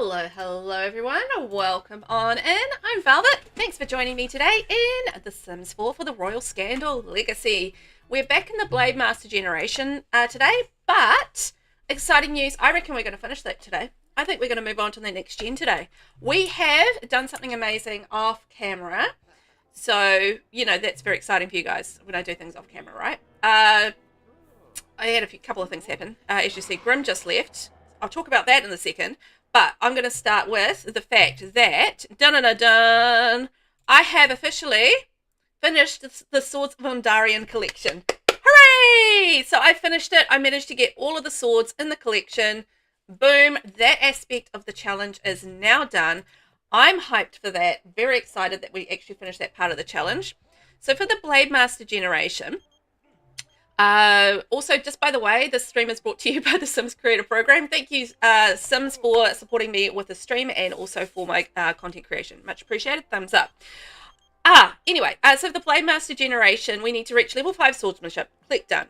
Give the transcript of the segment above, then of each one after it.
Hello everyone, welcome on in. I'm Velvet. Thanks for joining me today in The Sims 4 for the Royal Scandal Legacy. We're back in the Blademaster generation today, but exciting news, I reckon we're going to finish that today. I think we're going to move on to the next gen today. We have done something amazing off camera, so, you know, that's very exciting for you guys when I do things off camera, right? I had a couple of things happen. As you see, Grim just left. I'll talk about that in a second. But I'm going to start with the fact that, I have officially finished the Swords of Ondarian collection. Hooray! So I finished it. I managed to get all of the swords in the collection. Boom. That aspect of the challenge is now done. I'm hyped for that. Very excited that we actually finished that part of the challenge. So for the Blademaster generation... also, just by the way, this stream is brought to you by the Sims Creator Program. Thank you, Sims, for supporting me with the stream and also for my content creation. Much appreciated. Thumbs up. Anyway, so the Blademaster generation, we need to reach level 5 swordsmanship. Click done.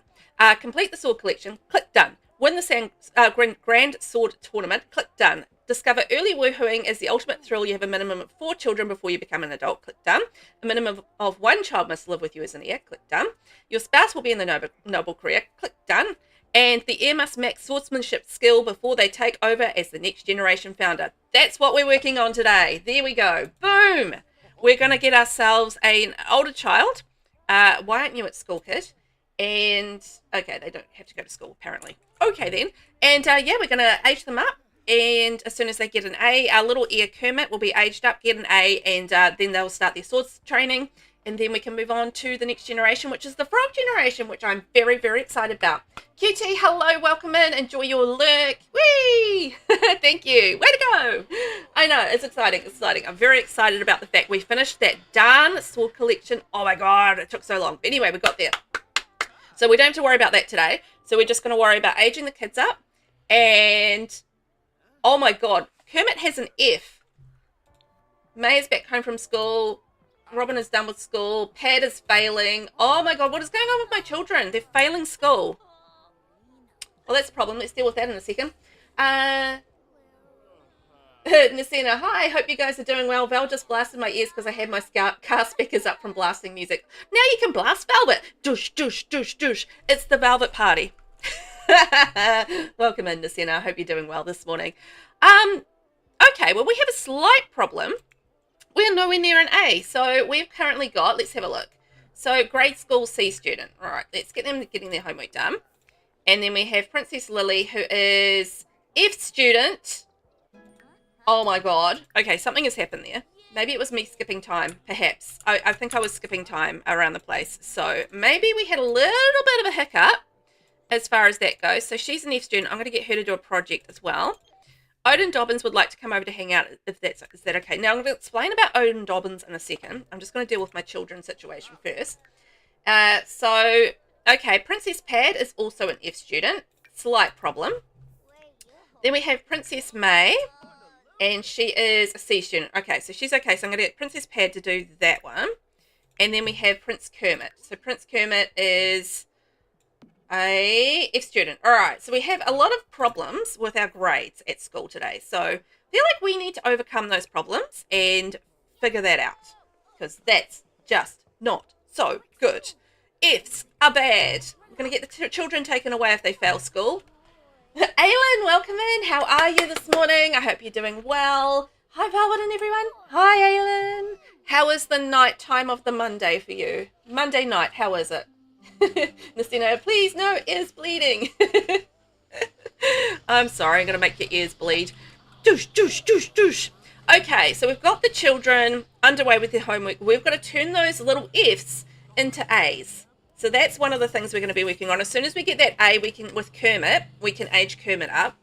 Complete the sword collection. Click done. Win the Grand Sword Tournament. Click done. Discover early woohooing as the ultimate thrill. You have a minimum of 4 children before you become an adult. Click done. A minimum of 1 child must live with you as an heir. Click done. Your spouse will be in the noble career. Click done. And the heir must max swordsmanship skill before they take over as the next generation founder. That's what we're working on today. There we go. Boom. We're going to get ourselves an older child. Why aren't you at school, kid? And, okay, they don't have to go to school, apparently. Okay, then. And, yeah, we're going to age them up. And as soon as they get an A, our little heir Kermit will be aged up, get an A, and then they'll start their swords training. And then we can move on to the next generation, which is the frog generation, which I'm very, very excited about. QT, hello, welcome in. Enjoy your lurk. Whee! Thank you. Way to go. I know, it's exciting, it's exciting. I'm very excited about the fact we finished that darn sword collection. Oh my God, it took so long. But anyway, we got there. So we don't have to worry about that today. So we're just going to worry about aging the kids up. And... oh my God, Kermit has an F. May is back home from school. Robin is done with school. Pat is failing. Oh my God, what is going on with my children? They're failing school. Well, that's a problem. Let's deal with that in a second. Nasina, hi. Hope you guys are doing well. Val just blasted my ears because I had my car speakers up from blasting music. Now you can blast Velvet. Douche, douche, douche, douche. It's the Velvet party. Welcome in, Nasina. I hope you're doing well this morning. Okay, well, we have a slight problem. We're nowhere near an A. So we've currently got, let's have a look. So grade school C student. All right, let's get them getting their homework done. And then we have Princess Lily, who is F student. Oh my God. Okay, something has happened there. Maybe it was me skipping time, perhaps. I think I was skipping time around the place. So maybe we had a little bit of a hiccup as far as that goes. So she's an F student. I'm going to get her to do a project as well. Odin Dobbins would like to come over to hang out, if is that okay? Now, I'm going to explain about Odin Dobbins in a second. I'm just going to deal with my children's situation first. Okay, Princess Pad is also an F student. Slight problem. Then we have Princess May, and she is a C student. Okay, so she's okay. So I'm going to get Princess Pad to do that one. And then we have Prince Kermit. So Prince Kermit is... a F student. All right, so we have a lot of problems with our grades at school today. So I feel like we need to overcome those problems and figure that out, because that's just not so good. Fs are bad. We're going to get the children taken away if they fail school. Aylin, welcome in. How are you this morning? I hope you're doing well. Hi, Velvet and everyone. Hi, Aylin. How is the night time of the Monday for you? Monday night, how is it? Nastina, please, no, ears bleeding. I'm sorry, I'm going to make your ears bleed. Douche, douche, douche, douche. Okay, so we've got the children underway with their homework. We've got to turn those little Fs into As. So that's one of the things we're going to be working on. As soon as we get that A, we can, with Kermit, we can age Kermit up.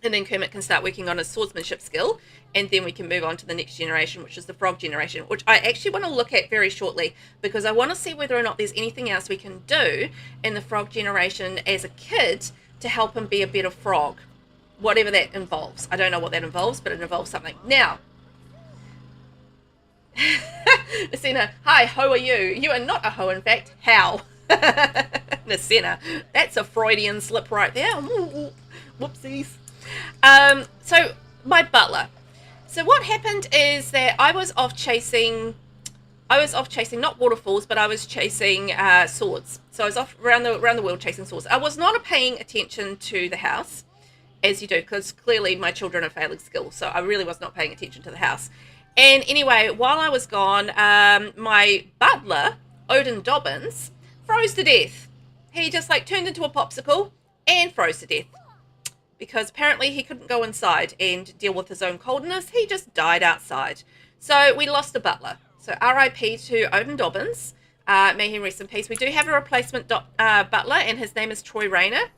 And then Kermit can start working on his swordsmanship skill. And then we can move on to the next generation, which is the frog generation, which I actually want to look at very shortly, because I want to see whether or not there's anything else we can do in the frog generation as a kid to help him be a better frog. Whatever that involves. I don't know what that involves, but it involves something. Now, Nasina, hi, how are you? You are not a hoe, in fact. How? Nasina, that's a Freudian slip right there. Whoopsies. So my butler. So what happened is that I was off chasing not waterfalls, but I was chasing swords. So I was off around the world chasing swords. I was not paying attention to the house, as you do, because clearly my children are failing school. So I really was not paying attention to the house. And anyway, while I was gone, my butler, Odin Dobbins, froze to death. He just like turned into a popsicle and froze to death. Because apparently he couldn't go inside and deal with his own coldness. He just died outside. So we lost a butler. So RIP to Odin Dobbins. May he rest in peace. We do have a replacement butler, and his name is Troy Rayner.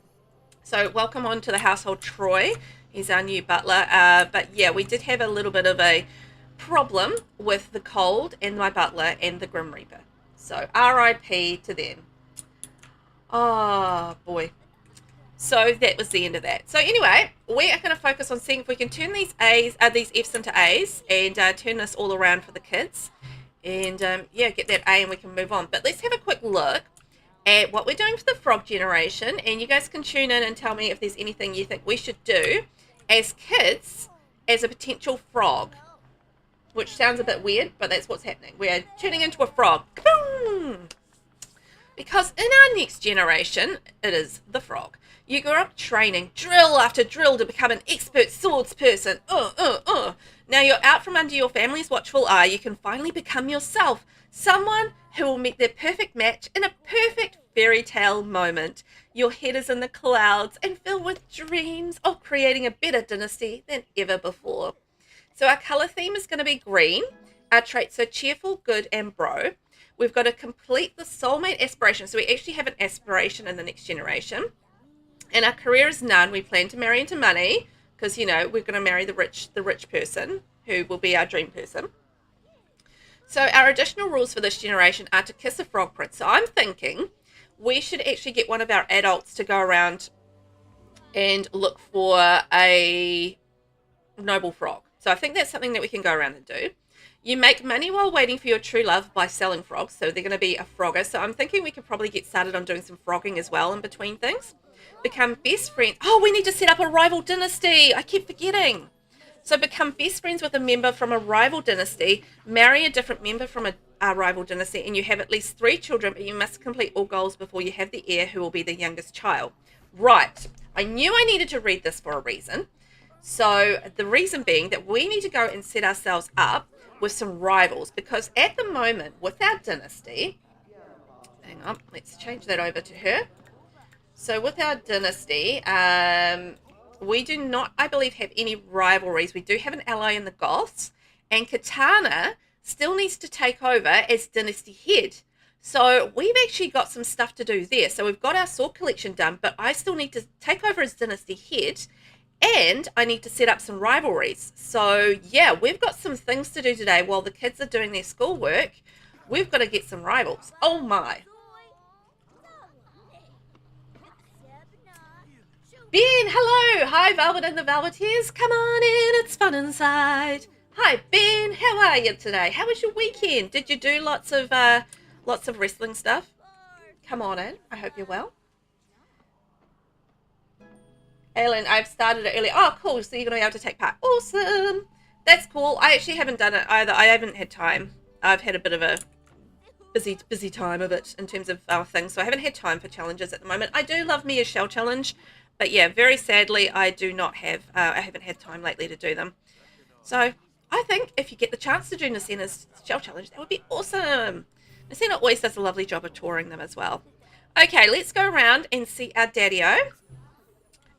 So welcome on to the household, Troy. He's our new butler. But yeah, we did have a little bit of a problem with the cold and my butler and the Grim Reaper. So RIP to them. Oh boy. So that was the end of that. So anyway, we are going to focus on seeing if we can turn these Fs into As and turn this all around for the kids. And yeah, get that A and we can move on. But let's have a quick look at what we're doing for the frog generation. And you guys can tune in and tell me if there's anything you think we should do as kids as a potential frog. Which sounds a bit weird, but that's what's happening. We're turning into a frog. Kaboom! Because in our next generation, it is the frog. You grew up training drill after drill to become an expert swords person. Now you're out from under your family's watchful eye. You can finally become yourself. Someone who will meet their perfect match in a perfect fairy tale moment. Your head is in the clouds and filled with dreams of creating a better dynasty than ever before. So our color theme is going to be green. Our traits are cheerful, good, and bro. We've got to complete the soulmate aspiration. So we actually have an aspiration in the next generation. And our career is none. We plan to marry into money because, you know, we're going to marry the rich person who will be our dream person. So our additional rules for this generation are to kiss a frog prince. So I'm thinking we should actually get one of our adults to go around and look for a noble frog. So I think that's something that we can go around and do. You make money while waiting for your true love by selling frogs. So they're going to be a frogger. So I'm thinking we could probably get started on doing some frogging as well in between things. Become best friends. Oh, we need to set up a rival dynasty. I keep forgetting. So become best friends with a member from a rival dynasty. Marry a different member from a rival dynasty. And you have at least 3 children. But you must complete all goals before you have the heir who will be the youngest child. Right. I knew I needed to read this for a reason. So the reason being that we need to go and set ourselves up with some rivals. Because at the moment with our dynasty. Hang on. Let's change that over to her. So with our dynasty, we do not, I believe, have any rivalries. We do have an ally in the Goths, and Katana still needs to take over as dynasty head. So we've actually got some stuff to do there. So we've got our sword collection done, but I still need to take over as dynasty head, and I need to set up some rivalries. So yeah, we've got some things to do today while the kids are doing their schoolwork. We've got to get some rivals. Oh my. Ben, hello. Hi, Velvet and the Velveteers. Come on in. It's fun inside. Hi, Ben. How are you today? How was your weekend? Did you do lots of wrestling stuff? Come on in. I hope you're well. Ellen, I've started it early. Oh, cool. So you're going to be able to take part. Awesome. That's cool. I actually haven't done it either. I haven't had time. I've had a bit of a busy time of it in terms of our things. So I haven't had time for challenges at the moment. I do love me a shell challenge. But yeah, very sadly, I do not have, I haven't had time lately to do them. So I think if you get the chance to do Nasena's shell challenge, that would be awesome. Nasena always does a lovely job of touring them as well. Okay, let's go around and see our daddy-o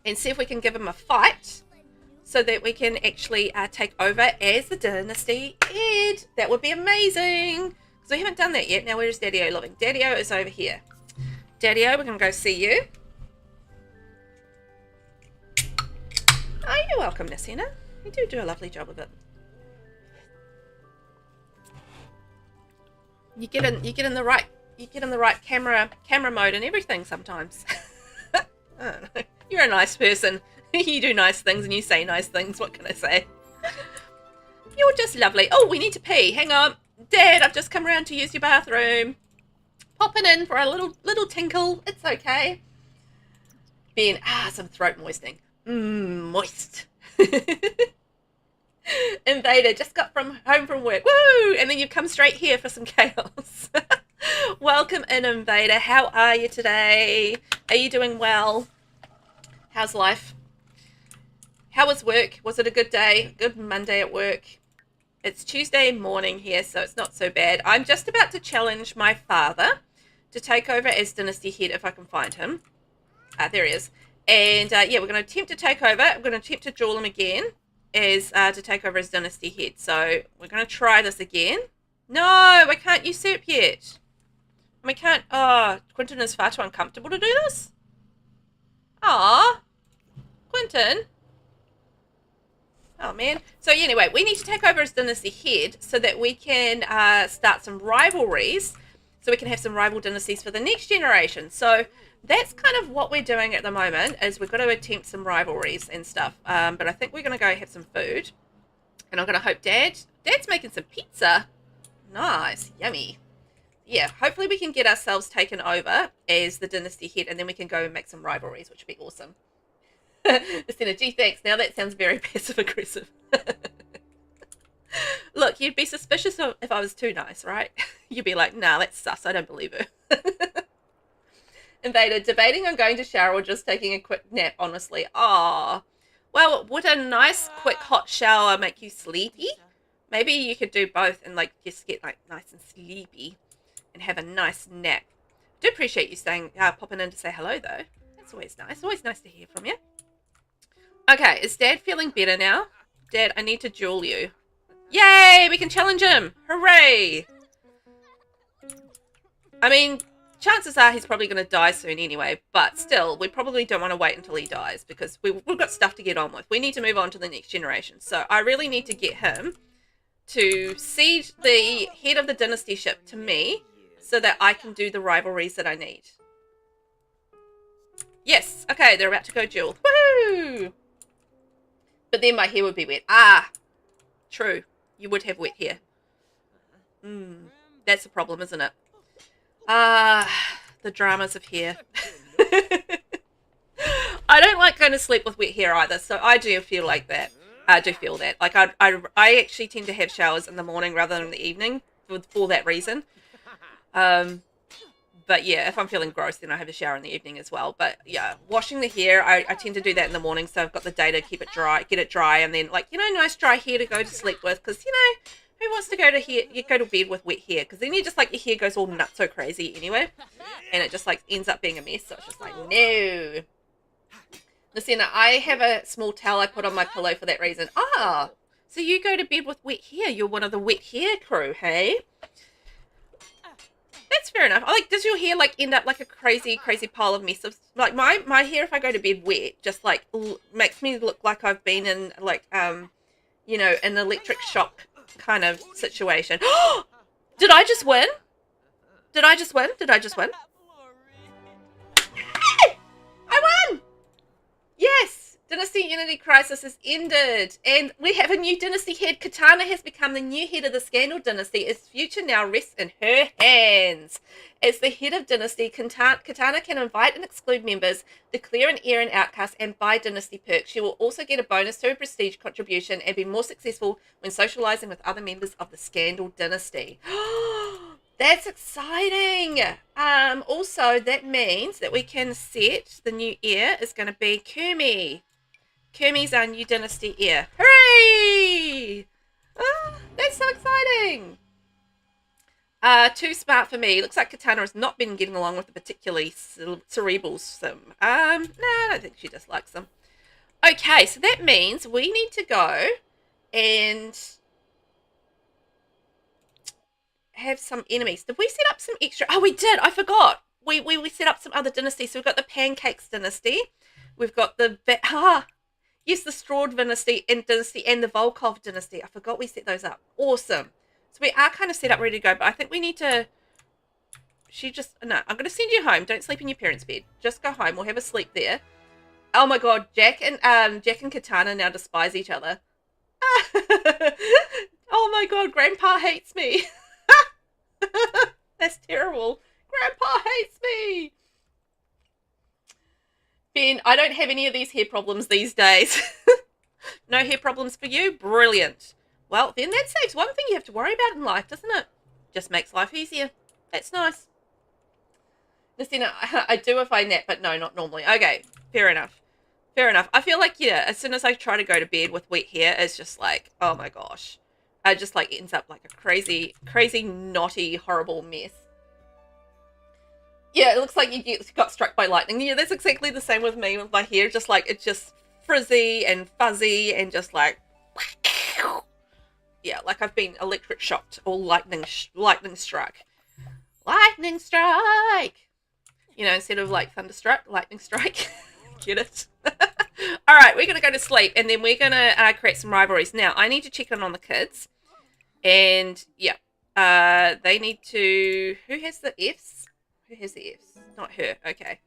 and see if we can give him a fight so that we can actually take over as the dynasty head. That would be amazing. Because we haven't done that yet. Now, where is daddy-o living? Daddy-o is over here. Daddy-o, we're going to go see you. Oh, you're welcome, Nasena. You do a lovely job of it. You get in the right camera mode and everything sometimes. I don't know. You're a nice person. You do nice things and you say nice things. What can I say? You're just lovely. Oh, we need to pee. Hang on, Dad. I've just come around to use your bathroom. Popping in for a little tinkle. It's okay. Ben, some throat moistening. Moist. Invader, just got home from work. Woo! And then you've come straight here for some chaos. Welcome in, Invader. How are you today? Are you doing well? How's life? How was work? Was it a good day? Good Monday at work? It's Tuesday morning here, so it's not so bad. I'm just about to challenge my father to take over as Dynasty head if I can find him. There he is. And yeah, we're going to attempt to take over. I'm going to attempt to duel him again as to take over as Dynasty head. So we're going to try this again. No, I can't usurp yet. We can't. Oh, Quentin is far too uncomfortable to do this. Aw, Quentin. Oh, man. So anyway, we need to take over as Dynasty head so that we can start some rivalries. So we can have some rival dynasties for the next generation. So that's kind of what we're doing at the moment, is we've got to attempt some rivalries and stuff. But I think we're going to go have some food. And I'm going to hope Dad's making some pizza. Nice. Yummy. Yeah, hopefully we can get ourselves taken over as the Dynasty head, and then we can go and make some rivalries, which would be awesome. Instead gee, thanks. Now that sounds very passive-aggressive. Look, you'd be suspicious if I was too nice, right? You'd be like, nah, that's sus. I don't believe her. Invader, debating on going to shower or just taking a quick nap, honestly. Ah, well, would a nice, quick, hot shower make you sleepy? Maybe you could do both and, like, just get, like, nice and sleepy and have a nice nap. I do appreciate you staying, popping in to say hello, though. That's always nice. Always nice to hear from you. Okay, is Dad feeling better now? Dad, I need to duel you. Yay, we can challenge him. Hooray. I mean, chances are he's probably going to die soon anyway, but still, we probably don't want to wait until he dies because we've got stuff to get on with. We need to move on to the next generation. So I really need to get him to cede the head of the dynasty ship to me so that I can do the rivalries that I need. Yes, okay, they're about to go duel. Woohoo! But then my hair would be wet. Ah, true. You would have wet hair. That's a problem, isn't it? The dramas of hair. I don't like going to sleep with wet hair either, so I do feel like that. I do feel that. Like, I actually tend to have showers in the morning rather than in the evening for that reason. But yeah, if I'm feeling gross, then I have a shower in the evening as well. But yeah, washing the hair, I tend to do that in the morning, so I've got the day to keep it dry, get it dry, and then, like, you know, nice dry hair to go to sleep with, because, you know, who wants to go to bed with wet hair? Because then you just, like, your hair goes all nuts so crazy anyway, and it just, like, ends up being a mess. So it's just like, no. Listen, I have a small towel I put on my pillow for that reason. Ah, so you go to bed with wet hair. You're one of the wet hair crew, hey? That's fair enough. Like, does your hair, like, end up like a crazy pile of mess of, like, my hair, if I go to bed wet, just, like, makes me look like I've been in, like, you know, an electric shock kind of situation. Did I just win? Did I just win? Did I just win? I won! Yes! Dynasty Unity Crisis has ended, and we have a new dynasty head. Katana has become the new head of the Scandal Dynasty. Its future now rests in her hands. As the head of Dynasty, Katana can invite and exclude members, declare an heir and outcast, and buy dynasty perks. She will also get a bonus to her prestige contribution and be more successful when socializing with other members of the Scandal Dynasty. That's exciting. Also, that means that we can set the new heir is going to be Kermie. Kermie's our new dynasty heir. Hooray! Oh, that's so exciting. Too smart for me. Looks like Katana has not been getting along with the particularly cerebral sim. No, I don't think she dislikes them. Okay, so that means we need to go and have some enemies. Did we set up some extra? Oh, we did. I forgot. We set up some other dynasties. So we've got the Pancakes dynasty. We've got the yes, the Strawed dynasty and the Volkov dynasty. I forgot we set those up. Awesome. So we are kind of set up, ready to go. But I think we need to. No. I'm going to send you home. Don't sleep in your parents' bed. Just go home. We'll have a sleep there. Oh my God, Jack and Katana now despise each other. Oh my God, Grandpa hates me. That's terrible. Grandpa hates me. Ben, I don't have any of these hair problems these days. No hair problems for you? Brilliant. Well, then that saves one thing you have to worry about in life, doesn't it? Just makes life easier. That's nice. Listen, I do if I nap, but no, not normally. Okay, fair enough. Fair enough. I feel like, yeah, as soon as I try to go to bed with wet hair, it's just like, oh my gosh. It just like ends up like a crazy, crazy, knotty, horrible mess. Yeah, it looks like you got struck by lightning. Yeah, that's exactly the same with me with my hair. Just like, it's just frizzy and fuzzy and just like, yeah, like I've been electric shocked or lightning struck. Lightning strike! You know, instead of like thunderstruck, lightning strike. Get it? All right, we're going to go to sleep and then we're going to create some rivalries. Now, I need to check in on the kids. And, yeah, they need to... Who has the Fs? Who has the Fs? Not her. Okay.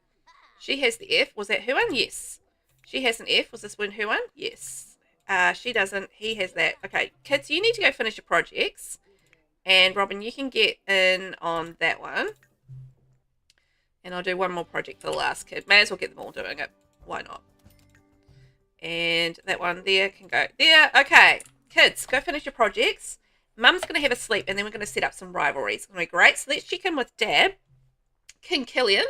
She has the F. Was that her one? Yes. She has an F. Was this one her one? Yes. She doesn't. He has that. Okay, kids, you need to go finish your projects. And, Robin, you can get in on that one. And I'll do one more project for the last kid. May as well get them all doing it. Why not? And that one there can go there. Okay, kids, go finish your projects. Mum's going to have a sleep, and then we're going to set up some rivalries. It's going to be great. So let's check in with Dad, King Killian,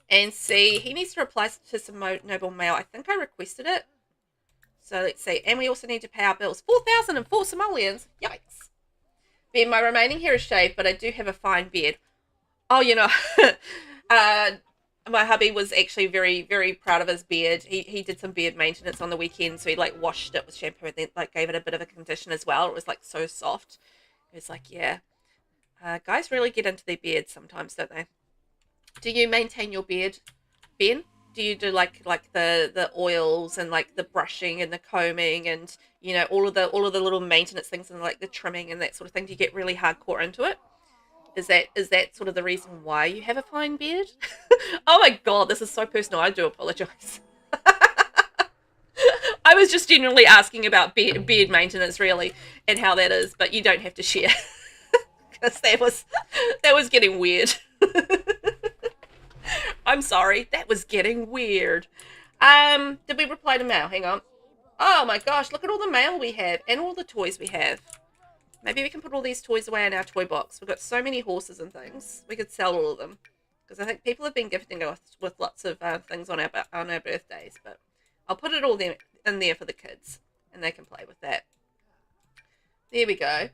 and see. He needs to reply to some noble mail. I think I requested it. So let's see. And we also need to pay our bills. 4,004 simoleons. Yikes. Ben, my remaining hair is shaved, but I do have a fine beard. Oh, you know... my hubby was actually very, very proud of his beard. He did some beard maintenance on the weekend, so he like washed it with shampoo and then like gave it a bit of a condition as well. It was like so soft. It was like, yeah, guys really get into their beards sometimes, don't they? Do you maintain your beard, Ben? Do you do like the oils and like the brushing and the combing and you know all of the little maintenance things and like the trimming and that sort of thing? Do you get really hardcore into it? Is that sort of the reason why you have a fine beard? Oh my god, this is so personal. I do apologize. I was just generally asking about beard maintenance, really, and how that is, but you don't have to share because that was getting weird. I'm sorry, that was getting weird. Did we reply to mail? Hang on. Oh my gosh, look at all the mail we have and all the toys we have. Maybe we can put all these toys away in our toy box. We've got so many horses and things. We could sell all of them. Because I think people have been gifting us with lots of things on our birthdays. But I'll put it all in there for the kids. And they can play with that. There we go.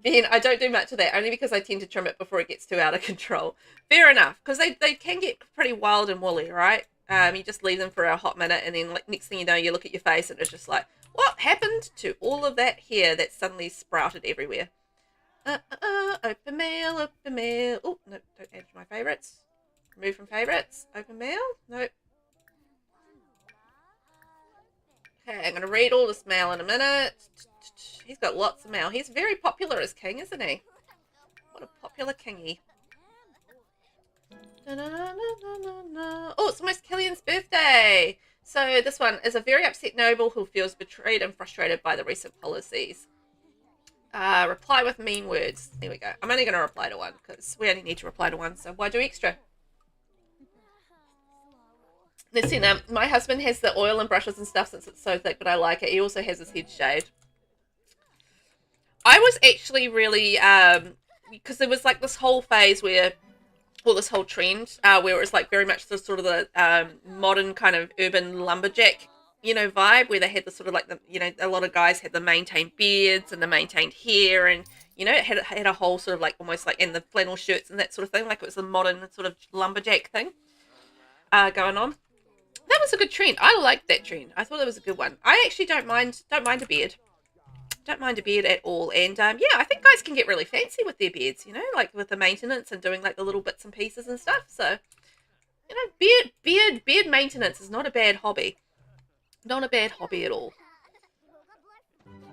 Then I don't do much of that. Only because I tend to trim it before it gets too out of control. Fair enough. Because they can get pretty wild and woolly, right? You just leave them for a hot minute. And then like, next thing you know, you look at your face and it's just like... What happened to all of that hair that suddenly sprouted everywhere? Open mail, open mail. Oh, no, don't add to my favourites. Remove from favourites. Open mail? Nope. Okay, I'm going to read all this mail in a minute. He's got lots of mail. He's very popular as king, isn't he? What a popular kingy. Oh, it's almost Killian's birthday. So this one is a very upset noble who feels betrayed and frustrated by the recent policies. Reply with mean words. There we go. I'm only going to reply to one because we only need to reply to one. So why do extra? Listen, my husband has the oil and brushes and stuff since it's so thick, but I like it. He also has his head shaved. I was actually really, because there was like this whole phase where... Well, this whole trend where it was like very much the sort of the modern kind of urban lumberjack, you know, vibe where they had the sort of like the, you know, a lot of guys had the maintained beards and the maintained hair and, you know, it had a whole sort of like almost like in the flannel shirts and that sort of thing. Like it was a modern sort of lumberjack thing going on. That was a good trend. I liked that trend. I thought that was a good one. I actually don't mind a beard. Don't mind a beard at all. And yeah, I think guys can get really fancy with their beards, you know, like with the maintenance and doing like the little bits and pieces and stuff. So, you know, beard maintenance is not a bad hobby. Not a bad hobby at all.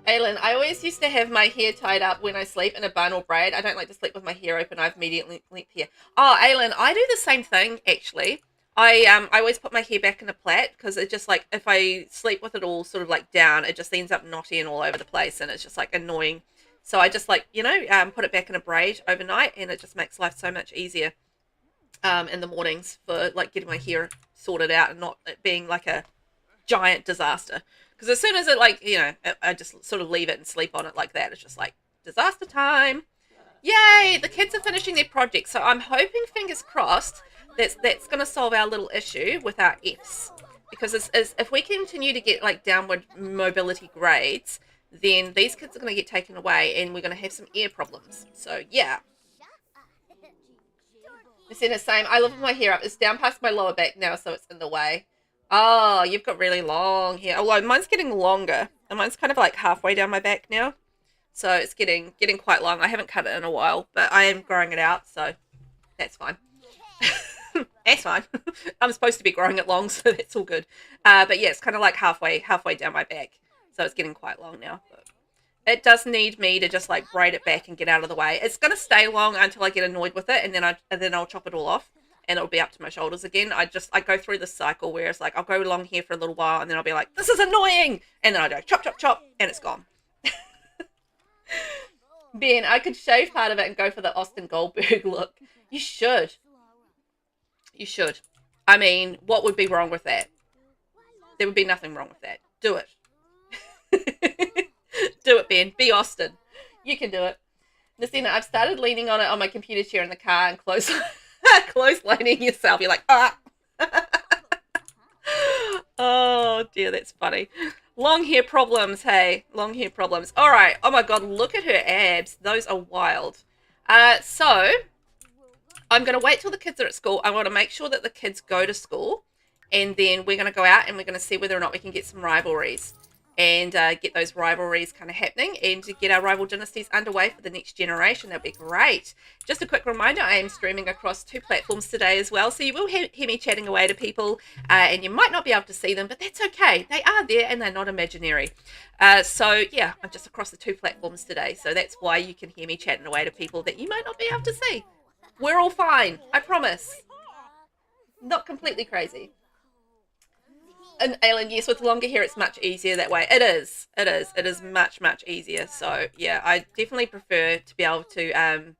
Aylin, I always used to have my hair tied up when I sleep in a bun or braid. I don't like to sleep with my hair open. I have medium length hair. Oh, Aylin, I do the same thing, actually. I always put my hair back in a plait because it just like if I sleep with it all sort of like down, it just ends up knotty and all over the place and it's just like annoying. So I just like, you know, put it back in a braid overnight and it just makes life so much easier in the mornings for like getting my hair sorted out and not it being like a giant disaster. Because as soon as it, like, you know, I just sort of leave it and sleep on it like that, it's just like, disaster time. Yay, the kids are finishing their project. So I'm hoping, fingers crossed, that's going to solve our little issue with our Fs. Because if we continue to get, like, downward mobility grades, then these kids are going to get taken away and we're going to have some ear problems. So, yeah. It's in the same. I love my hair up. It's down past my lower back now, so it's in the way. Oh, you've got really long hair. Although mine's getting longer. And mine's kind of like halfway down my back now. So it's getting quite long. I haven't cut it in a while, but I am growing it out, so that's fine. That's fine. I'm supposed to be growing it long, so that's all good. But yeah, it's kind of like halfway down my back. So it's getting quite long now. But it does need me to just like braid it back and get out of the way. It's going to stay long until I get annoyed with it, and then I'll chop it all off. And it'll be up to my shoulders again. I go through this cycle where it's like I'll go long here for a little while, and then I'll be like, this is annoying, and then I go chop, chop, chop, and it's gone. Ben, I could shave part of it and go for the Austin Goldberg look. You should. You should. I mean, what would be wrong with that? There would be nothing wrong with that. Do it. Do it, Ben. Be Austin. You can do it. Nasina, I've started leaning on it on my computer chair in the car and close-lining yourself. You're like, ah. Oh, dear, that's funny. Long hair problems, hey. Long hair problems. All right. Oh, my God. Look at her abs. Those are wild. So, I'm going to wait till the kids are at school. I want to make sure that the kids go to school. And then we're going to go out and we're going to see whether or not we can get some rivalries. And get those rivalries kind of happening. And to get our rival dynasties underway for the next generation. That'd be great. Just a quick reminder, I am streaming across 2 platforms today as well. So you will hear me chatting away to people. And you might not be able to see them, but that's okay. They are there and they're not imaginary. So yeah, I'm just across the 2 platforms today. So that's why you can hear me chatting away to people that you might not be able to see. We're all fine. I promise. Not completely crazy. And Alan, yes, with longer hair, it's much easier that way. It is. It is much, much easier. So, yeah, I definitely prefer to be able to,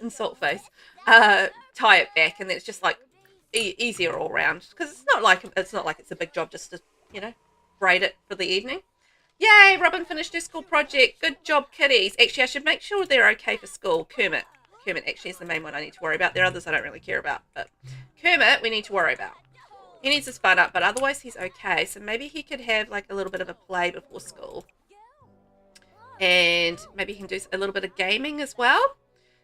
insult face, tie it back, and then it's just, like, easier all around. Because it's not like it's a big job just to, you know, braid it for the evening. Yay, Robin finished her school project. Good job, kiddies. Actually, I should make sure they're okay for school. Kermit actually is the main one I need to worry about. There are others I don't really care about. But Kermit, we need to worry about. He needs to spud up, but otherwise he's okay. So maybe he could have like a little bit of a play before school. And maybe he can do a little bit of gaming as well.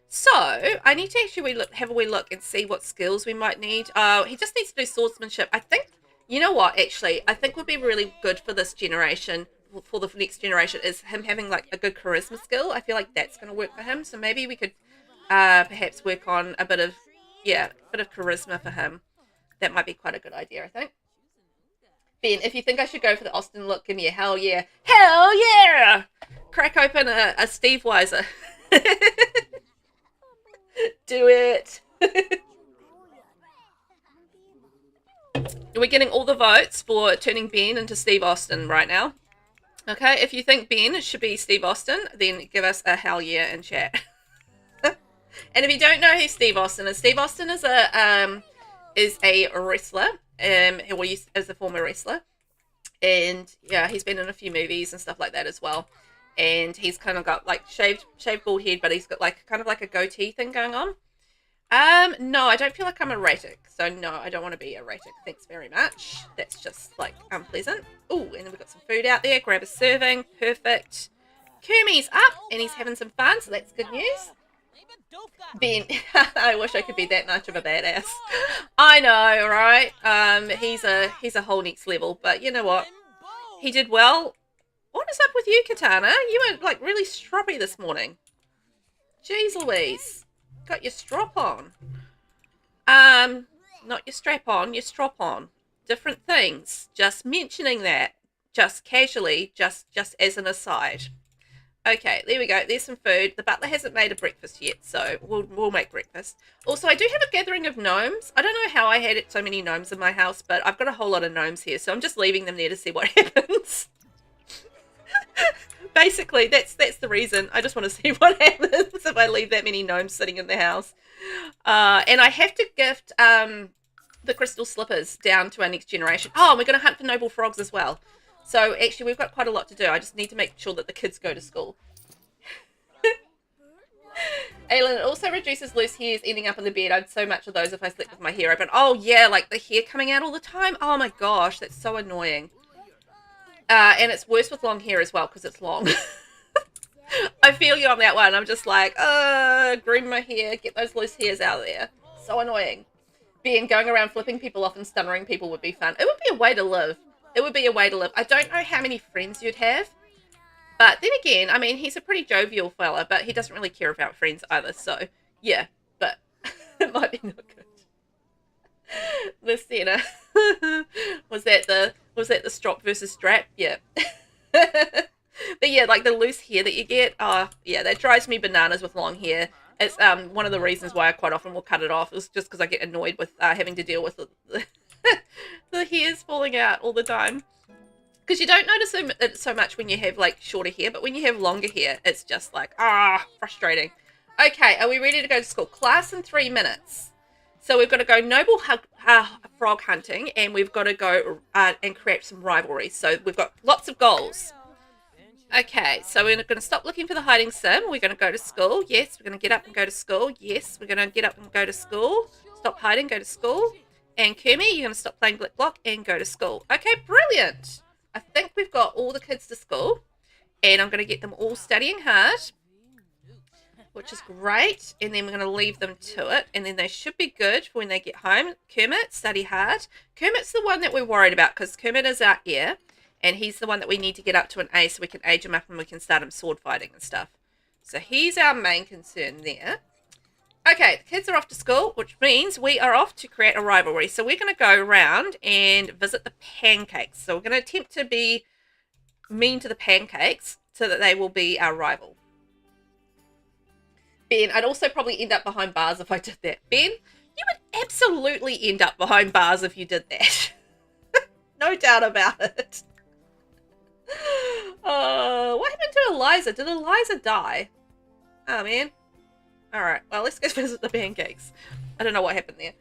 So I need to actually have a wee look and see what skills we might need. He just needs to do swordsmanship. I think, you know what, actually, I think would be really good for this generation, for the next generation, is him having like a good charisma skill. I feel like that's going to work for him. So maybe we could perhaps work on a bit of charisma for him. That might be quite a good idea, I think. Ben, if you think I should go for the Austin look, give me a hell yeah. Hell yeah! Crack open a Steve Weiser. Do it. We're getting all the votes for turning Ben into Steve Austin right now. Okay, if you think Ben should be Steve Austin, then give us a hell yeah in chat. And if you don't know who Steve Austin is a wrestler, as a former wrestler, and yeah, he's been in a few movies and stuff like that as well, and he's kind of got like shaved bald head, but he's got like kind of like a goatee thing going on. No, I don't feel like I'm erratic, so no, I don't want to be erratic, thanks very much. That's just like unpleasant. Oh, and then we've got some food out there. Grab a serving. Perfect. Kermie's up and he's having some fun, so that's good news. Ben, I wish I could be that much of a badass. I know, right? He's a whole next level, but you know what? He did well. What is up with you, Katana? You were like really stroppy this morning. Jeez Louise. Got your strop on. Not your strap on, your strop on. Different things. Just mentioning that. Just casually, just as an aside. Okay, there we go. There's some food. The butler hasn't made a breakfast yet, so we'll make breakfast. Also, I do have a gathering of gnomes. I don't know how I had so many gnomes in my house, but I've got a whole lot of gnomes here, so I'm just leaving them there to see what happens. Basically, that's the reason. I just want to see what happens if I leave that many gnomes sitting in the house. And I have to gift the crystal slippers down to our next generation. Oh, we're going to hunt for noble frogs as well. So actually, we've got quite a lot to do. I just need to make sure that the kids go to school. Aylin, it also reduces loose hairs ending up in the bed. I'd so much of those if I slept with my hair open. Oh yeah, like the hair coming out all the time. Oh my gosh, that's so annoying. And it's worse with long hair as well because it's long. I feel you on that one. I'm just like, groom my hair, get those loose hairs out of there. So annoying. Being going around flipping people off and stunnering people would be fun. It would be a way to live. It would be a way to live. I don't know how many friends you'd have. But then again, I mean, he's a pretty jovial fella, but he doesn't really care about friends either. So, yeah, but it might be not good. The center. was that the strop versus strap? Yeah. But yeah, like the loose hair that you get, yeah, that drives me bananas with long hair. It's one of the reasons why I quite often will cut it off. It's just because I get annoyed with having to deal with the hairs falling out all the time. Because you don't notice it so much when you have, like, shorter hair, but when you have longer hair, it's just like, frustrating. Okay, are we ready to go to school? Class in 3 minutes. So we've got to go noble frog hunting, and we've got to go and create some rivalries. So we've got lots of goals. Okay, so we're going to stop looking for the hiding sim. We're going to go to school. Yes, we're going to get up and go to school. Yes, we're going to get up and go to school. Stop hiding, go to school. And Kermie, you're going to stop playing Blick Block and go to school. Okay, brilliant. I think we've got all the kids to school, and I'm going to get them all studying hard, which is great, and then we're going to leave them to it, and then they should be good for when they get home. Kermit, study hard. Kermit's the one that we're worried about, because Kermit is our heir, and he's the one that we need to get up to an A so we can age him up and we can start him sword fighting and stuff. So he's our main concern there. Okay, the kids are off to school, which means we are off to create a rivalry. So we're going to go around and visit the pancakes. So we're going to attempt to be mean to the pancakes so that they will be our rival. Ben, I'd also probably end up behind bars if I did that. Ben, you would absolutely end up behind bars if you did that. No doubt about it. What happened to Eliza? Did Eliza die? Oh, man. Alright, well, let's go visit the pancakes. I don't know what happened there.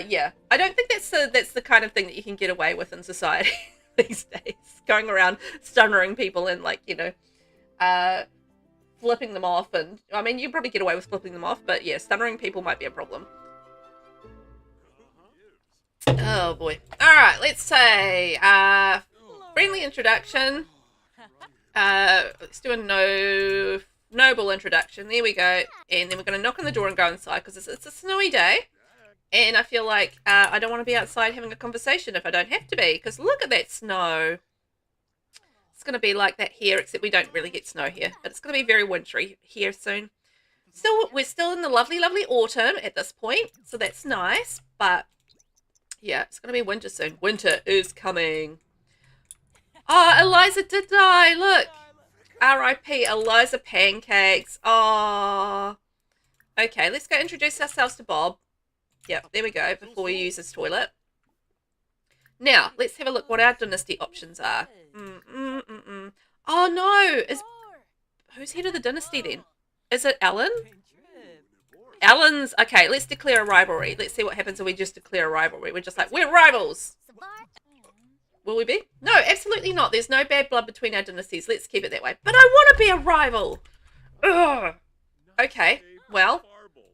Yeah, I don't think that's the kind of thing that you can get away with in society these days. Going around stunnering people and, like, you know, flipping them off. And I mean, you probably get away with flipping them off, but yeah, stunnering people might be a problem. Oh, boy. Alright, let's say, friendly introduction. Let's do a noble introduction. There we go. And then we're going to knock on the door and go inside because it's a snowy day. And I feel like I don't want to be outside having a conversation if I don't have to be, because look at that snow. It's going to be like that here, except we don't really get snow here. But it's going to be very wintry here soon. We're still in the lovely, lovely autumn at this point, so that's nice. But yeah, it's going to be winter soon. Winter is coming. Oh, Eliza did die. Look. R.I.P. Eliza Pancakes. Oh. Okay, let's go introduce ourselves to Bob. Yep, there we go, before we use his toilet. Now, let's have a look what our dynasty options are. Oh, no. Who's head of the dynasty then? Is it Alan? Alan's... Okay, let's declare a rivalry. Let's see what happens if we just declare a rivalry. We're just like, we're rivals. Will we be? No, absolutely not. There's no bad blood between our dynasties. Let's keep it that way. But I want to be a rival. Ugh. Okay, well,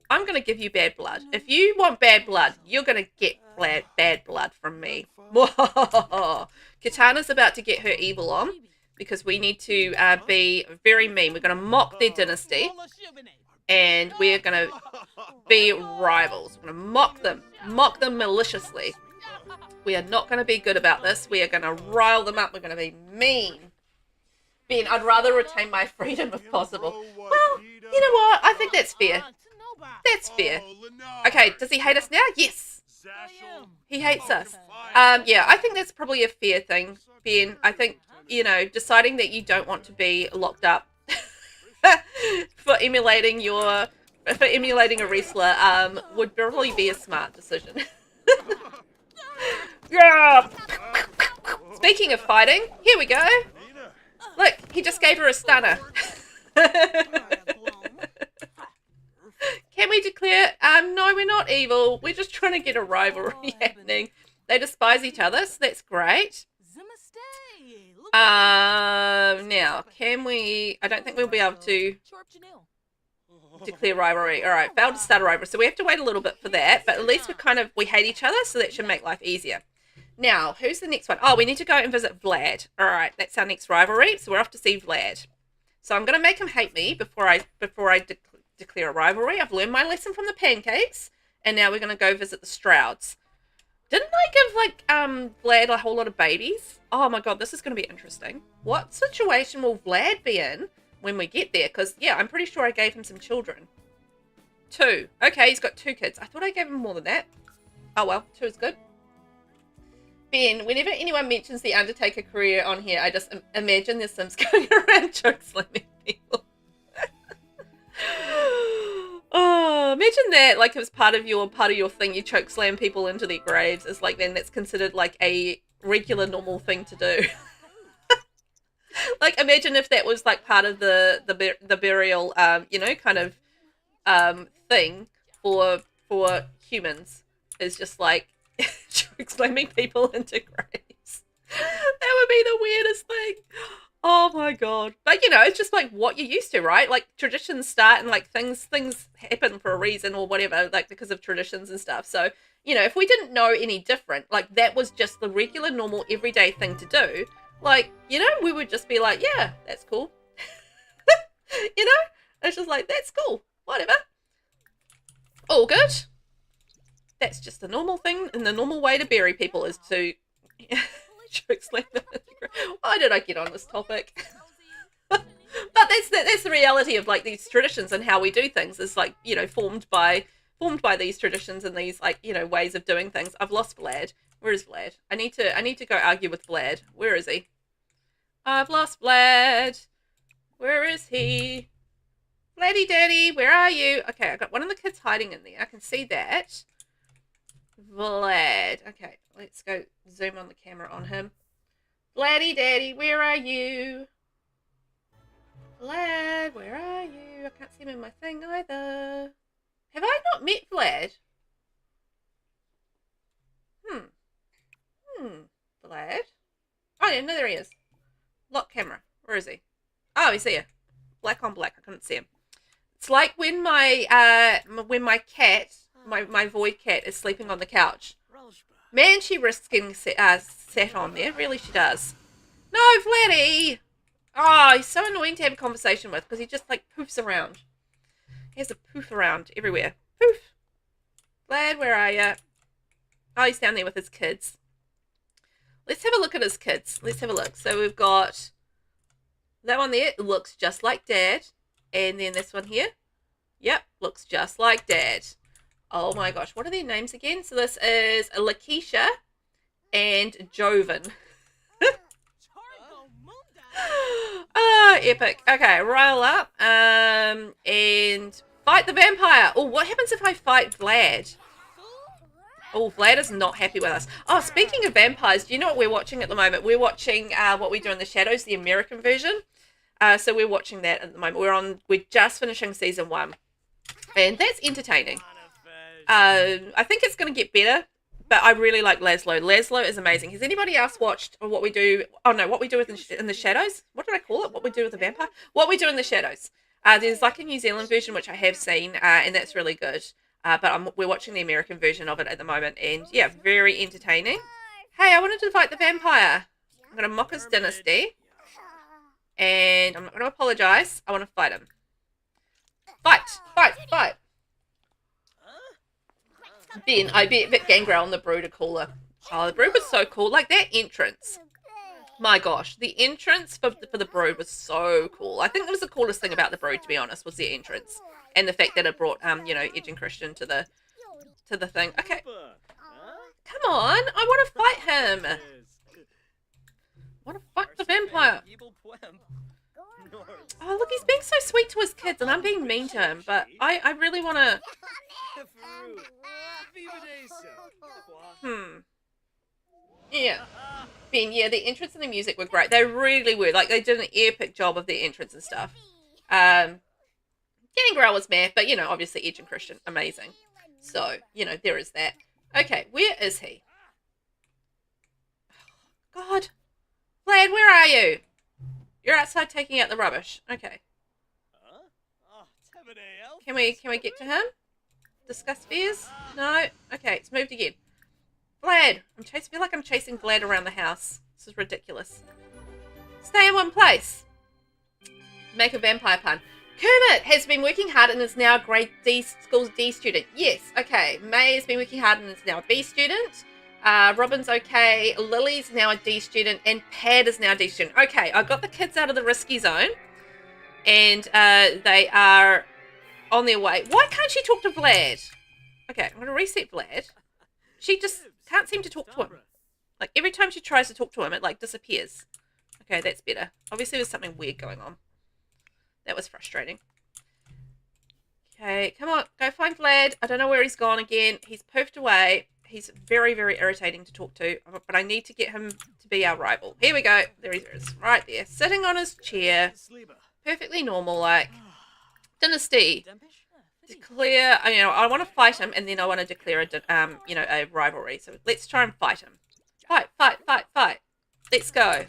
I'm going to give you bad blood. If you want bad blood, you're going to get bad blood from me. Katana's about to get her evil on because we need to be very mean. We're going to mock their dynasty and we're going to be rivals. We're going to mock them maliciously. We are not going to be good about this. We are going to rile them up. We're going to be mean. Ben, I'd rather retain my freedom if possible. Well, you know what? I think that's fair. That's fair. Okay, does he hate us now? Yes. He hates us. Yeah, I think that's probably a fair thing, Ben. I think, you know, deciding that you don't want to be locked up for emulating a wrestler would probably be a smart decision. Yeah. Speaking of fighting, here we go. Look, he just gave her a stunner. Can we declare, no, we're not evil. We're just trying to get a rivalry happening. They despise each other, so that's great. Now, can we... I don't think we'll be able to declare rivalry. All right, failed to start a rivalry. So we have to wait a little bit for that, but at least we hate each other, so that should make life easier. Now, who's the next one? Oh, we need to go and visit Vlad. All right, that's our next rivalry, so we're off to see Vlad. So I'm going to make him hate me before I declare a rivalry. I've learned my lesson from the pancakes, and now we're going to go visit the Strouds. Didn't I give, like, Vlad a whole lot of babies? Oh my god, this is going to be interesting. What situation will Vlad be in when we get there? Because, yeah, I'm pretty sure I gave him some children. 2. Okay, he's got 2 kids. I thought I gave him more than that. Oh well, 2 is good. Ben, whenever anyone mentions the Undertaker career on here, I just imagine the Sims going around chokeslamming people. Oh, imagine that, like, it was part of your thing, you chokeslam people into their graves. It's like, then that's considered like a regular normal thing to do. Like, imagine if that was like part of the burial, you know, kind of thing for humans, is just like slamming people into graves. That would be the weirdest thing. Oh my god. But you know, it's just like what you're used to, right? Like traditions start and like things happen for a reason or whatever, like because of traditions and stuff. So, you know, if we didn't know any different, like that was just the regular, normal, everyday thing to do, like, you know, we would just be like, yeah, that's cool. You know? It's just like, that's cool. Whatever. All good. That's just the normal thing, and the normal way to bury people is to chokeslam them. Why did I get on this topic? But that's the reality of like these traditions and how we do things is like, you know, formed by these traditions and these like, you know, ways of doing things. I've lost Vlad. Where is Vlad? I need to go argue with Vlad. Where is he? I've lost Vlad. Where is he? Vladdy Daddy, where are you? Okay, I got one of the kids hiding in there. I can see that. Vlad. Okay, let's go zoom on the camera on him. Vladdy Daddy, where are you? Vlad, where are you? I can't see him in my thing either. Have I not met Vlad? Vlad? Oh yeah, no, there he is. Lock camera. Where is he? Oh, he's here. Black on black. I couldn't see him. It's like when my cat, my void cat, is sleeping on the couch. Man, she risks getting sat on there. Really, she does. No, Vladdy! Oh, he's so annoying to have a conversation with because he just, like, poofs around. He has a poof around everywhere. Poof! Vlad, where are you? Oh, he's down there with his kids. Let's have a look at his kids. Let's have a look. So we've got that one there. It looks just like Dad. And then this one here. Yep, looks just like Dad. Oh my gosh, what are their names again? So this is Lakeisha and Joven. Ah, epic. Okay, rile up and fight the vampire. Oh, what happens if I fight Vlad? Oh, Vlad is not happy with us. Oh, speaking of vampires, do you know what we're watching at the moment? We're watching What We Do in the Shadows, the American version. So we're watching that at the moment. We're just finishing season 1. And that's entertaining. I think it's going to get better, but I really like Laszlo. Laszlo is amazing. Has anybody else watched What We Do? Oh no, What We Do in the Shadows? What did I call it? What We Do with the Vampire? What We Do in the Shadows. There's like a New Zealand version, which I have seen, and that's really good. But we're watching the American version of it at the moment, and yeah, very entertaining. Hey, I wanted to fight the vampire. I'm going to mock his Dynasty, and I'm not going to apologize. I want to fight him. Fight! Fight! Fight! Ben, I bet Gangrel and the Brood are cooler. Oh, the Brood was so cool. Like, that entrance. My gosh, the entrance for the Brood was so cool. I think that was the coolest thing about the Brood, to be honest, was the entrance. And the fact that it brought, you know, Edge and Christian to the thing. Okay. Come on, I want to fight him. I want to fight the vampire. Oh, look, he's being so sweet to his kids, and I'm being mean to him, but I really want to... Yeah. Ben, yeah, the entrance and the music were great. They really were. Like, they did an epic job of the entrance and stuff. Gangrel was meh, but, you know, obviously Edge and Christian, amazing. So, you know, there is that. Okay, where is he? God. Vlad, where are you? You're outside taking out the rubbish. Okay. Can we get to him? Discuss fears? No? Okay, it's moved again. Vlad! I feel like I'm chasing Vlad around the house. This is ridiculous. Stay in one place. Make a vampire pun. Kermit has been working hard and is now a grade D, school's D student. Yes, okay. May has been working hard and is now a B student. Robin's okay. Lily's now a D student. And Pad is now a D student. Okay, I got the kids out of the risky zone. And they are on their way. Why can't she talk to Vlad? Okay, I'm going to reset Vlad. She just can't seem to talk to him. Like, every time she tries to talk to him, it, like, disappears. Okay, that's better. Obviously, there's something weird going on. That was frustrating. Okay, come on. Go find Vlad. I don't know where he's gone again. He's poofed away. He's very, very irritating to talk to. But I need to get him to be our rival. Here we go. There he is. Right there. Sitting on his chair. Perfectly normal, like. Dynasty. Declare, I want to fight him, and then I want to declare a rivalry. So let's try and fight him. Fight, fight, fight, fight. Let's go.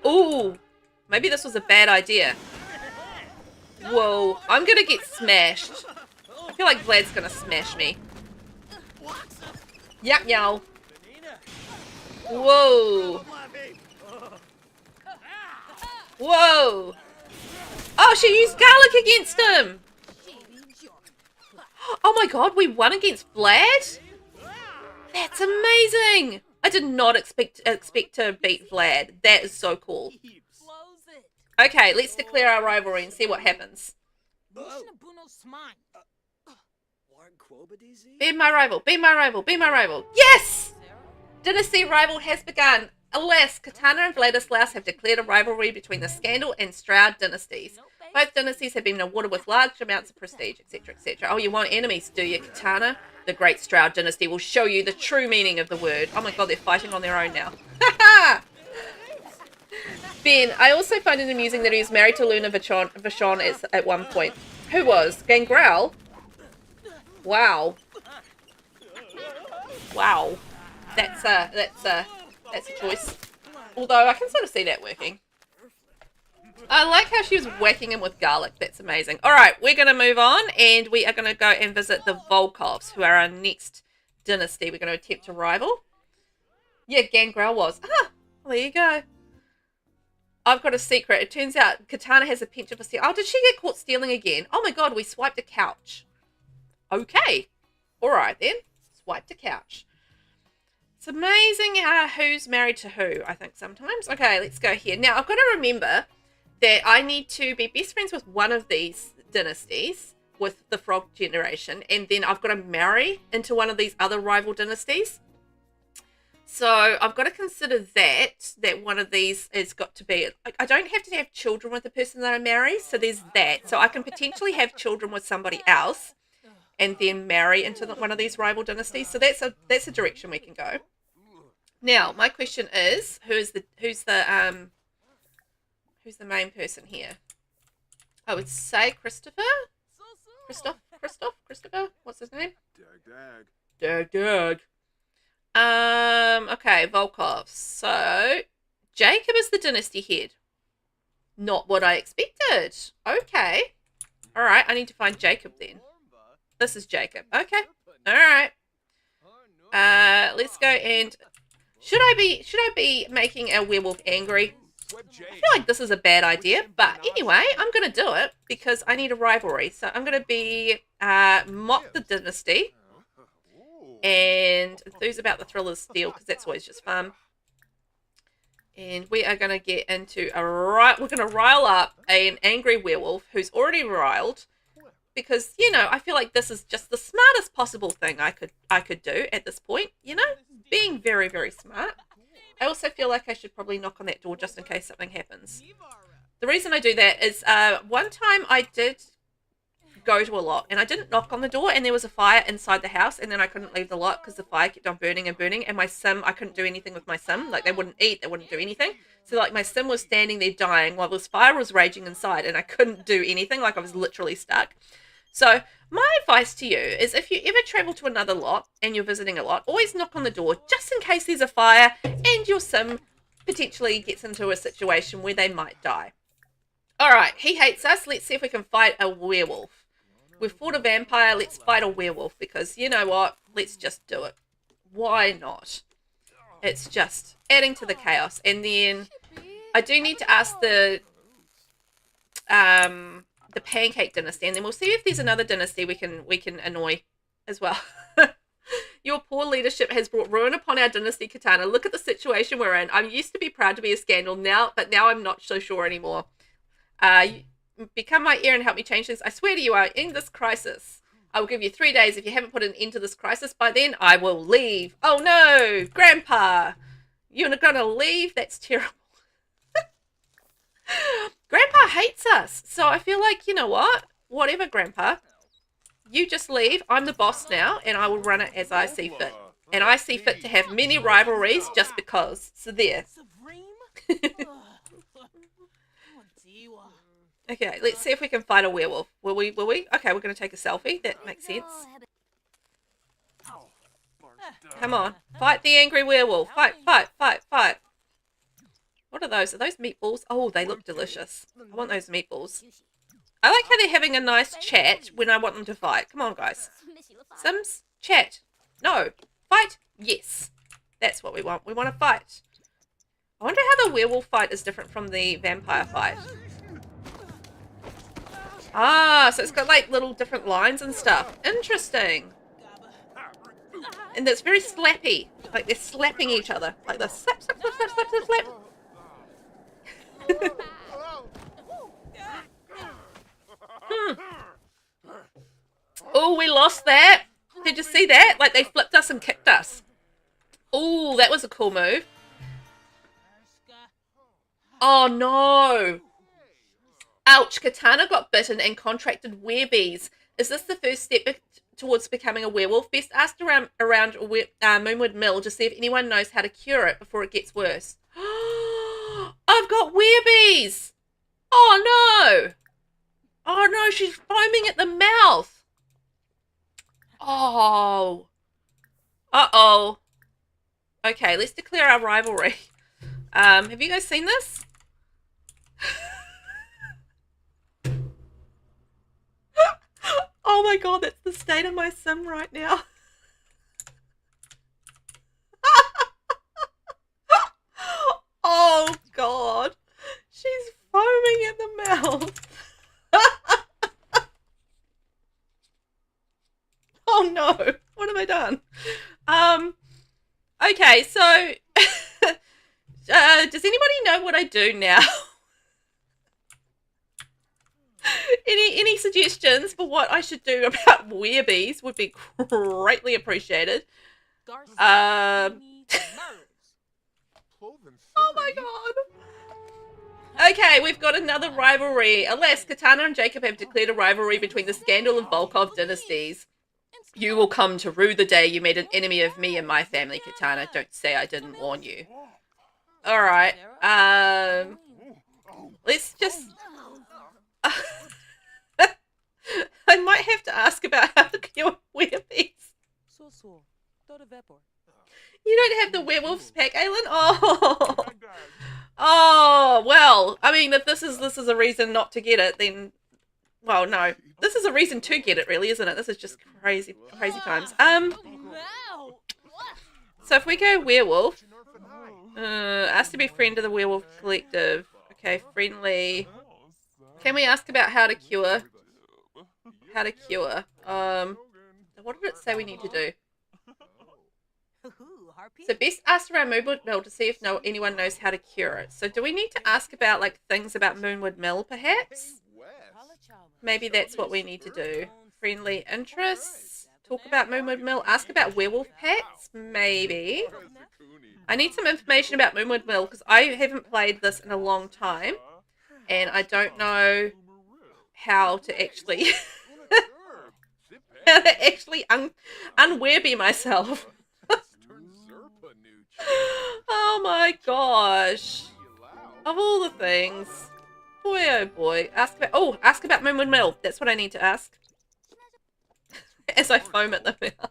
Ooh, maybe this was a bad idea. Whoa, I'm gonna get smashed. I feel like Vlad's gonna smash me. Yup, yow. Whoa. Whoa. Oh, she used garlic against him. Oh my god, we won against Vlad? That's amazing. I did not expect to beat Vlad. That is so cool. Okay, let's declare our rivalry and see what happens. Be my rival, be my rival, be my rival. Yes! Dynasty rival has begun. Alas, Katana and Vladislaus have declared a rivalry between the Scandal and Stroud dynasties. Both dynasties have been awarded with large amounts of prestige, etc., etc. Oh, you want enemies, do you, Katana? The Great Stroud dynasty will show you the true meaning of the word. Oh my god, they're fighting on their own now. Ben, I also find it amusing that he was married to Luna Vachon at one point. Who was? Gangrel? Wow. Wow. That's a choice. Although I can sort of see that working. I like how she was whacking him with garlic. That's amazing. Alright, we're going to move on and we are going to go and visit the Volkovs, who are our next dynasty. We're going to attempt to rival. Yeah, Gangrel was. Ah, well, there you go. I've got a secret. It turns out Katana has a penchant for stealing. Oh, did she get caught stealing again? Oh my god, we swiped a couch. Okay. Alright then. Swiped a couch. It's amazing who's married to who, I think, sometimes. Okay, let's go here. Now, I've got to remember that I need to be best friends with one of these dynasties, with the frog generation, and then I've got to marry into one of these other rival dynasties. So I've got to consider that one of these has got to be, I don't have to have children with the person that I marry, so there's that. So I can potentially have children with somebody else and then marry into one of these rival dynasties. So that's a direction we can go. Now, my question is, who's the main person here? I would say Christopher. Christopher. What's his name? Dag. Okay, Volkov. So, Jacob is the dynasty head. Not what I expected. Okay. All right, I need to find Jacob then. This is Jacob. Okay. All right. Let's go and should I be making a werewolf angry? I feel like this is a bad idea, but anyway, I'm going to do it because I need a rivalry. So I'm going to be mock the dynasty and enthuse about the thrillers deal because that's always just fun. And we are going to get into we're going to rile up an angry werewolf who's already riled because, I feel like this is just the smartest possible thing I could do at this point, being very, very smart. I also feel like I should probably knock on that door just in case something happens. The reason I do that is one time I did go to a lot and I didn't knock on the door and there was a fire inside the house and then I couldn't leave the lot because the fire kept on burning and burning and my sim, I couldn't do anything with my sim. Like they wouldn't eat, they wouldn't do anything. So like my sim was standing there dying while this fire was raging inside and I couldn't do anything. Like I was literally stuck. So my advice to you is if you ever travel to another lot and you're visiting a lot, always knock on the door just in case there's a fire and your sim potentially gets into a situation where they might die. All right, he hates us. Let's see if we can fight a werewolf. We've fought a vampire. Let's fight a werewolf because you know what? Let's just do it. Why not? It's just adding to the chaos. And then I do need to ask the Pancake Dynasty, and then we'll see if there's another dynasty we can annoy as well. Your poor leadership has brought ruin upon our dynasty, Katana. Look at the situation we're in. I used to be proud to be a scandal now, but now I'm not so sure anymore. Become my heir and help me change this. I swear to you, I'll end this crisis. I will give you 3 days. If you haven't put an end to this crisis by then, I will leave. Oh no, Grandpa. You're not gonna leave? That's terrible. Grandpa hates us. So I feel like, you know what? Whatever, Grandpa. You just leave. I'm the boss now, and I will run it as I see fit. And I see fit to have many rivalries just because. So there. Okay, let's see if we can fight a werewolf. Will we? Okay, we're going to take a selfie. That makes sense. Come on. Fight the angry werewolf. Fight. What are those? Are those meatballs? Oh, they look delicious. I want those meatballs. I like how they're having a nice chat when I want them to fight. Come on, guys. Sims, chat. No. Fight? Yes. That's what we want. We want to fight. I wonder how the werewolf fight is different from the vampire fight. Ah, so it's got like little different lines and stuff. Interesting. And it's very slappy. Like they're slapping each other. Like the slap, slap, slap, slap, slap, slap, slap. Oh, we lost that. Did you see that? Like they flipped us and kicked us. Oh, that was a cool move. Oh no. Ouch, Katana got bitten and contracted werebees. Is this the first step towards becoming a werewolf? Best ask around Moonwood Mill to see if anyone knows how to cure it before it gets worse. I've got werebees! Oh no! Oh no, she's foaming at the mouth! Oh. Uh-oh. Okay, let's declare our rivalry. Have you guys seen this? Oh my god, that's the state of my sim right now. Oh god. She's foaming at the mouth. Oh no. What have I done? Okay, so does anybody know what I do now? Any suggestions for what I should do about werebees would be greatly appreciated. Oh my god. Okay, we've got another rivalry. Alas, Katana and Jacob have declared a rivalry between the Scandal and Volkov dynasties. You will come to rue the day you made an enemy of me and my family, Katana. Don't say I didn't warn you. Alright. Let's just... I might have to ask about how to cure werebees. You don't have the werewolves pack, Aylin? Oh. Oh, well, I mean, if this is a reason not to get it, then, well, no. This is a reason to get it, really, isn't it? This is just crazy times. So if we go werewolf, ask to be friend of the werewolf collective. Okay, friendly. Can we ask about how to cure? How to cure. What did it say we need to do? So best ask around Moonwood Mill to see if anyone knows how to cure it. So do we need to ask about like things about Moonwood Mill perhaps? Maybe that's what we need to do. Friendly interests. Talk about Moonwood Mill. Ask about werewolf pets. Maybe. I need some information about Moonwood Mill because I haven't played this in a long time. And I don't know how to actually unwereby myself. Oh my gosh. Of all the things. Boy oh boy. Ask about Moonwood Mill. That's what I need to ask. as I foam at the mouth.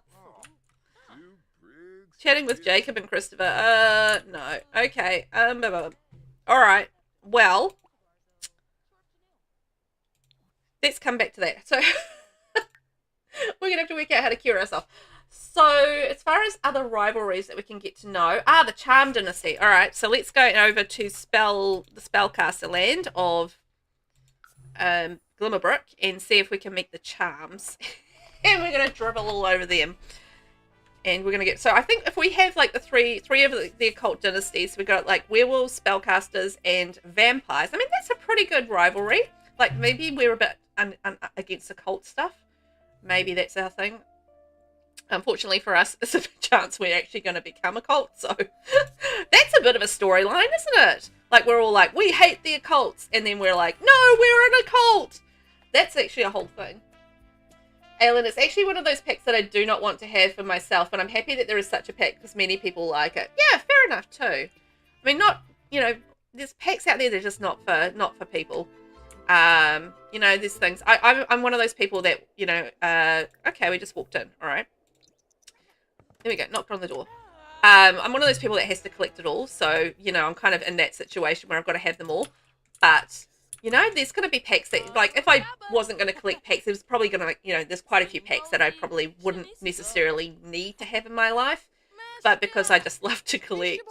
Chatting with Jacob and Christopher. No. Okay. All right. Well, let's come back to that. So we're gonna have to work out how to cure ourselves. So as far as other rivalries that we can get to know, the Charm Dynasty. All right. So let's go over to the spellcaster land of Glimmerbrook and see if we can make the charms. And we're gonna dribble all over them. And we're going to get... So I think if we have, like, the three of the occult dynasties, we've got, like, werewolves, spellcasters, and vampires. I mean, that's a pretty good rivalry. Like, maybe we're a bit against occult stuff. Maybe that's our thing. Unfortunately for us, it's a chance we're actually going to become a cult. So that's a bit of a storyline, isn't it? Like, we're all like, we hate the occults. And then we're like, no, we're an occult. That's actually a whole thing. Alan, it's actually one of those packs that I do not want to have for myself, and I'm happy that there is such a pack because many people like it. Yeah, fair enough too. I mean, not, you know, there's packs out there that are just not for people. You know, there's things. I'm one of those people that, you know, okay, we just walked in. All right. There we go. Knocked on the door. I'm one of those people that has to collect it all. So, you know, I'm kind of in that situation where I've got to have them all. But, you know, there's going to be packs that, like, if I wasn't going to collect packs, there's probably going to, you know, there's quite a few packs that I probably wouldn't necessarily need to have in my life. But because I just love to collect,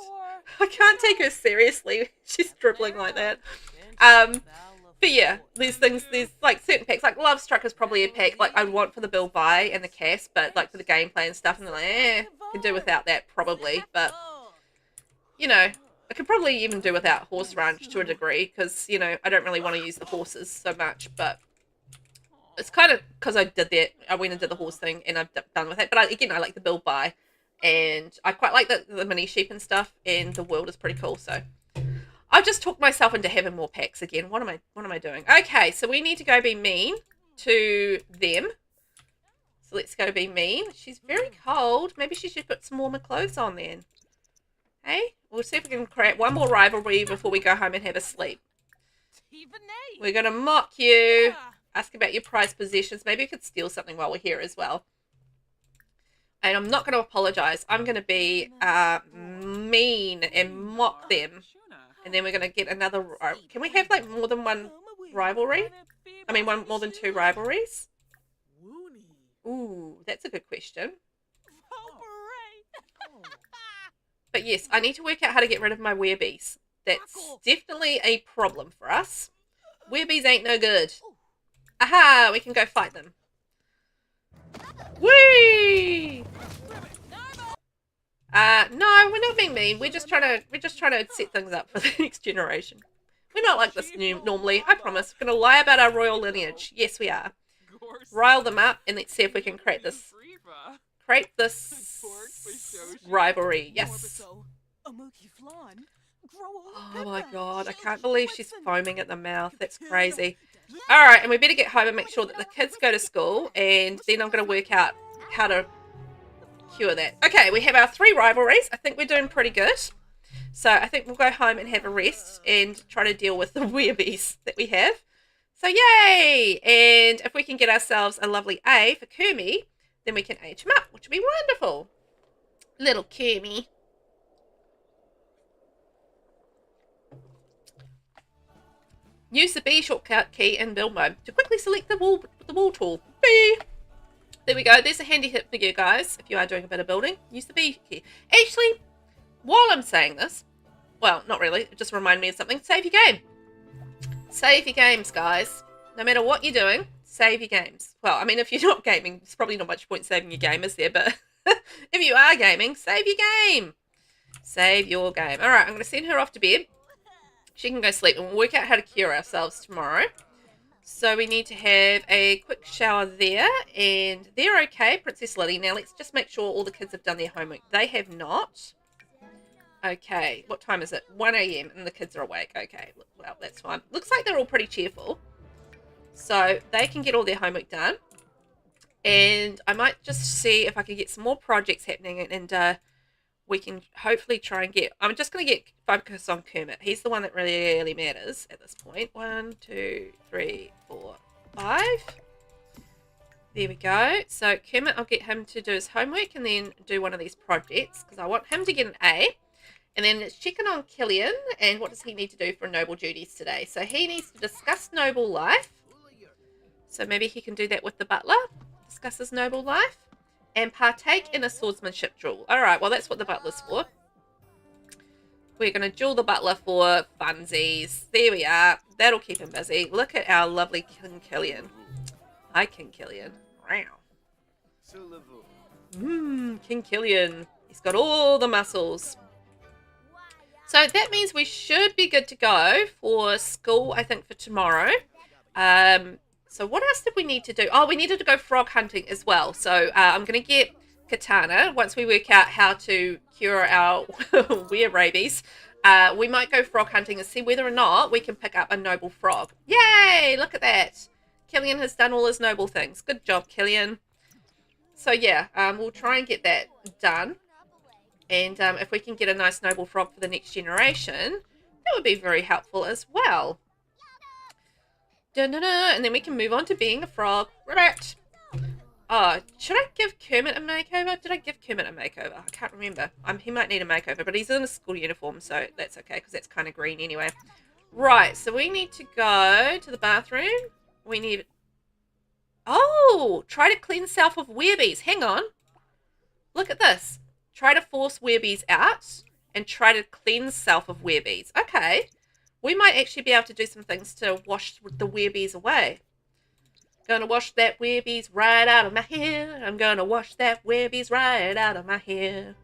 I can't take her seriously. She's dribbling like that. But yeah, there's things, there's like certain packs, like Love Struck is probably a pack like I'd want for the build buy and the cast, but like for the gameplay and stuff, and they're like, can do without that probably. But, you know, I could probably even do without Horse Ranch to a degree, because, you know, I don't really want to use the horses so much, but it's kind of because I did that, I went and did the horse thing, and I've done with it. But again, I like the build buy, and I quite like the mini sheep and stuff, and the world is pretty cool, so I've just talked myself into having more packs again. What am I doing? Okay, so we need to go be mean to them. So let's go be mean. She's very cold. Maybe she should put some warmer clothes on then. Hey? We'll see if we can create one more rivalry before we go home and have a sleep. We're going to mock you. Ask about your prized possessions. Maybe we could steal something while we're here as well. And I'm not going to apologize. I'm going to be mean and mock them. And then we're going to get another... Can we have, like, more than one rivalry? I mean, more than two rivalries? Ooh, that's a good question. But yes, I need to work out how to get rid of my werebees. That's definitely a problem for us. Werebees ain't no good. Aha! We can go fight them. Whee! No, we're not being mean. We're just trying to set things up for the next generation. We're not like this normally. I promise. We're gonna lie about our royal lineage. Yes, we are. Rile them up, and let's see if we can create this rivalry. Yes. Oh my god, I can't believe she's foaming at the mouth. That's crazy. Alright, and we better get home and make sure that the kids go to school, and then I'm going to work out how to cure that. Okay, we have our 3 rivalries. I think we're doing pretty good. So I think we'll go home and have a rest and try to deal with the werebees that we have. So yay! And if we can get ourselves a lovely A for Kermie, then we can age him up, which would be wonderful. Little Kermie. Use the B shortcut key in build mode to quickly select the wall tool. B. There we go. There's a handy tip for you guys if you are doing a bit of building. Use the B key. Actually, while I'm saying this, well, not really. It just reminded me of something. Save your game. Save your games, guys. No matter what you're doing, save your games. Well, I mean, if you're not gaming, there's probably not much point saving your game, is there? But if you are gaming, save your game. Save your game. All right, I'm going to send her off to bed. She can go sleep, and we'll work out how to cure ourselves tomorrow. So we need to have a quick shower there, and they're okay, Princess Lily. Now let's just make sure all the kids have done their homework. They have not. Okay, what time is it? 1 AM, and the kids are awake. Okay, well, that's fine. Looks like they're all pretty cheerful. So they can get all their homework done. And I might just see if I can get some more projects happening, and we can hopefully try and get... I'm just going to get focus on Kermit. He's the one that really matters at this point. 1, 2, 3, 4, 5. There we go. So Kermit, I'll get him to do his homework and then do one of these projects because I want him to get an A. And then it's checking on Killian and what does he need to do for noble duties today. So he needs to discuss noble life. So maybe he can do that with the butler. Discuss his noble life. And partake in a swordsmanship duel. Alright, well that's what the butler's for. We're going to duel the butler for funsies. There we are. That'll keep him busy. Look at our lovely King Killian. Hi, King Killian. King Killian. He's got all the muscles. So that means we should be good to go for school, I think, for tomorrow. So what else did we need to do? Oh, we needed to go frog hunting as well. So I'm going to get Katana. Once we work out how to cure our weird rabies, we might go frog hunting and see whether or not we can pick up a noble frog. Yay! Look at that. Killian has done all his noble things. Good job, Killian. So yeah, we'll try and get that done. And if we can get a nice noble frog for the next generation, that would be very helpful as well. And then we can move on to being a frog. Right. Oh, should I give Kermit a makeover? Did I give Kermit a makeover? I can't remember. He might need a makeover, but he's in a school uniform, so that's okay, because that's kind of green anyway. Right, so we need to go to the bathroom. We need... Oh! Try to cleanse self of werebees. Hang on. Look at this. Try to force werebees out and try to cleanse self of werebees. Okay. We might actually be able to do some things to wash the werebees away. Gonna wash that werebees right out of my hair. I'm gonna wash that werebees right out of my hair.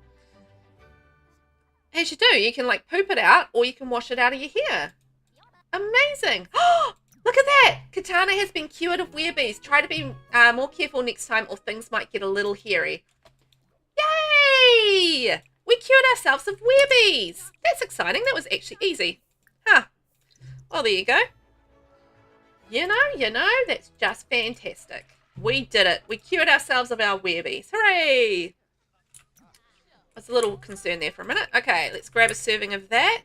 As you do, you can like poop it out or you can wash it out of your hair. Amazing. Oh, look at that. Katana has been cured of werebees. Try to be more careful next time or things might get a little hairy. Yay! We cured ourselves of werebees. That's exciting. That was actually easy. Huh. Well, there you go. You know, that's just fantastic. We did it. We cured ourselves of our werebees. Hooray! I was a little concerned there for a minute. Okay, let's grab a serving of that.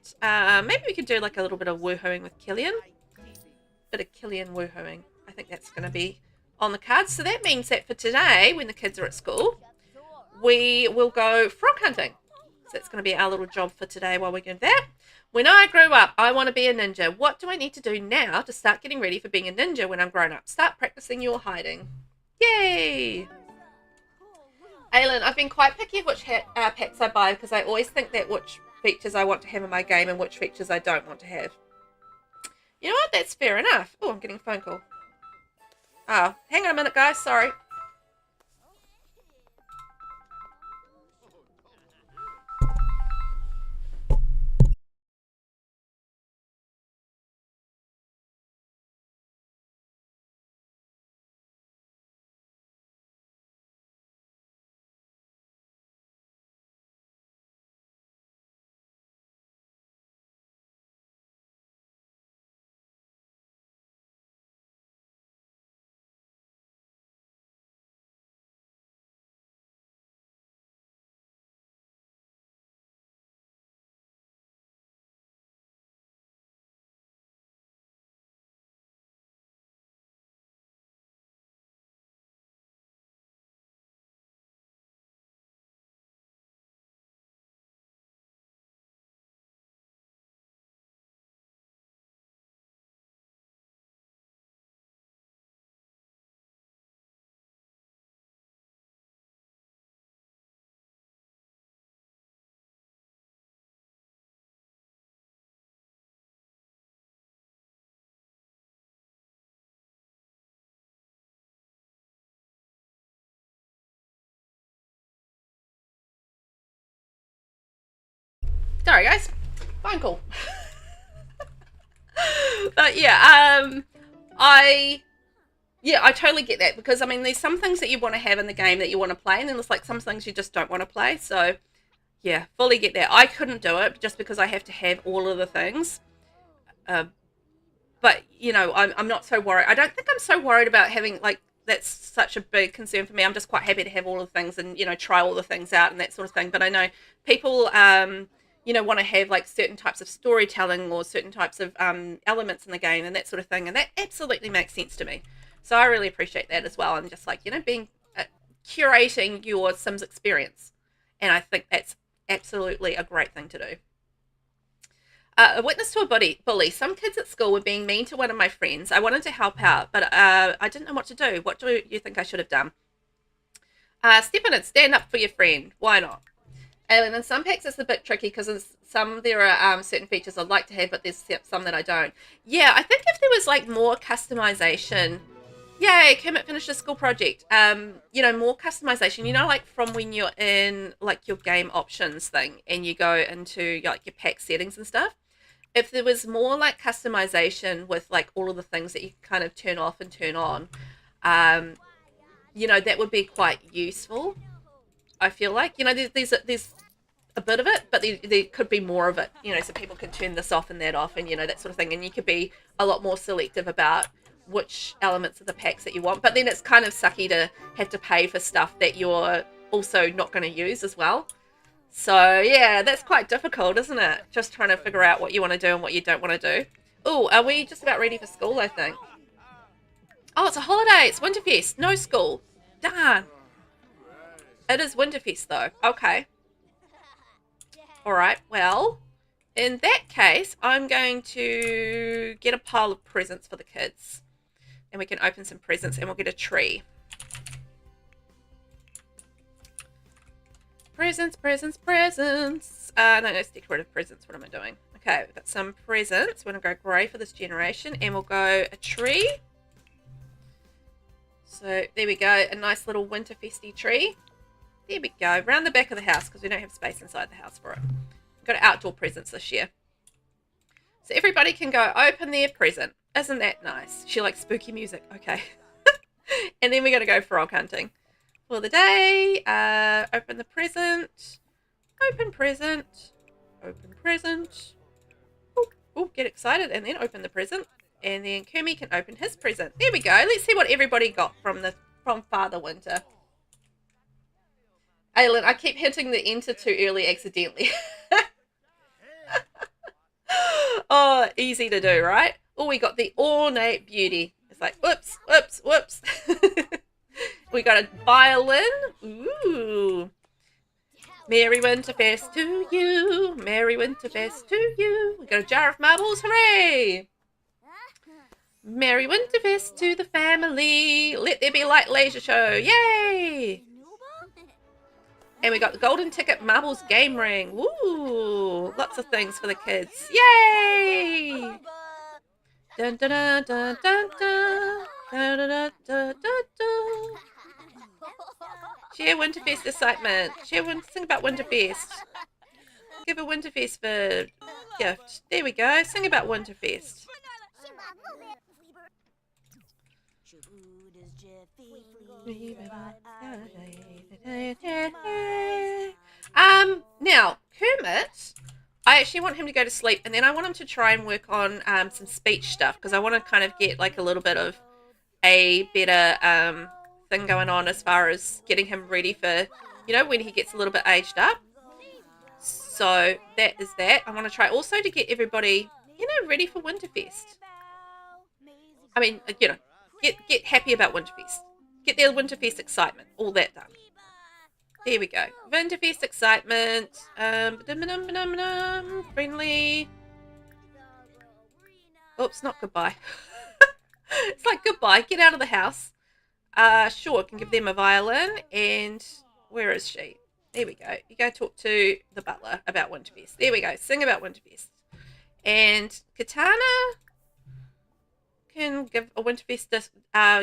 Maybe we could do like a little bit of woohooing with Killian. Bit of Killian woohooing. I think that's going to be on the cards. So that means that for today, when the kids are at school, we will go frog hunting. So that's going to be our little job for today while we're doing that. When I grow up, I want to be a ninja. What do I need to do now to start getting ready for being a ninja when I'm grown up? Start practicing your hiding. Yay! Aylin, I've been quite picky of which packs I buy because I always think that which features I want to have in my game and which features I don't want to have. You know what? That's fair enough. Oh, I'm getting a phone call. Oh, hang on a minute, guys. Sorry. Sorry, guys. Phone call. But yeah, I totally get that because I mean, there's some things that you want to have in the game that you want to play, and then there's like some things you just don't want to play. So yeah, fully get that. I couldn't do it just because I have to have all of the things. But you know, I'm not so worried. I don't think I'm so worried about having like that's such a big concern for me. I'm just quite happy to have all of the things and you know try all the things out and that sort of thing. But I know people you know, want to have like certain types of storytelling or certain types of elements in the game and that sort of thing. And that absolutely makes sense to me. So I really appreciate that as well. And just like, you know, being curating your Sims experience. And I think that's absolutely a great thing to do. A witness to a bully. Some kids at school were being mean to one of my friends. I wanted to help out, but I didn't know what to do. What do you think I should have done? Step in and stand up for your friend. Why not? And in some packs it's a bit tricky because in some there are certain features I'd like to have, but there's some that I don't. Yeah, I think if there was like more customization. Yay, Kermit finished a school project. You know, more customization. You know, like from when you're in like your game options thing and you go into like your pack settings and stuff. If there was more like customization with like all of the things that you can kind of turn off and turn on, you know, that would be quite useful. I feel like, you know, there's a bit of it, but there could be more of it, you know, so people can turn this off and that off and, you know, that sort of thing. And you could be a lot more selective about which elements of the packs that you want. But then it's kind of sucky to have to pay for stuff that you're also not going to use as well. So, yeah, that's quite difficult, isn't it? Just trying to figure out what you want to do and what you don't want to do. Oh, are we just about ready for school, I think? Oh, it's a holiday. It's Winterfest. No school. Darn. It is Winterfest, though. Okay. All right. Well, in that case, I'm going to get a pile of presents for the kids. And we can open some presents and we'll get a tree. Presents, presents, presents. No, it's decorative presents. What am I doing? Okay, we've got some presents. We're going to go grey for this generation. And we'll go a tree. So there we go. A nice little Winterfesty tree. There we go. Around the back of the house because we don't have space inside the house for it. We've got outdoor presents this year. So everybody can go open their present. Isn't that nice? She likes spooky music. Okay. And then we're going to go frog hunting. For the day, open the present, open present, open present. Oh, get excited and then open the present. And then Kermie can open his present. There we go. Let's see what everybody got from Father Winter. Aylin, I keep hitting the enter too early accidentally. Oh, easy to do, right? Oh, we got the ornate beauty. It's like, whoops, whoops, whoops. We got a violin. Ooh. Merry Winterfest to you. Merry Winterfest to you. We got a jar of marbles. Hooray. Merry Winterfest to the family. Let there be light leisure show. Yay. And we got the golden ticket marbles game ring. Woo. Lots of things for the kids. Yay. Dun dun dun dun dun dun. Da, da, da, da, da, da. Share Winterfest excitement. Sing about Winterfest. Give a Winterfest for gift. There we go. Sing about Winterfest. Now Kermit, I actually want him to go to sleep, and then I want him to try and work on some speech stuff because I want to kind of get like a little bit of a better thing going on as far as getting him ready for, you know, when he gets a little bit aged up. So that is that. I want to try also to get everybody, you know, ready for Winterfest. I mean, you know, get happy about Winterfest. Get their Winterfest excitement. All that done. There we go. Winterfest excitement. Friendly. Oops, not goodbye. It's like goodbye. Get out of the house. Sure, can give them a violin. And where is she? There we go. You go talk to the butler about Winterfest. There we go. Sing about Winterfest. And Katana can give a Winterfest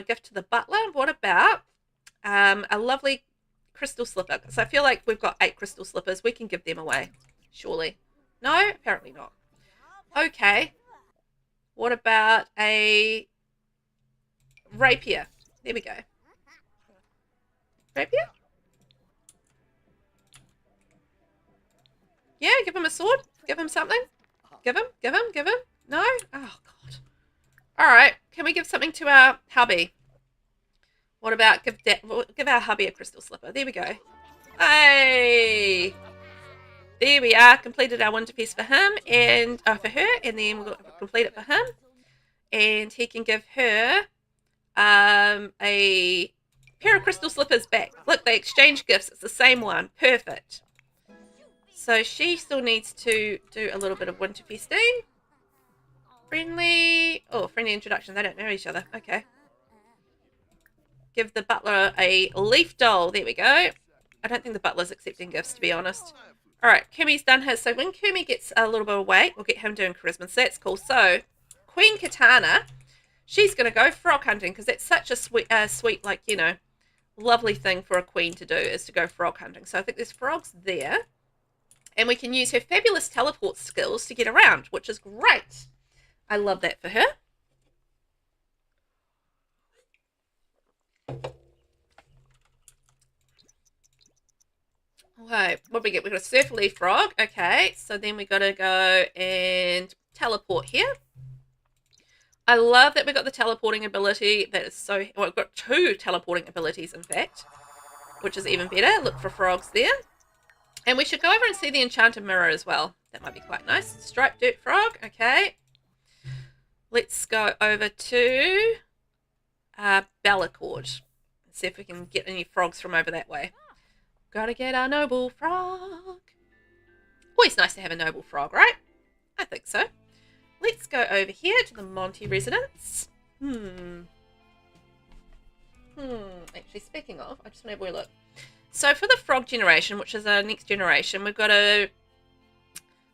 gift to the butler. What about a lovely crystal slipper? So I feel like we've got 8 crystal slippers. We can give them away. Surely. No? Apparently not. Okay. What about a rapier? There we go. Rapier? Yeah, give him a sword. Give him something. Give him. No? Oh, God. Alright. Can we give something to our hubby? What about give our hubby a crystal slipper? There we go. Hey! There we are. Completed our Winterfest for him and for her, and then we'll complete it for him. And he can give her a pair of crystal slippers back. Look, they exchange gifts. It's the same one. Perfect. So she still needs to do a little bit of winter feasting. Friendly introduction. They don't know each other. Okay. Give the butler a leaf doll. There we go. I don't think the butler's accepting gifts, to be honest. All right, Kumi's done his. So when Kumi gets a little bit of weight, we'll get him doing charisma. So that's cool. So Queen Katana, she's going to go frog hunting because that's such a sweet, like, you know, lovely thing for a queen to do is to go frog hunting. So I think there's frogs there. And we can use her fabulous teleport skills to get around, which is great. I love that for her. Okay, what do we get? We've got a surf leaf frog. Okay, so then we got to go and teleport here. I love that we've got the teleporting ability. That is so... Well, we've got 2 teleporting abilities, in fact, which is even better. Look for frogs there. And we should go over and see the enchanted mirror as well. That might be quite nice. Striped dirt frog. Okay. Let's go over to Bellacord. See if we can get any frogs from over that way. Gotta get our noble frog. Always nice to have a noble frog, right? I think so. Let's go over here to the Monty residence. Actually, speaking of, I just want to have a look. So for the frog generation, which is our next generation, we've got a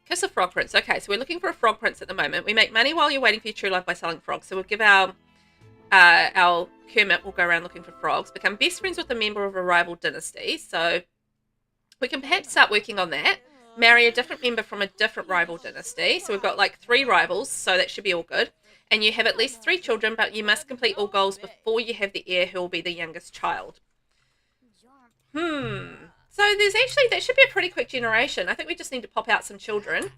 Kiss a Frog Prince. Okay, so we're looking for a frog prince at the moment. We make money while you're waiting for your true love by selling frogs. So we'll give our Kermit will go around looking for frogs. Become best friends with a member of a rival dynasty. So we can perhaps start working on that. Marry a different member from a different rival dynasty. So we've got like 3 rivals, so that should be all good. And you have at least 3 children, but you must complete all goals before you have the heir who will be the youngest child. So there's actually, that should be a pretty quick generation. I think we just need to pop out some children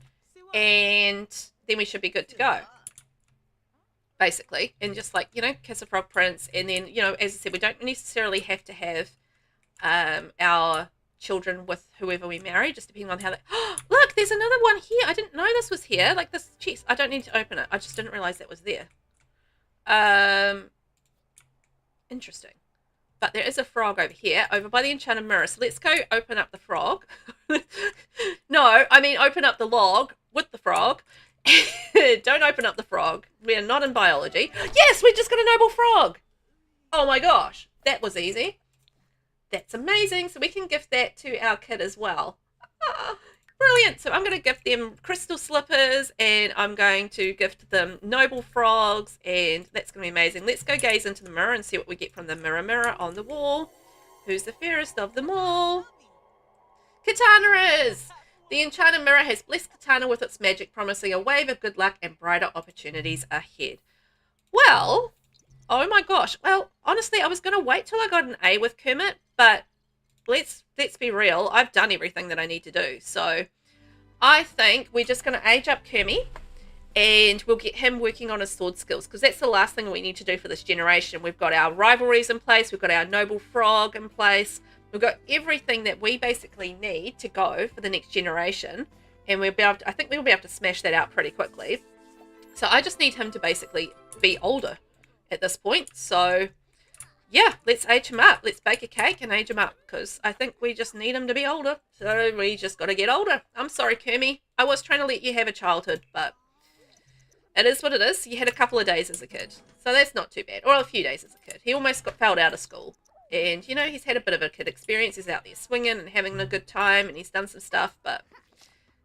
and then we should be good to go. Basically. And just like, you know, kiss a frog prince. And then, you know, as I said, we don't necessarily have to have our children with whoever we marry, just depending on how they... Oh, look, there's another one here. I didn't know this was here. Like this chest. I don't need to open it. I just didn't realize that was there. Interesting. But there is a frog over here, over by the enchanted mirror. So let's go open up the frog. No, I mean open up the log with the frog. Don't open up the frog. We are not in biology. Yes, we just got a noble frog. Oh my gosh, that was easy. That's amazing. So we can gift that to our kid as well. Ah, brilliant. So I'm going to gift them crystal slippers and I'm going to gift them noble frogs and that's going to be amazing. Let's go gaze into the mirror and see what we get from the mirror on the wall. Who's the fairest of them all? Katana is! The enchanted mirror has blessed Katana with its magic, promising a wave of good luck and brighter opportunities ahead. Well, oh my gosh. Well, honestly, I was going to wait till I got an A with Kermit, but let's be real. I've done everything that I need to do. So I think we're just going to age up Kermit and we'll get him working on his sword skills because that's the last thing we need to do for this generation. We've got our rivalries in place. We've got our noble frog in place. We've got everything that we basically need to go for the next generation. And we'll be able to, I think we'll be able to smash that out pretty quickly. So I just need him to basically be older at this point. So yeah, let's age him up. Let's bake a cake and age him up because I think we just need him to be older. So we just got to get older. I'm sorry, Kermit. I was trying to let you have a childhood, but it is what it is. You had a couple of days as a kid. So that's not too bad. Or a few days as a kid. He almost failed out of school. And, you know, he's had a bit of a kid experience. He's out there swinging and having a good time and he's done some stuff. But,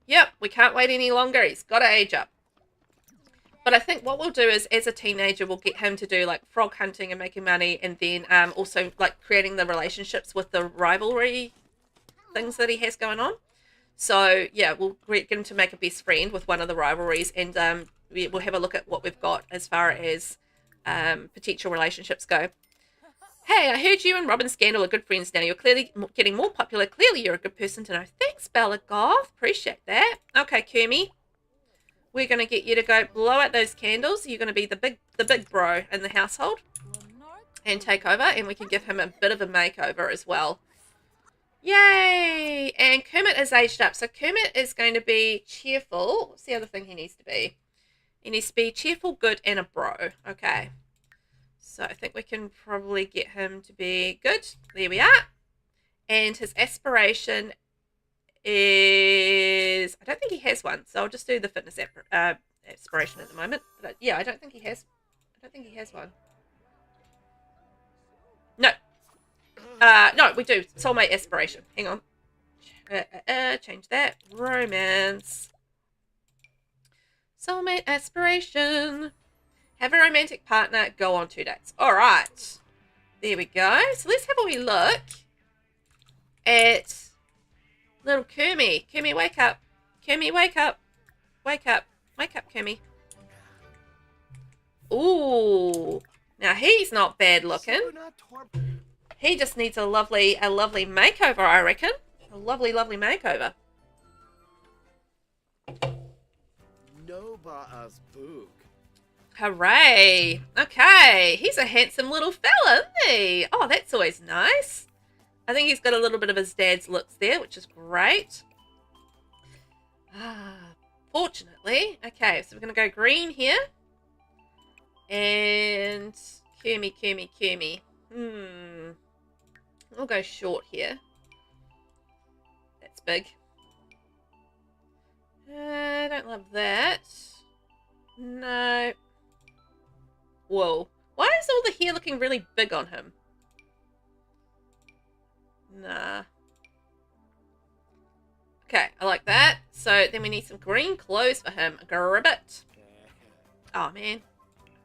yep, we can't wait any longer. He's got to age up. But I think what we'll do is, as a teenager, we'll get him to do, like, frog hunting and making money. And then also, like, creating the relationships with the rivalry things that he has going on. So, yeah, we'll get him to make a best friend with one of the rivalries. And we'll have a look at what we've got as far as potential relationships go. Hey, I heard you and Robin Scandal are good friends now. You're clearly getting more popular. Clearly, you're a good person to know. Thanks, Bella Goth. Appreciate that. Okay, Kermit. We're going to get you to go blow out those candles. You're going to be the big bro in the household and take over. And we can give him a bit of a makeover as well. Yay! And Kermit is aged up. So Kermit is going to be cheerful. What's the other thing he needs to be? He needs to be cheerful, good, and a bro. Okay. So I think we can probably get him to be good. There we are. And his aspiration is... I don't think he has one, so I'll just do the fitness aspiration at the moment. But yeah, I don't think he has one. No. No, we do. Soulmate aspiration. Hang on. Change that. Romance. Soulmate aspiration. Have a romantic partner. Go on 2 dates. All right. There we go. So let's have a wee look at little Kermie. Kermie, wake up. Kermie, wake up. Wake up. Wake up, Kermie. Ooh. Now, he's not bad looking. He just needs a lovely makeover, I reckon. A lovely makeover. Hooray. Okay. He's a handsome little fella, isn't he? Oh, that's always nice. I think he's got a little bit of his dad's looks there, which is great. Fortunately. Okay, so we're going to go green here. And Kermie. I'll go short here. That's big. I don't love that. No. Whoa. Why is all the hair looking really big on him? Nah. Okay, I like that. So then we need some green clothes for him. Gribbit. Oh, man.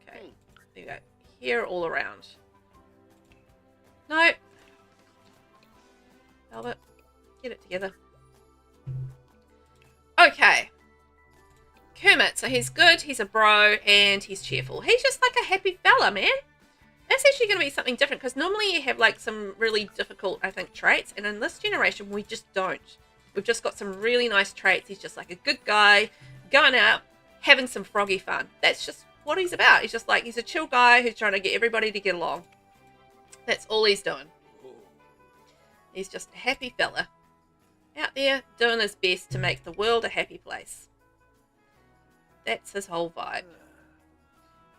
Okay. There you go. Hair all around. No. Velvet. Get it together. Okay. Kermit. So he's good. He's a bro. And he's cheerful. He's just like a happy fella, man. That's actually going to be something different. Because normally you have like some really difficult, I think, traits. And in this generation, we just don't. We've just got some really nice traits. He's just like a good guy. Going out. Having some froggy fun. That's just what he's about. He's just like, he's a chill guy who's trying to get everybody to get along. That's all he's doing. He's just a happy fella. Out there doing his best to make the world a happy place. That's his whole vibe.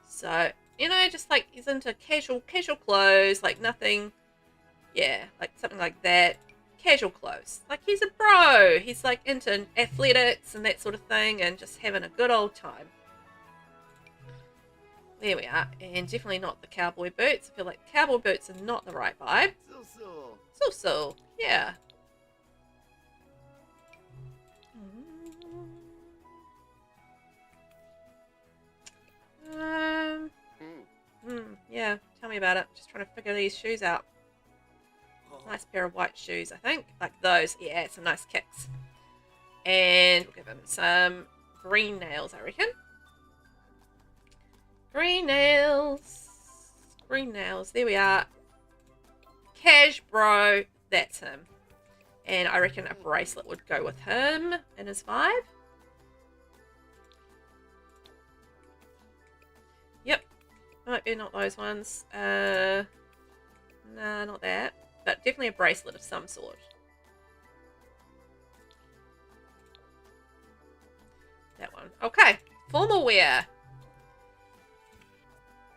So, you know, just like he's into casual clothes, like nothing, yeah, like something like that. Casual clothes. Like he's a bro. He's like into athletics and that sort of thing and just having a good old time. There we are. And definitely not the cowboy boots. I feel like cowboy boots are not the right vibe. So. Yeah. Yeah, tell me about it. Just trying to figure these shoes out. Nice pair of white shoes, I think. Like those. Yeah, some nice kicks. And we'll give him some green nails, I reckon. Green nails. Green nails. There we are. Cash bro. That's him. And I reckon a bracelet would go with him in his vibe. Yep. Might be not those ones. Nah, not that. But definitely a bracelet of some sort. That one. Okay. Formal wear.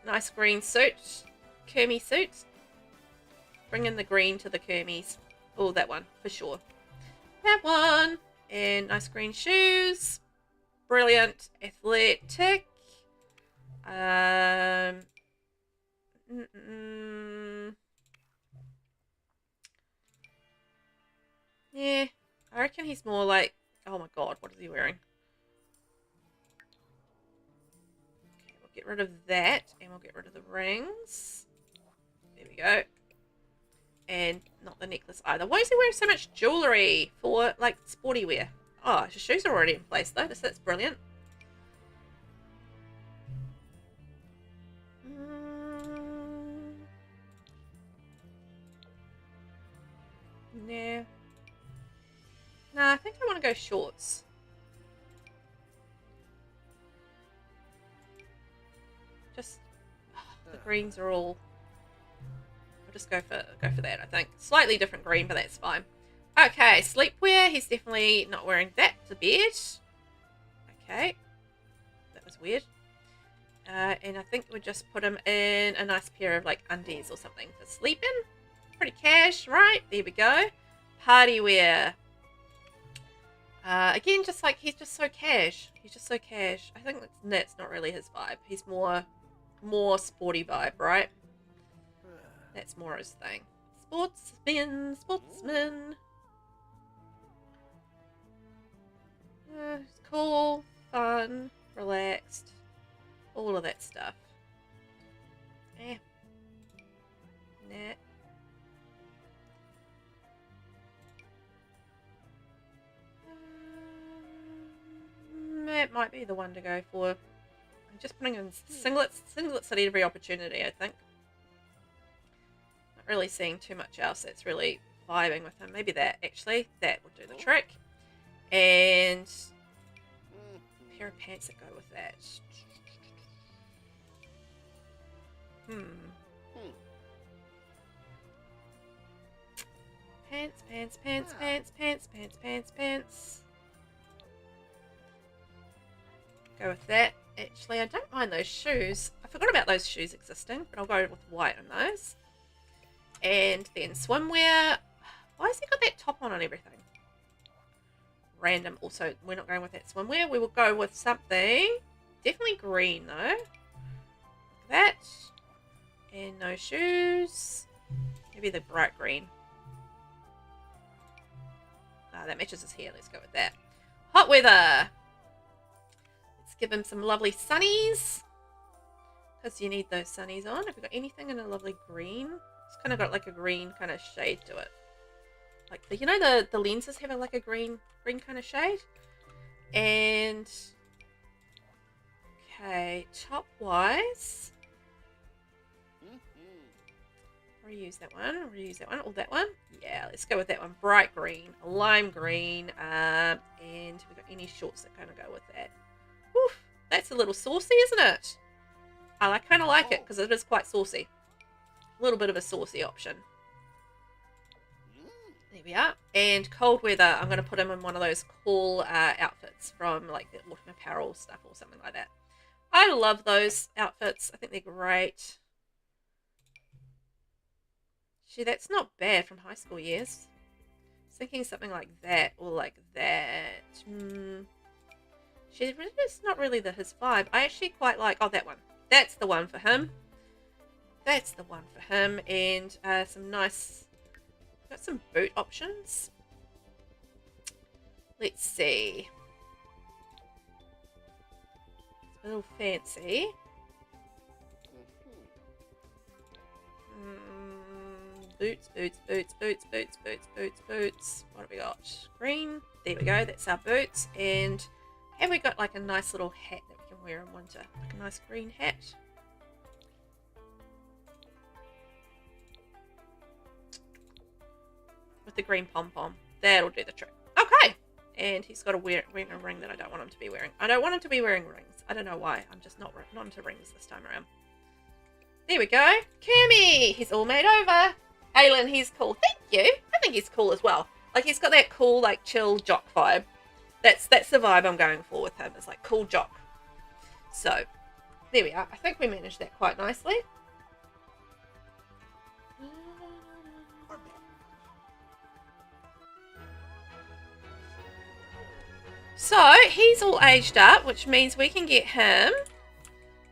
Nice green suit. Kermie suit. Bring in the green to the Kermies. Oh, that one, for sure. That one. And nice green shoes. Brilliant. Athletic. Yeah, I reckon he's more like... Oh my god, what is he wearing? Okay, we'll get rid of that. And we'll get rid of the rings. There we go. And not the necklace either. Why is he wearing so much jewellery for, like, sporty wear? Oh, his shoes are already in place, though. That's brilliant. Nah. Nah, I think I want to go shorts. Just... the greens are all... just go for that, I think. Slightly different green, but that's fine. Okay, sleepwear. He's definitely not wearing that to bed. Okay. That was weird. And I think we'll just put him in a nice pair of like undies or something for sleeping. Pretty cash, right? There we go. Party wear. Again, just like he's just so cash. He's just so cash. I think that's not really his vibe. He's more sporty vibe, right? That's more his thing. Sportsman. Cool, fun, relaxed, all of that stuff. Nah. That might be the one to go for. I'm just putting in singlets at every opportunity, I think. Not really seeing too much else that's really vibing with him. Maybe that, actually. That would do the trick. And a pair of pants that go with that. Pants. Go with that. Actually, I don't mind those shoes. I forgot about those shoes existing, but I'll go with white on those. And then swimwear. Why has he got that top on and everything? Random. Also, we're not going with that swimwear. We will go with something. Definitely green, though. That. And no shoes. Maybe the bright green. That matches his hair. Let's go with that. Hot weather. Let's give him some lovely sunnies. Because you need those sunnies on. Have we got anything in a lovely green? It's kind of got like a green kind of shade to it. Like the, you know, the lenses have like a green kind of shade. And okay, top wise. Reuse that one. Or that one. Yeah, let's go with that one. Bright green, lime green, and have we got any shorts that kind of go with that? Whew, that's a little saucy, isn't it? I kind of like it because it is quite saucy. A little bit of a saucy option. There we are. And cold weather, I'm going to put him in one of those cool outfits from like the autumn apparel stuff or something like that. I love those outfits. I think they're great. Gee, that's not bad from high school years. I was thinking something like that or like that. It's not really his vibe. I actually quite like... Oh, that one. That's the one for him. That's the one for him. And some nice... Got some boot options. Let's see. It's a little fancy. Boots. What have we got? Green. There we go. That's our boots. And have we got like a nice little hat that we can wear in winter? Like a nice green hat. With the green pom-pom. That'll do the trick. Okay. And he's got a wearing a ring that I don't want him to be wearing. I don't want him to be wearing rings. I don't know why. I'm just not into rings this time around. There we go. Kermie. He's all made over. Aylin, he's cool. Thank you. I think he's cool as well. Like, he's got that cool, like, chill jock vibe. That's the vibe I'm going for with him. It's like cool jock. So, there we are. I think we managed that quite nicely. So, he's all aged up, which means we can get him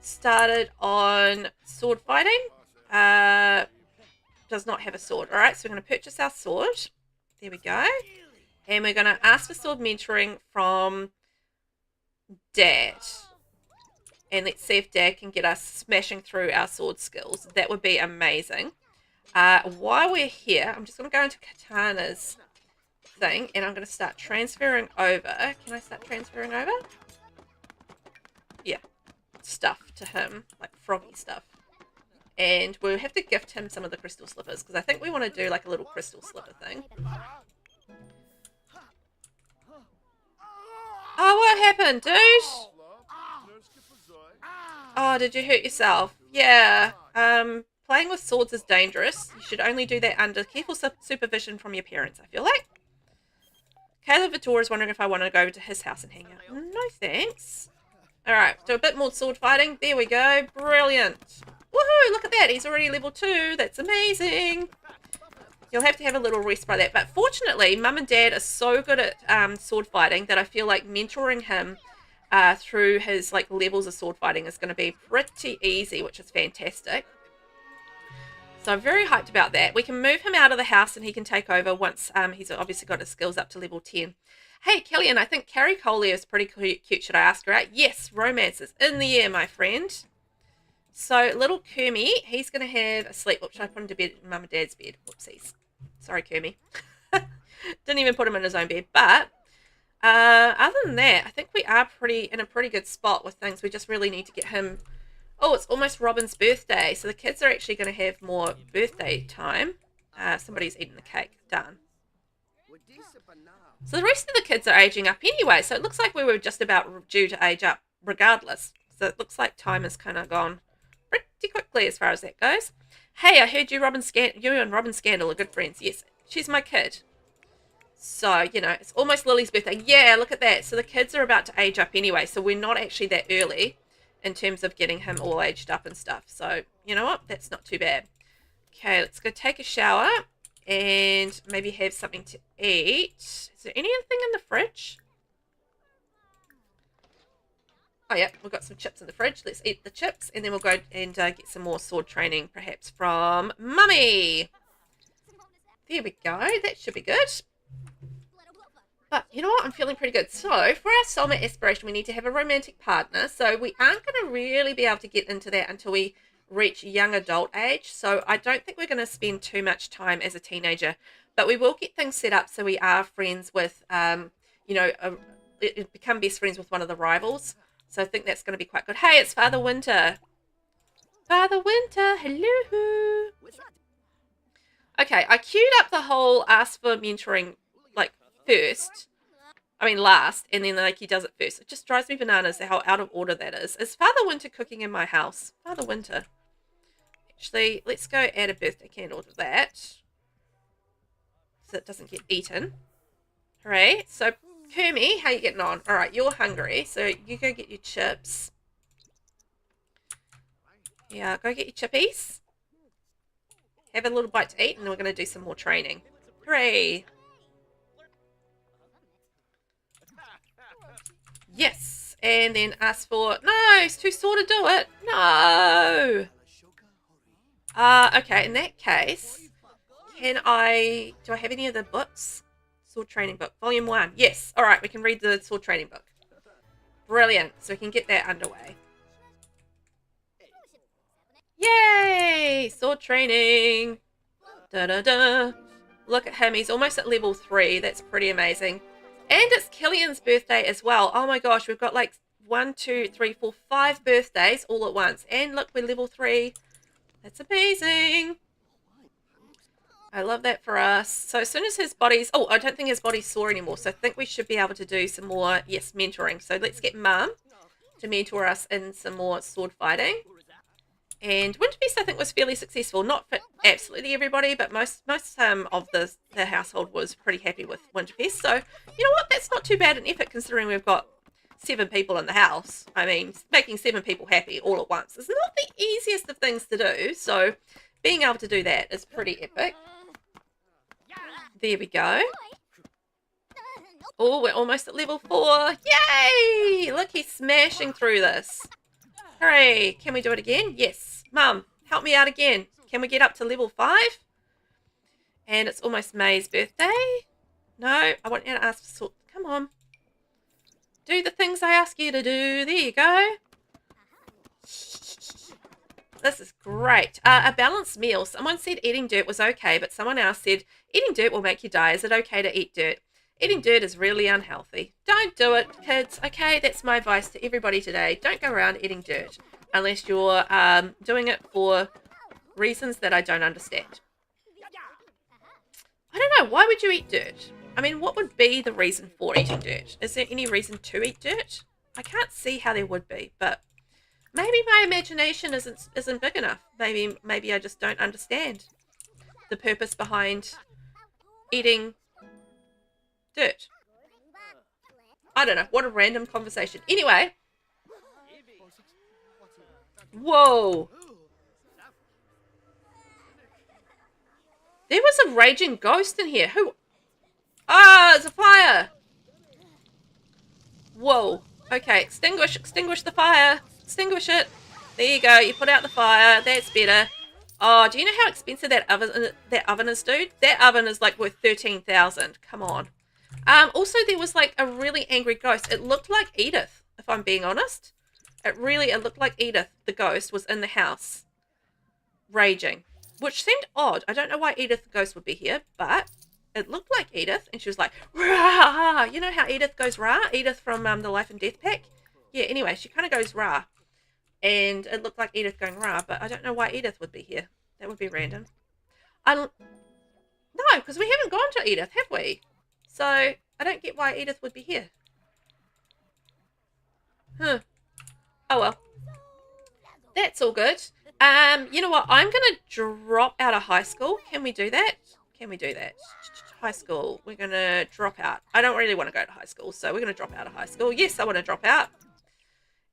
started on sword fighting. Does not have a sword. Alright, so we're going to purchase our sword. There we go. And we're going to ask for sword mentoring from Dad. And let's see if Dad can get us smashing through our sword skills. That would be amazing. While we're here, I'm just going to go into Katana's thing. And I'm going to start transferring over. Can I start transferring over? Yeah. Stuff to him. Like froggy stuff. And we'll have to gift him some of the crystal slippers. Because I think we want to do like a little crystal slipper thing. Oh, what happened, dude? Oh, did you hurt yourself? Yeah. Playing with swords is dangerous. You should only do that under careful supervision from your parents, I feel like. Caleb Vittor is wondering if I want to go to his house and hang out. No, thanks. All right, do a bit more sword fighting. There we go. Brilliant. Woohoo, look at that. He's already level 2. That's amazing. You'll have to have a little rest by that. But fortunately, Mum and Dad are so good at sword fighting that I feel like mentoring him through his like levels of sword fighting is going to be pretty easy, which is fantastic. So I'm very hyped about that. We can move him out of the house and he can take over once he's obviously got his skills up to level 10. Hey, Killian, I think Carrie Collier is pretty cute. Should I ask her out? Yes, romance is in the air, my friend. So little Kermie, he's going to have a sleep. Oops, should I put him to bed? Mum and Dad's bed. Whoopsies. Sorry, Kermie. Didn't even put him in his own bed. But other than that, I think we are in a pretty good spot with things. We just really need to get him... Oh, it's almost Robin's birthday. So the kids are actually going to have more birthday time. Somebody's eating the cake. Done. So the rest of the kids are aging up anyway. So it looks like we were just about due to age up regardless. So it looks like time has kind of gone pretty quickly as far as that goes. Hey, I heard you and Robin Scandal are good friends. Yes, she's my kid. So, you know, it's almost Lily's birthday. Yeah, look at that. So the kids are about to age up anyway. So we're not actually that early in terms of getting him all aged up and stuff. So, you know what? That's not too bad. Okay, let's go take a shower and maybe have something to eat. Is there anything in the fridge? Oh, yeah, we've got some chips in the fridge. Let's eat the chips and then we'll go and get some more sword training perhaps from Mummy. There we go. That should be good. But you know what? I'm feeling pretty good. So for our soulmate aspiration, we need to have a romantic partner. So we aren't going to really be able to get into that until we reach young adult age. So I don't think we're going to spend too much time as a teenager. But we will get things set up so we are friends with, you know, become best friends with one of the rivals. So I think that's going to be quite good. Hey, it's Father Winter. Father Winter, hello. Okay, I queued up the whole ask for mentoring like first. I mean last, and then like he does it first. It just drives me bananas how out of order that is. Is Father Winter cooking in my house? Father Winter. Actually, let's go add a birthday candle to that. So it doesn't get eaten. Hooray. So Kermie, how you getting on? Alright, you're hungry, so you go get your chips. Yeah, go get your chippies. Have a little bite to eat, and then we're going to do some more training. Hooray! Yes, and then ask for... No, it's too sore to do it. No! Okay, in that case, can I... Do I have any of the books? Sword Training Book, Volume 1. Yes, alright, we can read the Sword Training Book. Brilliant, so we can get that underway. Yay! Sword training. Da-da-da. Look at him. He's almost at level 3. That's pretty amazing. And it's Killian's birthday as well. Oh my gosh. We've got like 1, 2, 3, 4, 5 birthdays all at once. And look, we're level 3. That's amazing. I love that for us. So as soon as his body's... Oh, I don't think his body's sore anymore. So I think we should be able to do some more, yes, mentoring. So let's get Mum to mentor us in some more sword fighting. And Winterfest, I think, was fairly successful. Not for absolutely everybody, but most of the household was pretty happy with Winterfest. So, you know what? That's not too bad an effort considering we've got 7 people in the house. I mean, making 7 people happy all at once is not the easiest of things to do. So, being able to do that is pretty epic. There we go. Oh, we're almost at level 4. Yay! Look, he's smashing through this. Hooray! Can we do it again? Yes. Mum, help me out again. Can we get up to level 5? And it's almost May's birthday. No, I want you to ask for... Come on. Do the things I ask you to do. There you go. This is great. A balanced meal. Someone said eating dirt was okay, but someone else said eating dirt will make you die. Is it okay to eat dirt? Eating dirt is really unhealthy. Don't do it, kids. Okay, that's my advice to everybody today. Don't go around eating dirt unless you're doing it for reasons that I don't understand. I don't know. Why would you eat dirt? I mean, what would be the reason for eating dirt? Is there any reason to eat dirt? I can't see how there would be, but maybe my imagination isn't big enough. Maybe I just don't understand the purpose behind eating dirt. I don't know. What a random conversation. Anyway, Whoa. There was a raging ghost in here. Who? Ah, it's a fire. Whoa. Okay, extinguish the fire. Extinguish it. There you go. You put out the fire. That's better. Oh, do you know how expensive that oven is, dude? That oven is like worth 13,000. Come on. Also, there was like a really angry ghost. It looked like Edith, if I'm being honest. It looked like Edith, the ghost, was in the house, raging, which seemed odd. I don't know why Edith, the ghost, would be here, but it looked like Edith, and she was like, rah! You know how Edith goes rah? Edith from the Life and Death pack? Yeah, anyway, she kind of goes rah. And it looked like Edith going rah, but I don't know why Edith would be here. That would be random. No, because we haven't gone to Edith, have we? So, I don't get why Edith would be here. Huh. Oh well. That's all good. You know what? I'm going to drop out of high school. Can we do that? Can we do that? High school. We're going to drop out. I don't really want to go to high school, so we're going to drop out of high school. Yes, I want to drop out.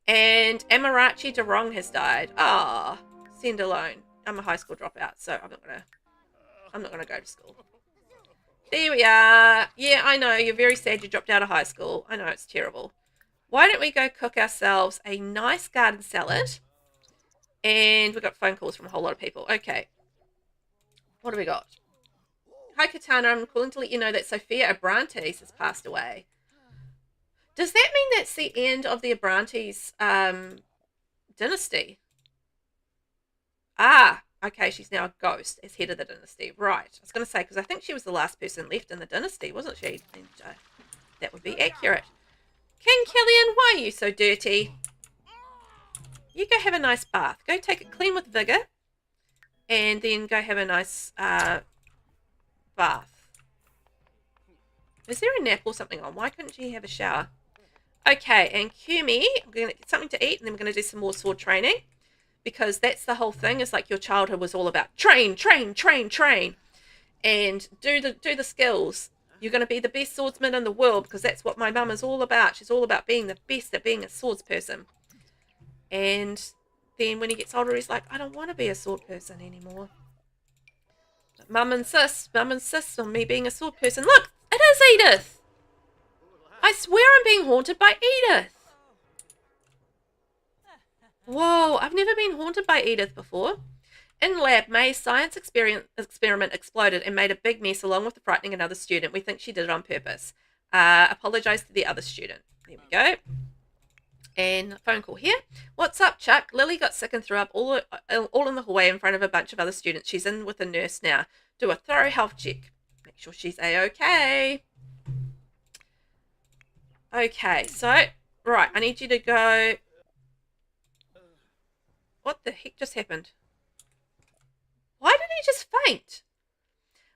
And Amarachi Durong has died. Ah, send alone. I'm a high school dropout, so I'm not gonna go to school. There we are. Yeah, I know, you're very sad you dropped out of high school. I know, it's terrible. Why don't we go cook ourselves a nice garden salad? And we've got phone calls from a whole lot of people. Okay. What do we got? Hi, Katana. I'm calling to let you know that Sophia Abrantes has passed away. Does that mean that's the end of the Abrantes dynasty? Ah, okay, she's now a ghost as head of the dynasty. Right. I was going to say, because I think she was the last person left in the dynasty, wasn't she? And, that would be accurate. King Killian, why are you so dirty? You go have a nice bath. Go take it clean with vigour. And then go have a nice bath. Is there a nap or something on? Why couldn't she have a shower? Okay, and Kumi, I'm going to get something to eat, and then we're going to do some more sword training. Because that's the whole thing. It's like your childhood was all about train, train, train, train. And do the skills. You're going to be the best swordsman in the world, because that's what my mum is all about. She's all about being the best at being a swords person. And then when he gets older, he's like, I don't want to be a sword person anymore. But mum insists on me being a sword person. Look, it is Edith. I swear I'm being haunted by Edith. Whoa, I've never been haunted by Edith before. In lab, May's science experiment exploded and made a big mess along with the frightening another student. We think she did it on purpose. Apologise to the other student. There we go. And phone call here. What's up, Chuck? Lily got sick and threw up all in the hallway in front of a bunch of other students. She's in with a nurse now. Do a thorough health check. Make sure she's A-okay. Okay, so, right, I need you to go... What the heck just happened? Why did he just faint?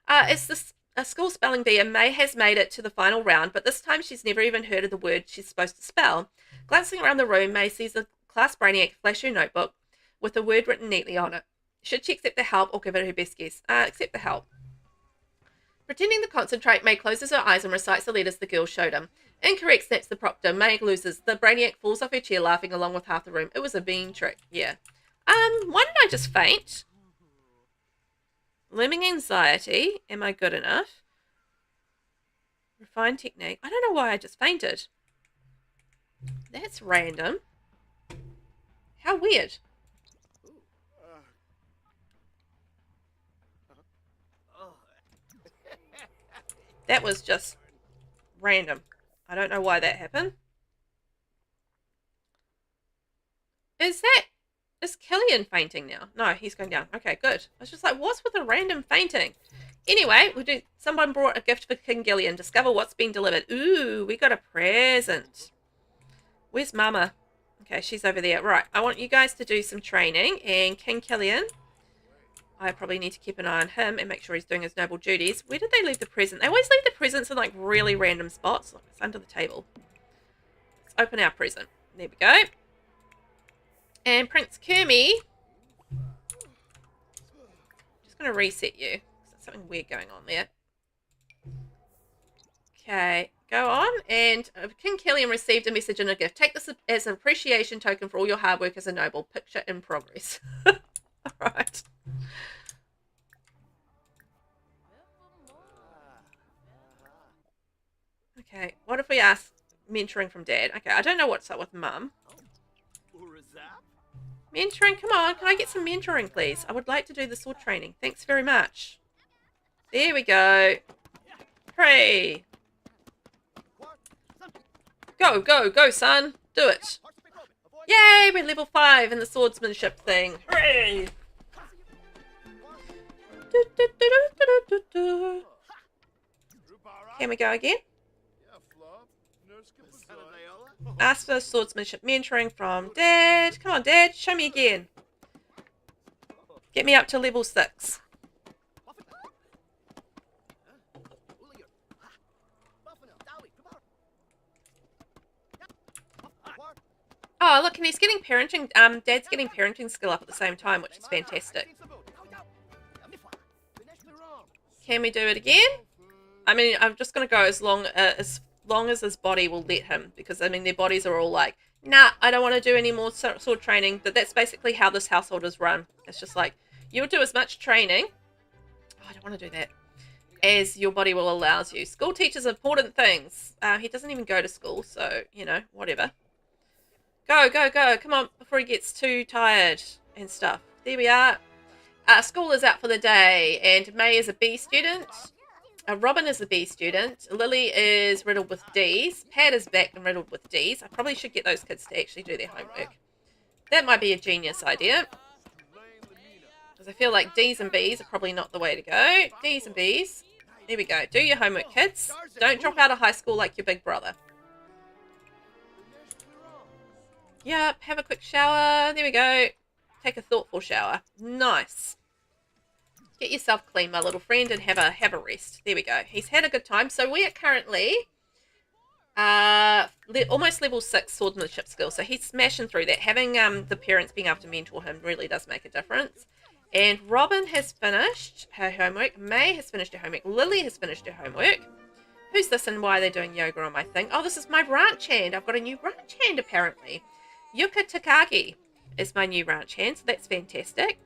It's a school spelling bee, and May has made it to the final round, but this time she's never even heard of the word she's supposed to spell. Glancing around the room, May sees a class brainiac flash her notebook with a word written neatly on it. Should she accept the help or give it her best guess? Accept the help. Pretending to concentrate, May closes her eyes and recites the letters the girl showed him. Incorrect, snaps the proctor. May loses. The brainiac falls off her chair, laughing along with half the room. It was a mean trick. Yeah. Why did I just faint? Lemming anxiety. Am I good enough? Refined technique. I don't know why I just fainted. That's random. How weird. That was just random. I don't know why that happened. Is Killian fainting now? No, he's going down. Okay, good. I was just like, what's with a random fainting? Anyway, someone brought a gift for King Gillian. Discover what's been delivered. Ooh, we got a present. Where's Mama? Okay, she's over there. Right, I want you guys to do some training. And King Killian, I probably need to keep an eye on him and make sure he's doing his noble duties. Where did they leave the present? They always leave the presents in like really random spots. Look, it's under the table. Let's open our present. There we go. And Prince Kermy, just going to reset you. There's something weird going on there. Okay, go on. And King Killian received a message and a gift. Take this as an appreciation token for all your hard work as a noble. Picture in progress. All right. Okay, what if we ask mentoring from Dad? Okay, I don't know what's up with Mum. Mentoring, come on. Can I get some mentoring, please? I would like to do the sword training. Thanks very much. There we go. Pray. Go, go, go, son. Do it. Yay, we're level 5 in the swordsmanship thing. Hooray! Can we go again? Ask for swordsmanship mentoring from Dad. Come on, Dad. Show me again. Get me up to level 6. Oh, look, and he's getting parenting. Dad's getting parenting skill up at the same time, which is fantastic. Can we do it again? I mean, I'm just going to go as long as his body will let him, because I mean their bodies are all like, nah, I don't want to do any more sword training. But that's basically how this household is run. It's just like, you'll do as much training, I don't want to do that, as your body will allow you. School teaches important things. He doesn't even go to school, so you know, whatever. Go, go, go, come on, before he gets too tired and stuff. There we are. School is out for the day, and May is a B student. Robin is a B student. Lily is riddled with D's. Pat is back and riddled with D's. I probably should get those kids to actually do their homework. That might be a genius idea. Because I feel like D's and B's are probably not the way to go. D's and B's. There we go. Do your homework, kids. Don't drop out of high school like your big brother. Yep, have a quick shower. There we go. Take a thoughtful shower. Nice. Get yourself clean, my little friend, and have a rest. There we go. He's had a good time. So we are currently almost level 6 swordsmanship skill. So he's smashing through that. Having the parents being able to mentor him really does make a difference. And Robin has finished her homework. May has finished her homework. Lily has finished her homework. Who's this and why are they doing yoga on my thing? Oh, this is my ranch hand. I've got a new ranch hand, apparently. Yuka Takagi is my new ranch hand, so that's fantastic.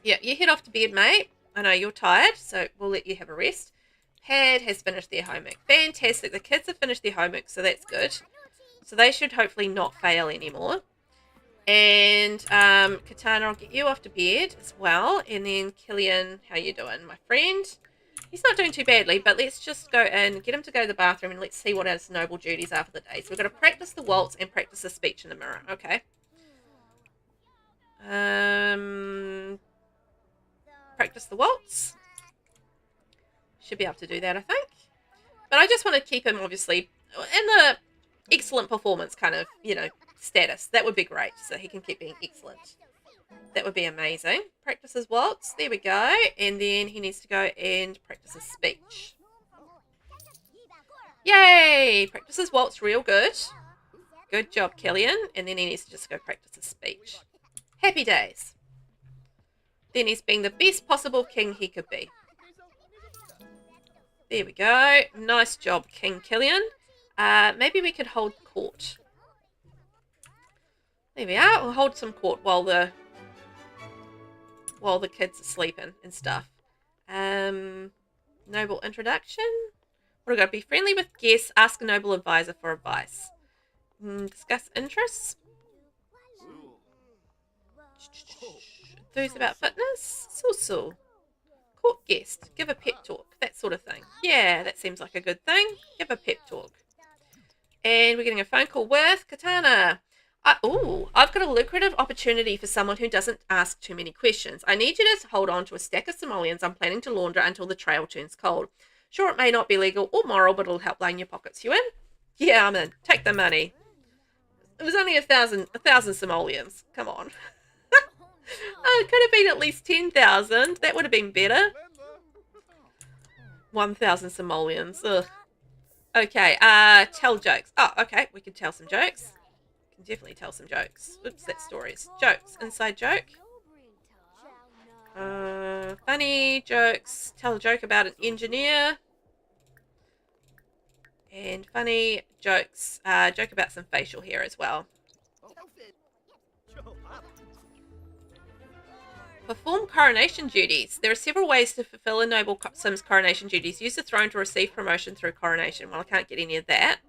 Yeah, you head off to bed, mate. I know you're tired, so we'll let you have a rest. Pad has finished their homework. Fantastic. The kids have finished their homework, so that's good. So they should hopefully not fail anymore. And Katana, I'll get you off to bed as well. And then Killian, how you doing, my friend? He's not doing too badly, but let's just go and get him to go to the bathroom and let's see what his noble duties are for the day. So we're going to practice the waltz and practice the speech in the mirror. Okay. Practice the waltz. Should be able to do that, I think. But I just want to keep him, obviously, in the excellent performance kind of, you know, status. That would be great, so he can keep being excellent. That would be amazing. Practice his waltz. There we go. And then he needs to go and practice his speech. Yay! Practice his waltz real good. Good job, Killian. And then he needs to just go practice his speech. Happy days. Then he's being the best possible king he could be. There we go. Nice job, King Killian. Maybe we could hold court. There we are. We'll hold some court while the kids are sleeping and stuff. Noble introduction. What do we got? Be friendly with guests. Ask a noble advisor for advice. Discuss interests. Enthused about fitness. So. Court guest. Give a pep talk. That sort of thing. Yeah, that seems like a good thing. Give a pep talk. And we're getting a phone call with Katana. I've got a lucrative opportunity for someone who doesn't ask too many questions. I need you to hold on to a stack of simoleons I'm planning to launder until the trail turns cold. Sure, it may not be legal or moral, but it'll help line your pockets. You in? Yeah, I'm in. Take the money. It was only a thousand simoleons. Come on. Oh, it could have been at least 10,000. That would have been better. 1,000 simoleons. Ugh. Okay, tell jokes. Oh, okay, we can tell some jokes. Can definitely tell some jokes. Oops, that's stories. Jokes. Inside joke. Funny jokes. Tell a joke about an engineer. And funny jokes, joke about some facial hair as well. Perform coronation duties. There are several ways to fulfill a noble Sim's coronation duties. Use the throne to receive promotion through coronation. Well, I can't get any of that.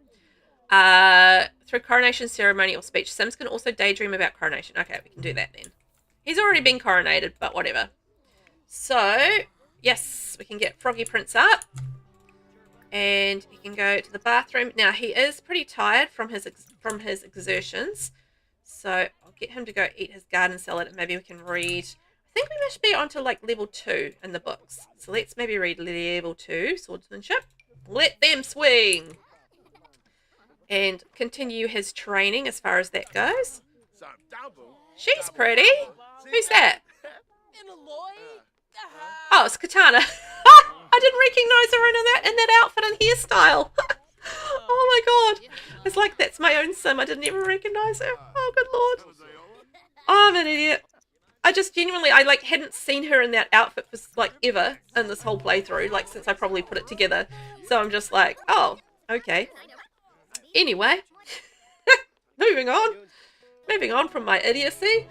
Through coronation ceremony or speech. Sims can also daydream about coronation. Okay, we can do that then. He's already been coronated, but whatever. So, yes, we can get Froggy Prince up. And he can go to the bathroom. Now, he is pretty tired from his exertions. So, I'll get him to go eat his garden salad and maybe we can read. I think we must be on to like level 2 in the books. So, let's maybe read level 2, swordsmanship. Let them swing. And continue his training as far as that goes. She's pretty. Who's that? Oh, it's Katana. I didn't recognize her in that outfit and hairstyle. Oh my god. It's like that's my own Sim. I didn't even recognize her. Oh, good lord. Oh, I'm an idiot. I just genuinely, I like hadn't seen her in that outfit for like ever in this whole playthrough, like since I probably put it together. So I'm just like, oh, okay. Anyway, moving on. Moving on from my idiocy.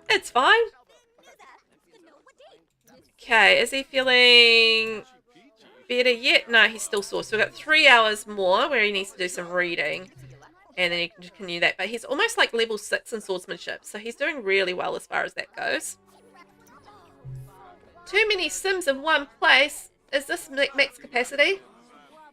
It's fine. Okay, is he feeling better yet? No, he's still sore. So we've got 3 hours more where he needs to do some reading. And then he can continue that. But he's almost like level 6 in swordsmanship. So he's doing really well as far as that goes. Too many Sims in one place. Is this max capacity?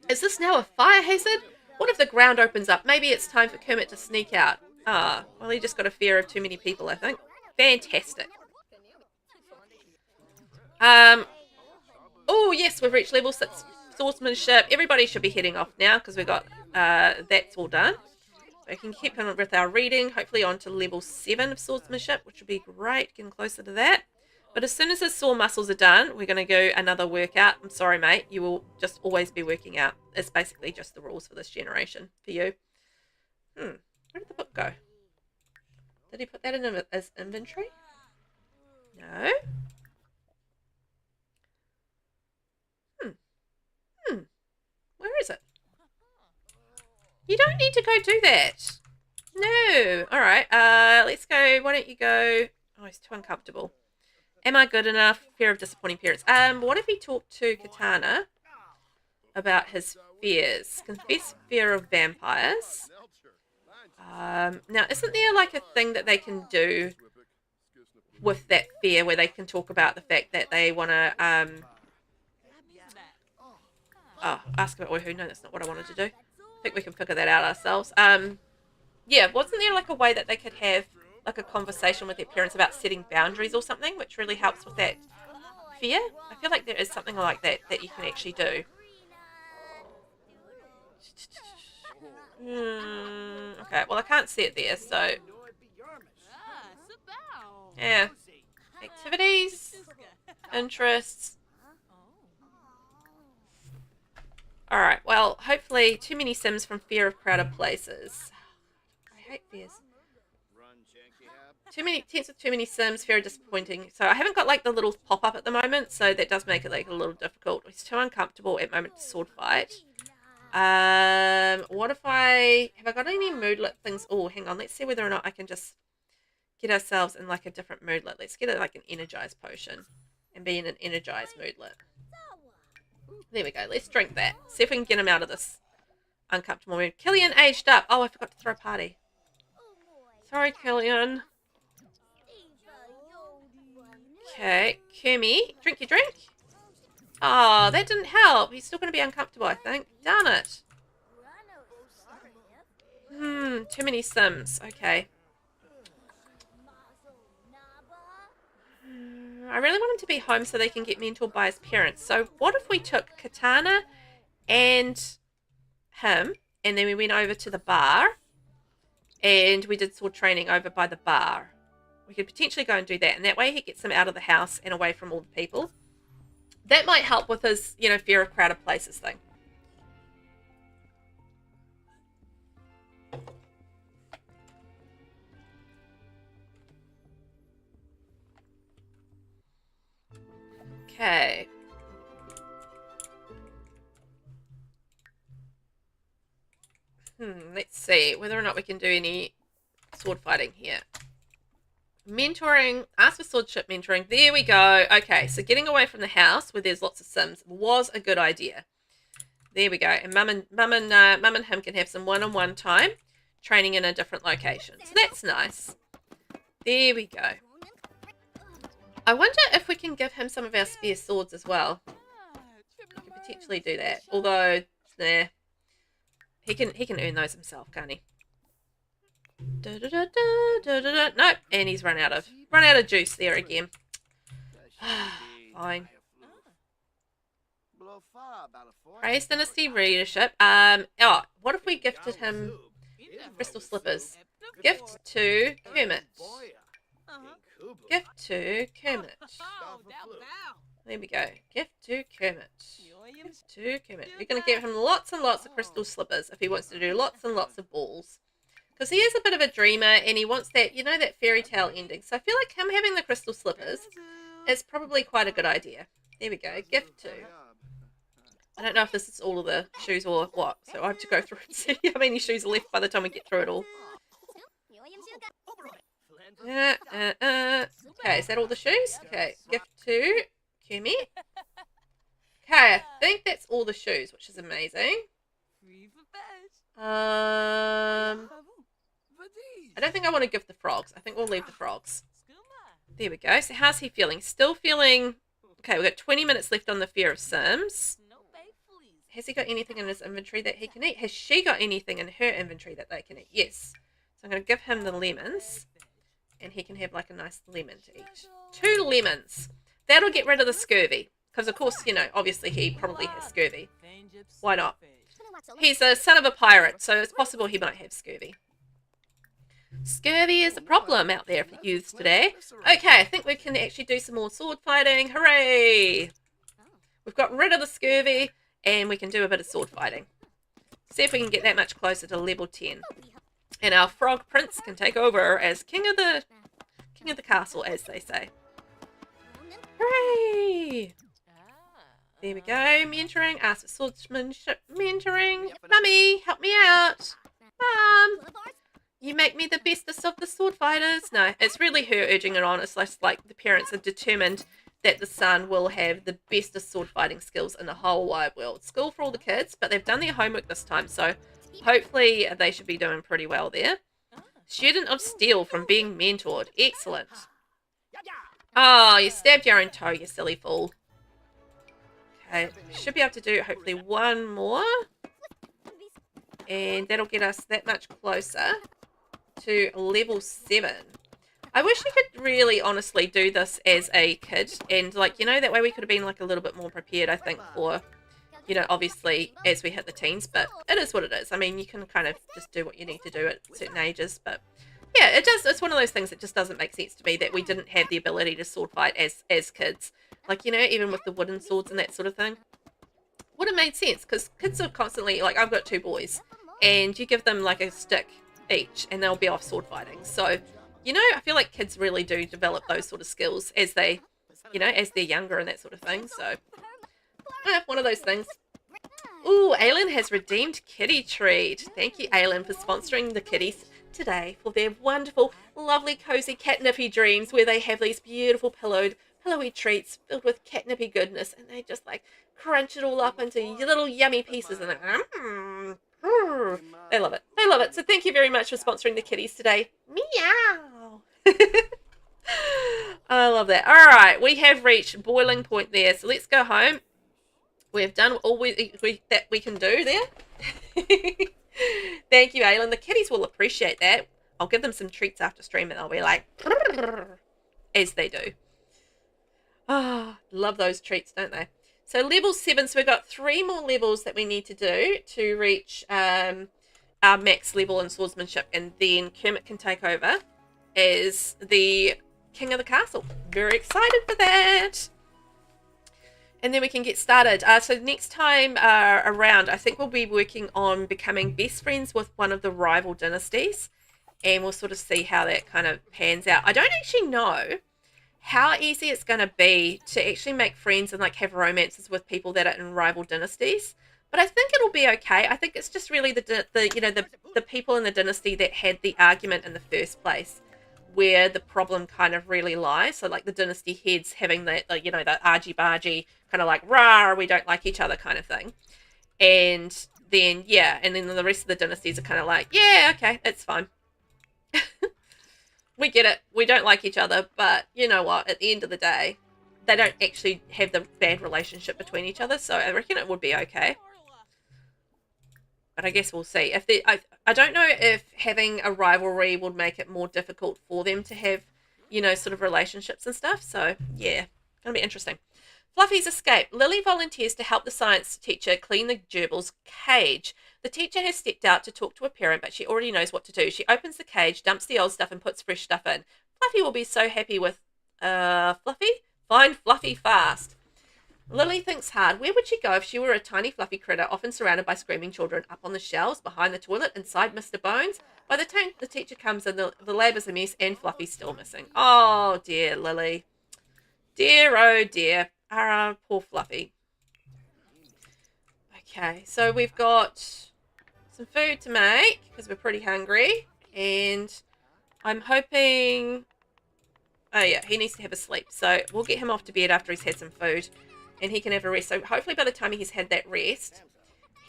Is this now a fire hazard? What if the ground opens up? Maybe it's time for Kermit to sneak out. Ah, well, he just got a fear of too many people, I think. Fantastic. Oh, yes, we've reached level 6 swordsmanship. Everybody should be heading off now because we've got that's all done. So we can keep on with our reading, hopefully on to level 7 of swordsmanship, which would be great, getting closer to that. But as soon as his sore muscles are done, we're going to go another workout. I'm sorry, mate. You will just always be working out. It's basically just the rules for this generation for you. Where did the book go? Did he put that in his inventory? No. Where is it? You don't need to go do that. No. All right. Let's go. Why don't you go? Oh, he's too uncomfortable. Am I good enough? Fear of disappointing parents. What if he talked to Katana about his fears? Confess fear of vampires. Now, isn't there like a thing that they can do with that fear where they can talk about the fact that they want to, ask about Oihu? No, that's not what I wanted to do. I think we can figure that out ourselves. Yeah, wasn't there like a way that they could have like a conversation with their parents about setting boundaries or something, which really helps with that fear? I feel like there is something like that that you can actually do. Okay, well I can't see it there, so yeah. Activities, interests. Alright, well, hopefully too many Sims from fear of crowded places. I hate fears. Too many tents with too many Sims, very disappointing. So I haven't got like the little pop-up at the moment, so that does make it like a little difficult. It's too uncomfortable at the moment to sword fight. What if have I got any moodlet things? Oh, hang on, let's see whether or not I can just get ourselves in like a different moodlet. Let's get it like an energized potion and be in an energized moodlet. There we go, let's drink that. See if we can get him out of this uncomfortable mood. Killian aged up. Oh, I forgot to throw a party. Sorry, Killian. Okay, Kermie, drink your drink. Oh, that didn't help. He's still going to be uncomfortable, I think. Darn it. Too many Sims. Okay. I really want him to be home so they can get mentored by his parents. So what if we took Katana and him, and then we went over to the bar, and we did sword training over by the bar. We could potentially go and do that, and that way he gets him out of the house and away from all the people. That might help with his, fear of crowded places thing. Okay. Let's see whether or not we can do any sword fighting here. Mentoring, ask for swordship mentoring. There we go. Okay, so getting away from the house where there's lots of Sims was a good idea. There we go. And Mum and him can have some one-on-one time training in a different location. So that's nice. There we go. I wonder if we can give him some of our spare swords as well. We could potentially do that. Although, nah. He can earn those himself, can't he? Nope. And he's run out of juice there again. Fine. Praise Dynasty readership. Oh, what if we gifted him crystal slippers? Gift to Kermit. Gift to Kermit. There we go. Gift to Kermit. Gift to Kermit. We're going to give him lots and lots of crystal slippers if he wants to do lots and lots of balls. Because he is a bit of a dreamer and he wants that, you know, that fairy tale ending. So I feel like him having the crystal slippers is probably quite a good idea. There we go. Gift to. I don't know if this is all of the shoes or what. So I have to go through and see how many shoes are left by the time we get through it all. Okay, is that all the shoes? Okay, gift to Kumi. Okay, I think that's all the shoes, which is amazing. I don't think I want to give the frogs. I think we'll leave the frogs. There we go. So how's he feeling? Still feeling... Okay, we've got 20 minutes left on the Fear of Sims. Has he got anything in his inventory that he can eat? Has she got anything in her inventory that they can eat? Yes. So I'm going to give him the lemons. And he can have like a nice lemon to eat. 2 lemons. That'll get rid of the scurvy. Because of course, you know, obviously he probably has scurvy. Why not? He's a son of a pirate, so it's possible he might have scurvy. Scurvy is a problem out there for youths today. Okay, I think we can actually do some more sword fighting. Hooray! We've got rid of the scurvy, and we can do a bit of sword fighting. See if we can get that much closer to level 10. And our frog prince can take over as king of the castle, as they say. Hooray! There we go. Mentoring. Ask for swordsmanship mentoring. Mummy, help me out. Mum, you make me the bestest of the sword fighters. No, it's really her urging it on. It's like the parents are determined that the son will have the bestest sword fighting skills in the whole wide world. School for all the kids, but they've done their homework this time, so hopefully they should be doing pretty well there. Student of Steel from being mentored. Excellent. Oh, you stabbed your own toe, you silly fool. Okay, should be able to do hopefully one more. And that'll get us that much closer to level 7. I wish we could really honestly do this as a kid. And like, you know, that way we could have been like a little bit more prepared, I think, for, you know, obviously as we hit the teens. But it is what it is. I mean, you can kind of just do what you need to do at certain ages. But yeah, it does. It's one of those things that just doesn't make sense to me that we didn't have the ability to sword fight as kids. Like, you know, even with the wooden swords and that sort of thing. Would have made sense, because kids are constantly, like, I've got 2 boys, and you give them, like, a stick each, and they'll be off sword fighting. So, you know, I feel like kids really do develop those sort of skills as they, you know, as they're younger and that sort of thing. So, one of those things. Ooh, Aylin has redeemed kitty treat. Thank you, Aylin, for sponsoring the kitties today for their wonderful, lovely, cozy catnipy dreams, where they have these beautiful pillowy treats filled with catnipy goodness, and they just like crunch it all up into little yummy pieces, and they love it. They love it. So thank you very much for sponsoring the kitties today. Meow. I love that. All right, we have reached boiling point there, so let's go home. We've done all that we can do there. Thank you, Aylin. The kitties will appreciate that. I'll give them some treats after stream, and they'll be like, as they do. Ah, oh, love those treats, don't they? So level 7, so we've got 3 more levels that we need to do to reach our max level in swordsmanship, and then Kermit can take over as the king of the castle. Very excited for that. And then we can get started. So next time around, I think we'll be working on becoming best friends with one of the rival dynasties, and we'll sort of see how that kind of pans out. I don't actually know how easy it's going to be to actually make friends and like have romances with people that are in rival dynasties, But I think it'll be okay. I think it's just really the people in the dynasty that had the argument in the first place where the problem kind of really lies. So like the dynasty heads having that, the argy-bargy kind of like, rah, we don't like each other kind of thing. And then, yeah, and then the rest of the dynasties are kind of like, yeah, okay, it's fine. We get it. We don't like each other, but you know what? At the end of the day, they don't actually have the bad relationship between each other, so I reckon it would be okay. But I guess we'll see. If I don't know if having a rivalry would make it more difficult for them to have, sort of relationships and stuff. So yeah, gonna be interesting. Fluffy's escape. Lily volunteers to help the science teacher clean the gerbil's cage. The teacher has stepped out to talk to a parent, but she already knows what to do. She opens the cage, dumps the old stuff, and puts fresh stuff in. Fluffy will be so happy with Fluffy. Find Fluffy fast. Lily thinks hard. Where would she go if she were a tiny fluffy critter, often surrounded by screaming children? Up on the shelves, behind the toilet, inside Mr. Bones? By the time the teacher comes in, the lab is a mess and Fluffy's still missing. Oh, dear, Lily. Dear, oh, dear. Poor Fluffy. Okay, so we've got some food to make because we're pretty hungry. And I'm hoping... Oh, yeah, he needs to have a sleep. So we'll get him off to bed after he's had some food. And he can have a rest. So hopefully by the time he's had that rest,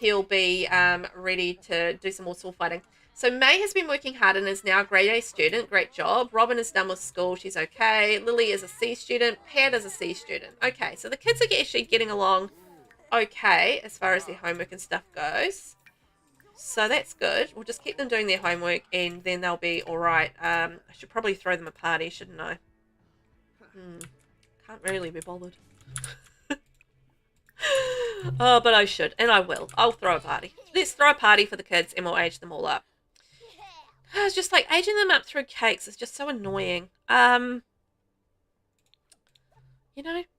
he'll be ready to do some more sword fighting. So May has been working hard and is now a grade A student. Great job. Robin is done with school. She's okay. Lily is a C student. Pat is a C student. Okay, so the kids are actually getting along okay as far as their homework and stuff goes. So that's good. We'll just keep them doing their homework and then they'll be all right. I should probably throw them a party, shouldn't I? Can't really be bothered. Oh, but I should, and I will. I'll throw a party. Let's throw a party for the kids, and we'll age them all up. It's just like aging them up through cakes is just so annoying. But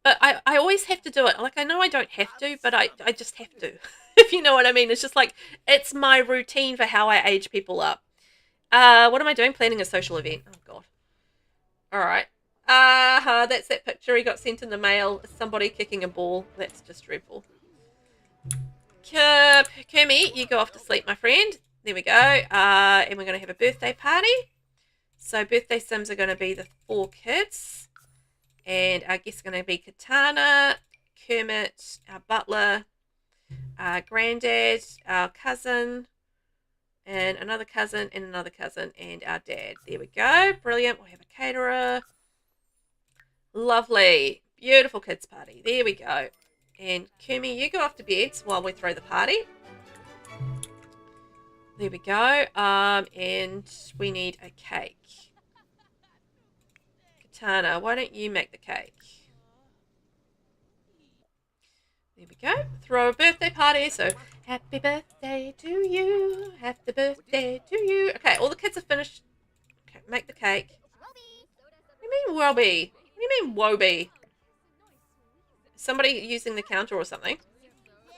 I always have to do it. Like, I know I don't have to, but I just have to. If you know what I mean. It's just like, it's my routine for how I age people up. What am I doing? Planning a social event. Oh, God. All right. That's that picture he got sent in the mail. Somebody kicking a ball. That's just dreadful. Kermit, you go off to sleep, my friend. There we go. And we're going to have a birthday party. So birthday sims are going to be the 4 kids. And our guests are going to be Katana, Kermit, our butler, our granddad, our cousin, and another cousin, and another cousin, and our dad. There we go. Brilliant. We'll have a caterer. Lovely. Beautiful kids party. There we go. And Kermit, you go off to bed while we throw the party. There we go. And we need a cake. Katana, why don't you make the cake? There we go. Throw a birthday party. So, happy birthday to you. Happy birthday to you. Okay, all the kids are finished. Okay, make the cake. What do you mean, Robbie? What do you mean, Wobie? Somebody using the counter or something.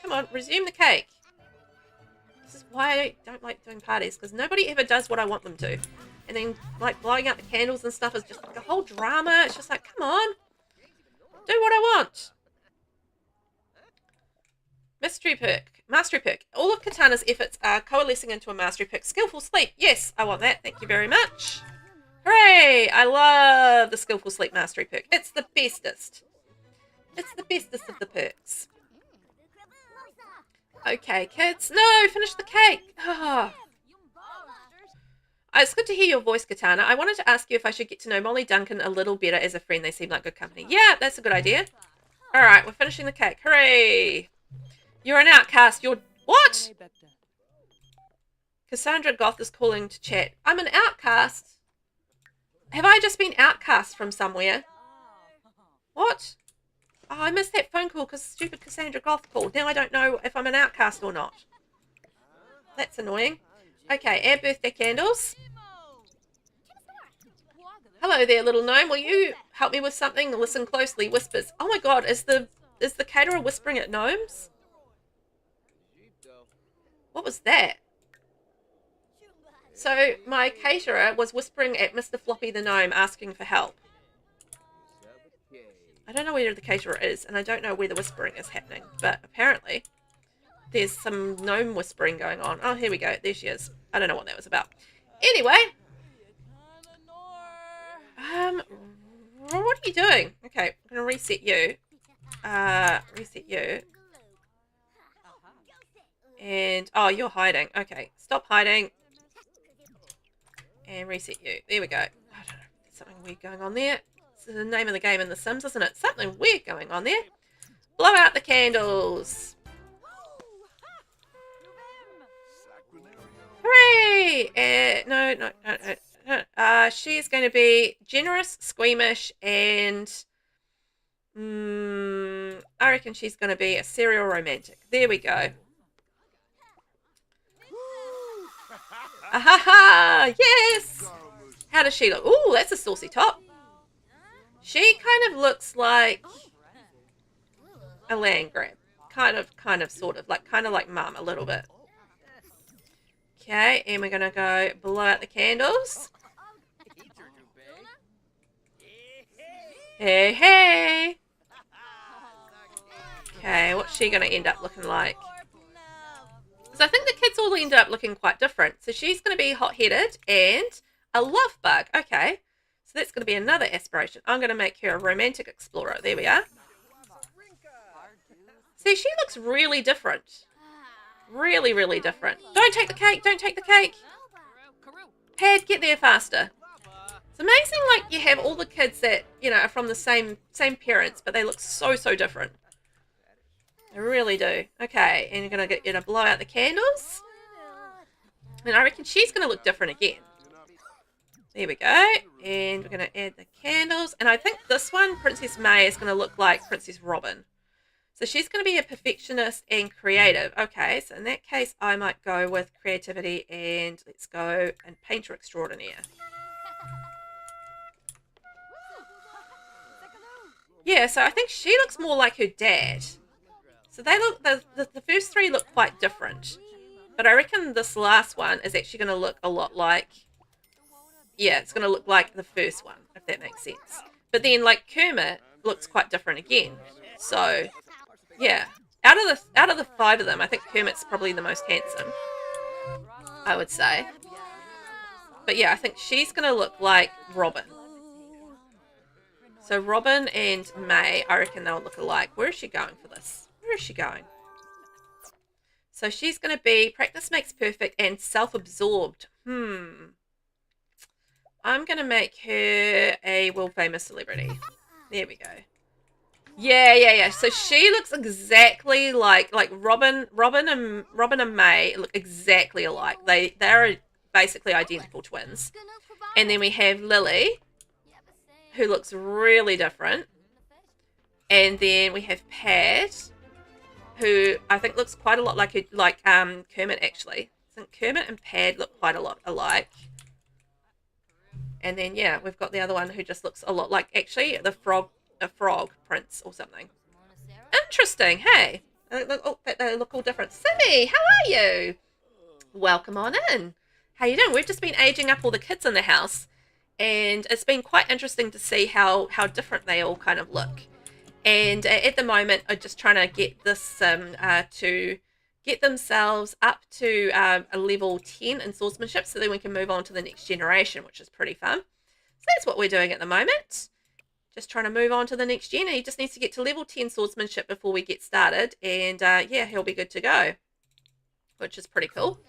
Come on, resume the cake. This is why I don't like doing parties, because nobody ever does what I want them to. And then, like, blowing out the candles and stuff is just like a whole drama. It's just like, come on. Do what I want. Mastery perk. All of Katana's efforts are coalescing into a mastery perk. Skillful sleep. Yes, I want that. Thank you very much. Hooray! I love the skillful sleep mastery perk. It's the bestest. It's the bestest of the perks. Okay, kids. No, finish the cake. Oh. It's good to hear your voice, Katana. I wanted to ask you if I should get to know Molly Duncan a little better as a friend. They seem like good company. Yeah, that's a good idea. All right, we're finishing the cake. Hooray! You're an outcast. You're... What? Cassandra Goth is calling to chat. I'm an outcast? Have I just been outcast from somewhere? What? Oh, I missed that phone call because stupid Cassandra Goth called. Now I don't know if I'm an outcast or not. That's annoying. Okay, add birthday candles. Hello there, little gnome. Will you help me with something? Listen closely. Whispers. Oh my god, is the caterer whispering at gnomes? What was that? So my caterer was whispering at Mr. Floppy the gnome asking for help. I don't know where the caterer is, and I don't know where the whispering is happening, but apparently there's some gnome whispering going on. Oh, here we go. There she is. I don't know what that was about. Anyway. What are you doing? Okay, I'm going to reset you. Reset you. And, oh, you're hiding. Okay, stop hiding. And reset you. There we go. I don't know. There's something weird going on there. It's the name of the game in The Sims, isn't it? Something weird going on there. Blow out the candles. Hooray! No. She's going to be generous, squeamish, and I reckon she's going to be a serial romantic. There we go. Ahaha! Yes! How does she look? Ooh, that's a saucy top. She kind of looks like a land grab. Kind of, sort of. Kind of like Mum a little bit. Okay, and we're going to go blow out the candles. Hey, hey! Okay, what's she going to end up looking like? So I think the kids all ended up looking quite different. So she's going to be hot-headed and a love bug. Okay, so that's going to be another aspiration. I'm going to make her a romantic explorer. There we are. See, she looks really different. Really, really different. Don't take the cake. Don't take the cake. Pad, get there faster. It's amazing, like, you have all the kids that, you know, are from the same parents, but they look so, so different. They really do. Okay, and you're going to get you to blow out the candles. And I reckon she's going to look different again. There we go. And we're going to add the candles. And I think this one, Princess May, is going to look like Princess Robin. So she's going to be a perfectionist and creative. Okay, so in that case, I might go with creativity and let's go and painter extraordinaire. Yeah, so I think she looks more like her dad. So they look, the first three look quite different. But I reckon this last one is actually going to look a lot like, yeah, it's going to look like the first one, if that makes sense. But then, like, Kermit looks quite different again. So, yeah, out of the five of them, I think Kermit's probably the most handsome, I would say. But yeah, I think she's going to look like Robin. So Robin and May, I reckon they'll look alike. Where is she going for this? Where is she going? So she's going to be practice makes perfect and self-absorbed. I'm going to make her a world-famous celebrity. There we go. Yeah. So she looks exactly like Robin and May look exactly alike. They're basically identical twins. And then we have Lily, who looks really different. And then we have Pat, who I think looks quite a lot like Kermit, actually. I think Kermit and Pad look quite a lot alike. And then, yeah, we've got the other one who just looks a lot like, actually, a frog prince or something. Interesting, hey? They look all different. Simmy, how are you? Welcome on in. How you doing? We've just been aging up all the kids in the house. And it's been quite interesting to see how different they all kind of look. And at the moment, I'm just trying to get this to get themselves up to a level 10 in swordsmanship, so then we can move on to the next generation, which is pretty fun. So that's what we're doing at the moment. Just trying to move on to the next gen. He just needs to get to level 10 swordsmanship before we get started. And yeah, he'll be good to go, which is pretty cool.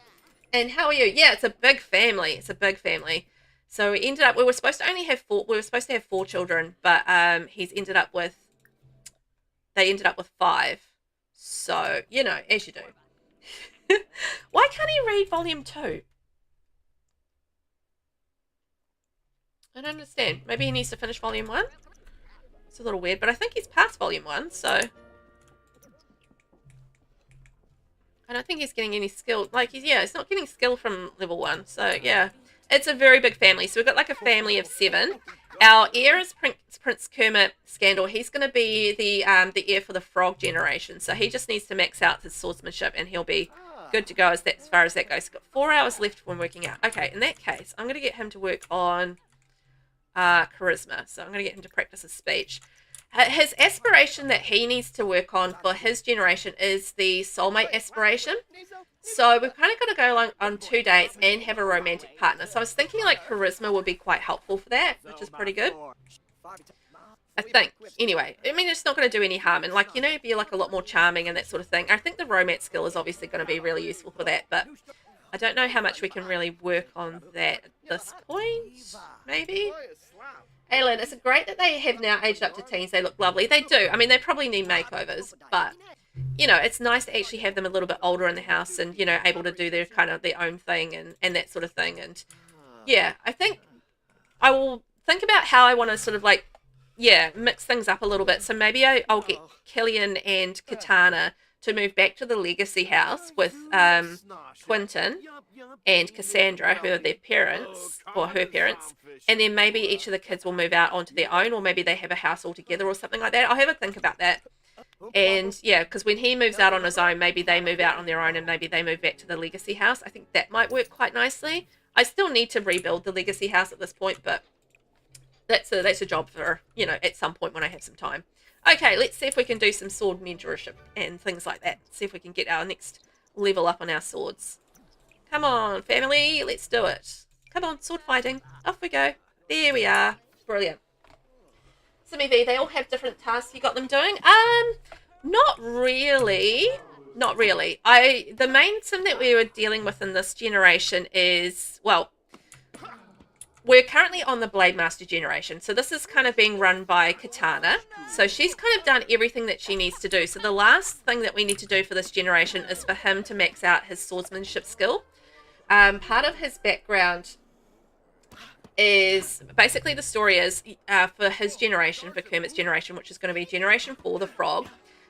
And how are you? Yeah, it's a big family. It's a big family. So we were supposed to only have four. We were supposed to have 4 children, but they ended up with 5. So, you know, as you do. Why can't he read volume 2? I don't understand. Maybe he needs to finish volume 1? It's a little weird, but I think he's past volume 1, so I don't think he's getting any skill. Like, he's not getting skill from level 1, so yeah. It's a very big family. So we've got like a family of 7. Our heir is Prince Kermit Scandal. He's going to be the heir for the frog generation. So he just needs to max out his swordsmanship and he'll be good to go as far as that goes. He's got 4 hours left when working out. Okay, in that case, I'm going to get him to work on charisma. So I'm going to get him to practice his speech. His aspiration that he needs to work on for his generation is the soulmate aspiration. So we've kind of got to go along on 2 dates and have a romantic partner. So I was thinking like charisma would be quite helpful for that, which is pretty good. I think. Anyway, I mean, it's not going to do any harm. And, like, you know, be, like, a lot more charming and that sort of thing. I think the romance skill is obviously going to be really useful for that. But I don't know how much we can really work on that at this point. Maybe. Aylin, it's great that they have now aged up to teens. They look lovely. They do. I mean, they probably need makeovers. But, you know, it's nice to actually have them a little bit older in the house and, you know, able to do their kind of their own thing and that sort of thing. And, yeah, I think I will think about how I want to sort of, like, yeah, mix things up a little bit. So maybe I'll get Killian and Katana to move back to the Legacy house with Quentin and Cassandra, who are their parents, or her parents. And then maybe each of the kids will move out onto their own, or maybe they have a house all together or something like that. I'll have a think about that. And yeah, because when he moves out on his own, maybe they move out on their own and maybe they move back to the Legacy house. I think that might work quite nicely. I still need to rebuild the Legacy house at this point, but that's a job for, you know, at some point when I have some time. Okay, let's see if we can do some sword mentorship and things like that. See if we can get our next level up on our swords. Come on, family, let's do it. Come on, sword fighting. Off we go. There we are. Brilliant. Simi V, they all have different tasks you got them doing? Not really. Not really. The main thing that we were dealing with in this generation is, well, we're currently on the Blademaster generation. So this is kind of being run by Katana. So she's kind of done everything that she needs to do. So the last thing that we need to do for this generation is for him to max out his swordsmanship skill. Part of his background is, basically the story is, for his generation, for Kermit's generation, which is going to be Generation 4, the Frog,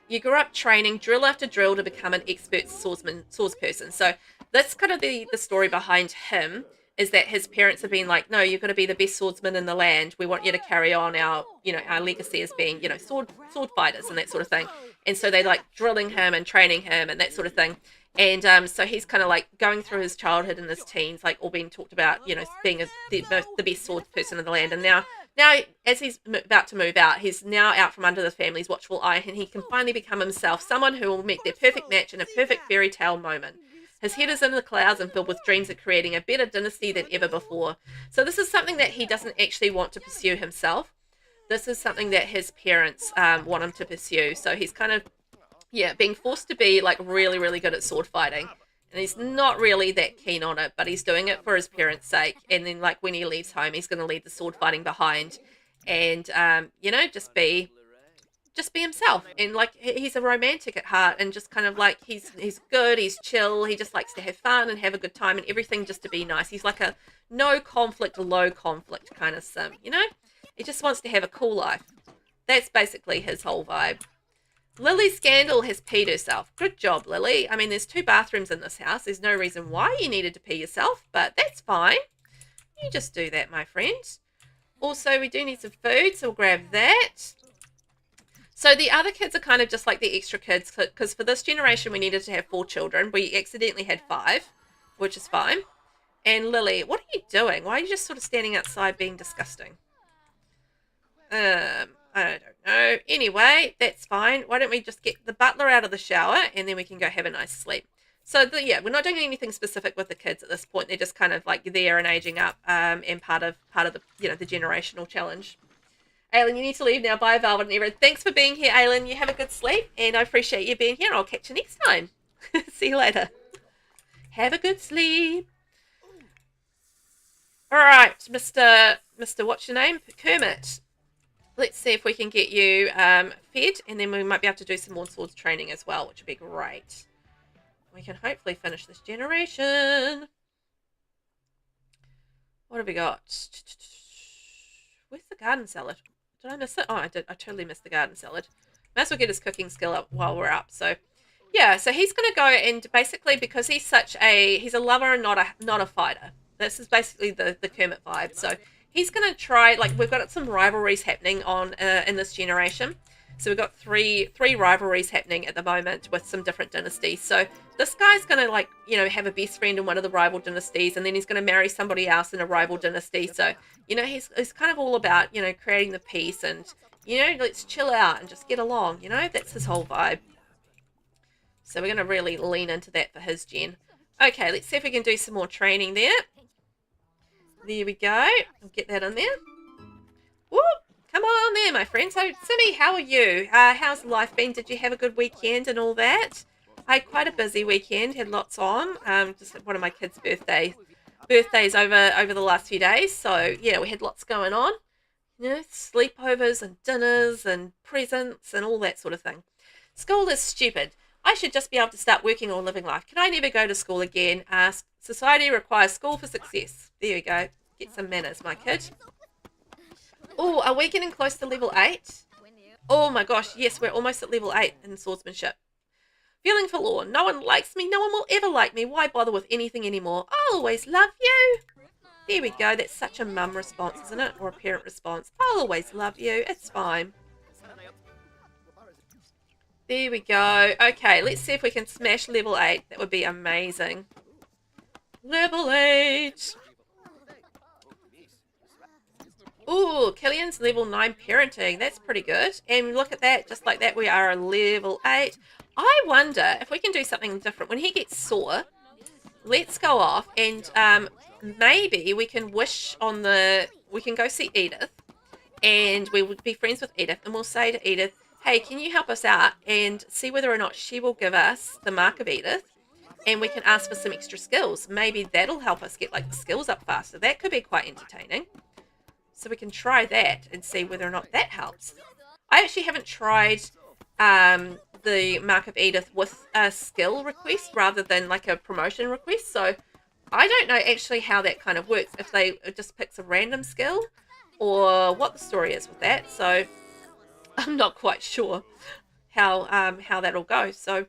you grew up training drill after drill to become an expert swordsperson. So that's kind of the story behind him. Is that his parents have been like, no, you're going to be the best swordsman in the land. We want you to carry on our, you know, our legacy as being, you know, sword fighters and that sort of thing. And so they like drilling him and training him and that sort of thing. And so he's kind of like going through his childhood and his teens, like all being talked about, you know, being the best sword person in the land. And now as he's about to move out, he's now out from under the family's watchful eye, and he can finally become himself, someone who will meet their perfect match in a perfect fairy tale moment. His head is in the clouds and filled with dreams of creating a better dynasty than ever before. So this is something that he doesn't actually want to pursue himself. This is something that his parents want him to pursue. So he's kind of, yeah, being forced to be like really, really good at sword fighting. And he's not really that keen on it, but he's doing it for his parents' sake. And then like when he leaves home, he's going to leave the sword fighting behind and, you know, just be himself. And like he's a romantic at heart, and just kind of like he's good, he's chill, he just likes to have fun and have a good time and everything, just to be nice. He's like a no conflict, low conflict kind of sim, you know. He just wants to have a cool life. That's basically his whole vibe. Lily Scandal has peed herself. Good job, Lily. I mean, there's 2 bathrooms in this house. There's no reason why you needed to pee yourself, but that's fine. You just do that, my friend. Also, we do need some food, so we'll grab that. So the other kids are kind of just like the extra kids, because for this generation we needed to have 4 children. We accidentally had 5, which is fine. And Lily, what are you doing? Why are you just sort of standing outside being disgusting? I don't know. Anyway, that's fine. Why don't we just get the butler out of the shower and then we can go have a nice sleep. So yeah, we're not doing anything specific with the kids at this point. They're just kind of like there and aging up, and part of the, you know, the generational challenge. Aylin, you need to leave now. Bye, Velvet and everyone. Thanks for being here, Aylin. You have a good sleep, and I appreciate you being here, and I'll catch you next time. See you later. Have a good sleep. All right, Mr. What's your name? Kermit. Let's see if we can get you fed, and then we might be able to do some more swords training as well, which would be great. We can hopefully finish this generation. What have we got? Where's the garden salad? Did I miss it? Oh, I did. I totally missed the garden salad. Might as well get his cooking skill up while we're up. So, yeah. So he's going to go and basically, because he's a lover and not a fighter. This is basically the Kermit vibe. So he's going to try, like, we've got some rivalries happening on in this generation. So we've got three rivalries happening at the moment with some different dynasties. So this guy's going to, like, you know, have a best friend in one of the rival dynasties, and then he's going to marry somebody else in a rival dynasty. So, you know, he's kind of all about, you know, creating the peace and You know, let's chill out and just get along. You know, that's his whole vibe. So we're going to really lean into that for his gen. Okay, let's see if we can do some more training there. There we go. I'll get that in there. Whoop! Come on there, my friend. So, Simmy, how are you? How's life been? Did you have a good weekend and all that? I had quite a busy weekend. Had lots on. Just one of my kids' birthdays over the last few days. So, yeah, we had lots going on. You know, sleepovers and dinners and presents and all that sort of thing. School is stupid. I should just be able to start working or living life. Can I never go to school again? Society requires school for success. There you go. Get some manners, my kid. Oh, are we getting close to level 8? Oh my gosh, yes, we're almost at level 8 in swordsmanship. Feeling forlorn. No one likes me. No one will ever like me. Why bother with anything anymore? I'll always love you. There we go. That's such a mum response, isn't it? Or a parent response. I'll always love you. It's fine. There we go. Okay, let's see if we can smash level 8. That would be amazing. Level 8. Ooh, Killian's level 9 parenting. That's pretty good. And look at that. Just like that, we are a level 8. I wonder if we can do something different. When he gets sore, let's go off and maybe we can wish on the... We can go see Edith. And we would be friends with Edith. And we'll say to Edith, hey, can you help us out and see whether or not she will give us the Mark of Edith, and we can ask for some extra skills. Maybe that'll help us get like the skills up faster. That could be quite entertaining. So we can try that and see whether or not that helps. I actually haven't tried the Mark of Edith with a skill request rather than like a promotion request. So I don't know actually how that kind of works. If it just picks a random skill or what the story is with that. So I'm not quite sure how that'll go. So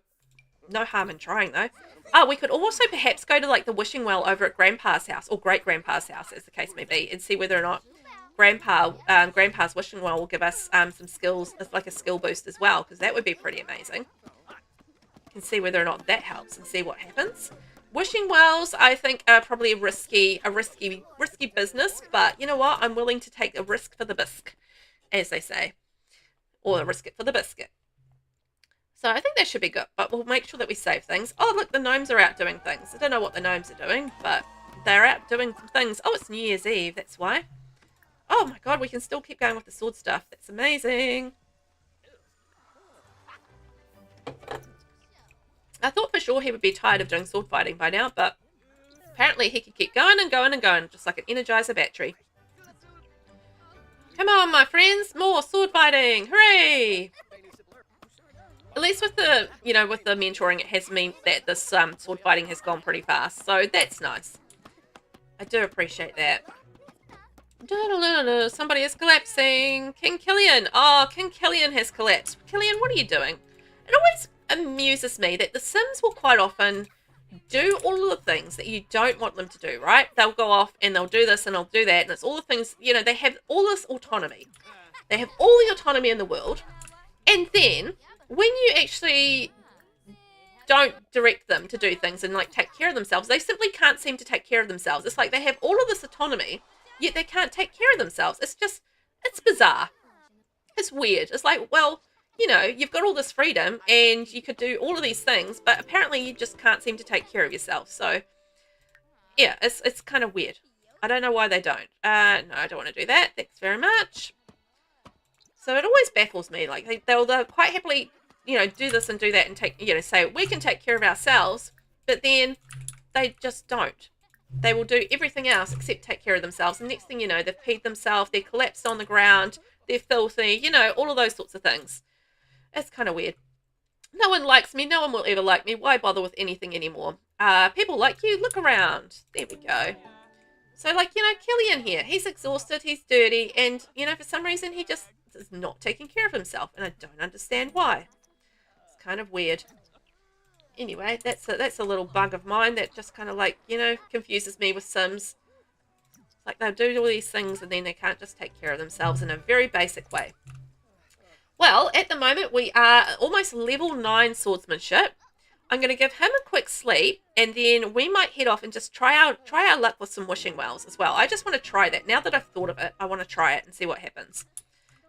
no harm in trying though. Oh, we could also perhaps go to like the wishing well over at Grandpa's house or Great Grandpa's house, as the case may be, and see whether or not Grandpa's wishing well will give us some skills, like a skill boost as well, because that would be pretty amazing. And see whether or not that helps and see what happens. Wishing wells, I think, are probably a risky business, but you know what? I'm willing to take a risk for the bisque, as they say. Or risk it for the biscuit. So I think that should be good, but we'll make sure that we save things. Oh, look, the gnomes are out doing things. I don't know what the gnomes are doing, but they're out doing some things. Oh, it's New Year's Eve, that's why. Oh my god, we can still keep going with the sword stuff. That's amazing. I thought for sure he would be tired of doing sword fighting by now, but apparently he could keep going and going and going, just like an Energizer battery. Come on, my friends, more sword fighting! Hooray! At least with the, with the mentoring, it has meant that this sword fighting has gone pretty fast, so that's nice. I do appreciate that. Somebody is collapsing. King Killian. Oh, King Killian has collapsed. Killian, what are you doing? It always amuses me that the Sims will quite often do all of the things that you don't want them to do, right? They'll go off and they'll do this and they'll do that, and it's all the things, they have all this autonomy. They have all the autonomy in the world, and then when you actually don't direct them to do things and like take care of themselves, they simply can't seem to take care of themselves. It's like they have all of this autonomy, yet they can't take care of themselves. It's bizarre. It's weird. It's like, well, you've got all this freedom and you could do all of these things, but apparently you just can't seem to take care of yourself. So, yeah, it's kind of weird. I don't know why they don't. No, I don't want to do that. Thanks very much. So it always baffles me. Like, they'll quite happily, do this and do that and take, say, we can take care of ourselves, but then they just don't. They will do everything else except take care of themselves. And next thing you know, they've peed themselves, they're collapsed on the ground, they're filthy, all of those sorts of things. It's kind of weird. No one likes me. No one will ever like me. Why bother with anything anymore? People like you. Look around. There we go. So, like, Killian here. He's exhausted. He's dirty. And, for some reason, he just is not taking care of himself. And I don't understand why. It's kind of weird. Anyway, that's a little bug of mine that just kind of, like, confuses me with Sims. It's like they'll do all these things and then they can't just take care of themselves in a very basic way. Well, at the moment, we are almost level 9 swordsmanship. I'm going to give him a quick sleep, and then we might head off and just try our luck with some wishing wells as well. I just want to try that. Now that I've thought of it, I want to try it and see what happens.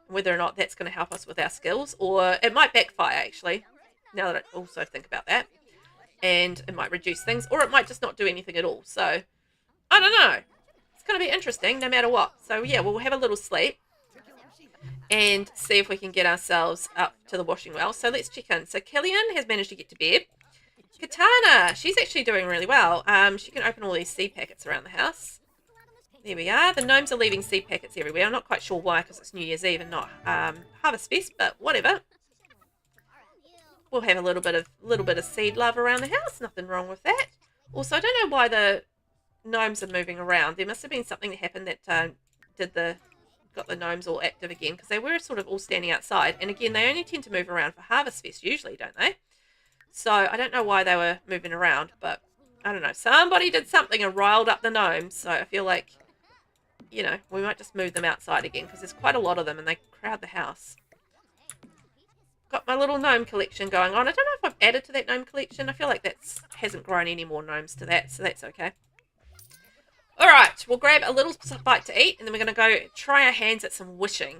whether or not that's going to help us with our skills, or it might backfire actually, now that I also think about that. And it might reduce things, or it might just not do anything at all. So, I don't know. It's going to be interesting no matter what. So, yeah, we'll have a little sleep and see if we can get ourselves up to the washing well. So, let's check in. So, Killian has managed to get to bed. Katana, she's actually doing really well. She can open all these seed packets around the house. There we are. The gnomes are leaving seed packets everywhere. I'm not quite sure why, because it's New Year's Eve and not Harvest Fest, but whatever. We'll have a little bit of seed love around the house. Nothing wrong with that. Also, I don't know why the gnomes are moving around. There must have been something that happened that got the gnomes all active again, because they were sort of all standing outside. And again, they only tend to move around for Harvest Fest usually, don't they? So I don't know why they were moving around, but I don't know. Somebody did something and riled up the gnomes. So I feel like, you know, we might just move them outside again, because there's quite a lot of them and they crowd the house. Got my little gnome collection going on. I don't know if I've added to that gnome collection. I feel like that hasn't grown any more gnomes to that, so that's okay. Alright, we'll grab a little bite to eat, and then we're going to go try our hands at some wishing.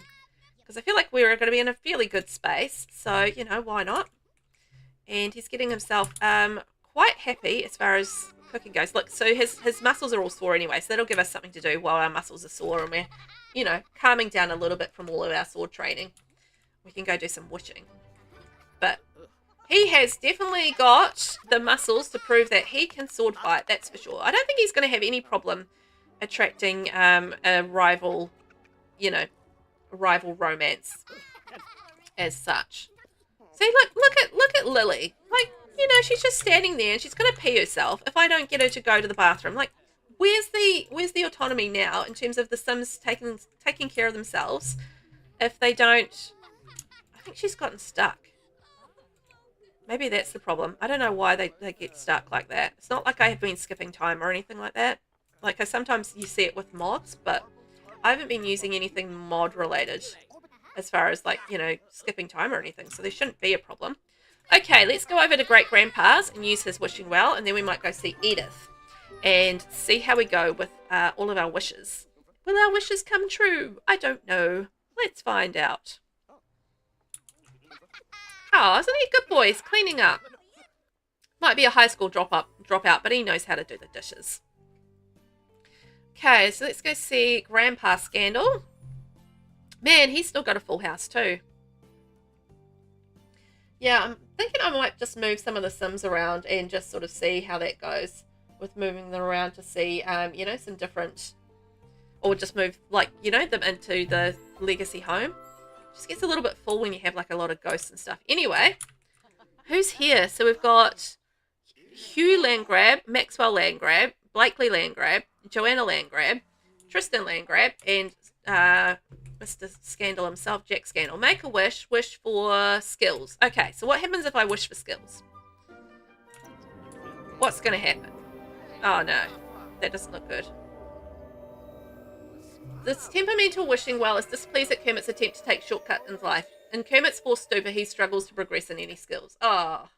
Because I feel like we're going to be in a fairly good space, so, you know, why not? And he's getting himself quite happy as far as cooking goes. Look, so his muscles are all sore anyway, so that'll give us something to do while our muscles are sore, and we're, you know, calming down a little bit from all of our sword training. We can go do some wishing. But he has definitely got the muscles to prove that he can sword fight, that's for sure. I don't think he's going to have any problem attracting a rival, you know, rival romance as such. See, look at Lily. Like, you know, she's just standing there and she's going to pee herself if I don't get her to go to the bathroom. Like, where's the autonomy now in terms of the Sims taking care of themselves if they don't? I think she's gotten stuck. Maybe that's the problem. I don't know why they get stuck like that. It's not like I have been skipping time or anything like that. Like, sometimes you see it with mods, but I haven't been using anything mod related as far as, like, you know, skipping time or anything. So there shouldn't be a problem. Okay, let's go over to Great Grandpa's and use his wishing well. And then we might go see Edith and see how we go with all of our wishes. Will our wishes come true? I don't know. Let's find out. Oh, isn't he good boy? He's cleaning up. Might be a high school dropout, but he knows how to do the dishes. Okay, so let's go see Grandpa Scandal. Man, he's still got a full house too. Yeah, I'm thinking I might just move some of the Sims around and just sort of see how that goes with moving them around to see, you know, some different, or just move, like, you know, them into the legacy home. Just gets a little bit full when you have like a lot of ghosts and stuff. Anyway, who's here? So we've got Hugh Landgrab, Maxwell Landgrab, Blakely Landgrab, Joanna Landgrab, Tristan Landgrab, and Mr. Scandal himself, Jack Scandal. Make a wish. Wish for skills. Okay, so what happens if I wish for skills? What's going to happen? Oh no, that doesn't look good. This temperamental wishing well is displeased at Kermit's attempt to take shortcut in life. In Kermit's forced stupor, he struggles to progress in any skills. Oh.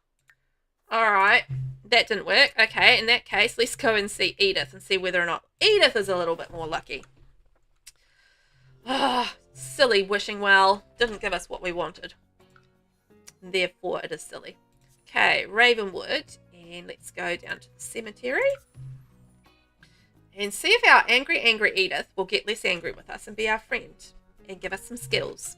Alright. That didn't work. Okay, in that case, let's go and see Edith and see whether or not Edith is a little bit more lucky. Ah, silly wishing well. Didn't give us what we wanted. Therefore, it is silly. Okay, Ravenwood. And let's go down to the cemetery. And see if our angry Edith will get less angry with us and be our friend and give us some skills.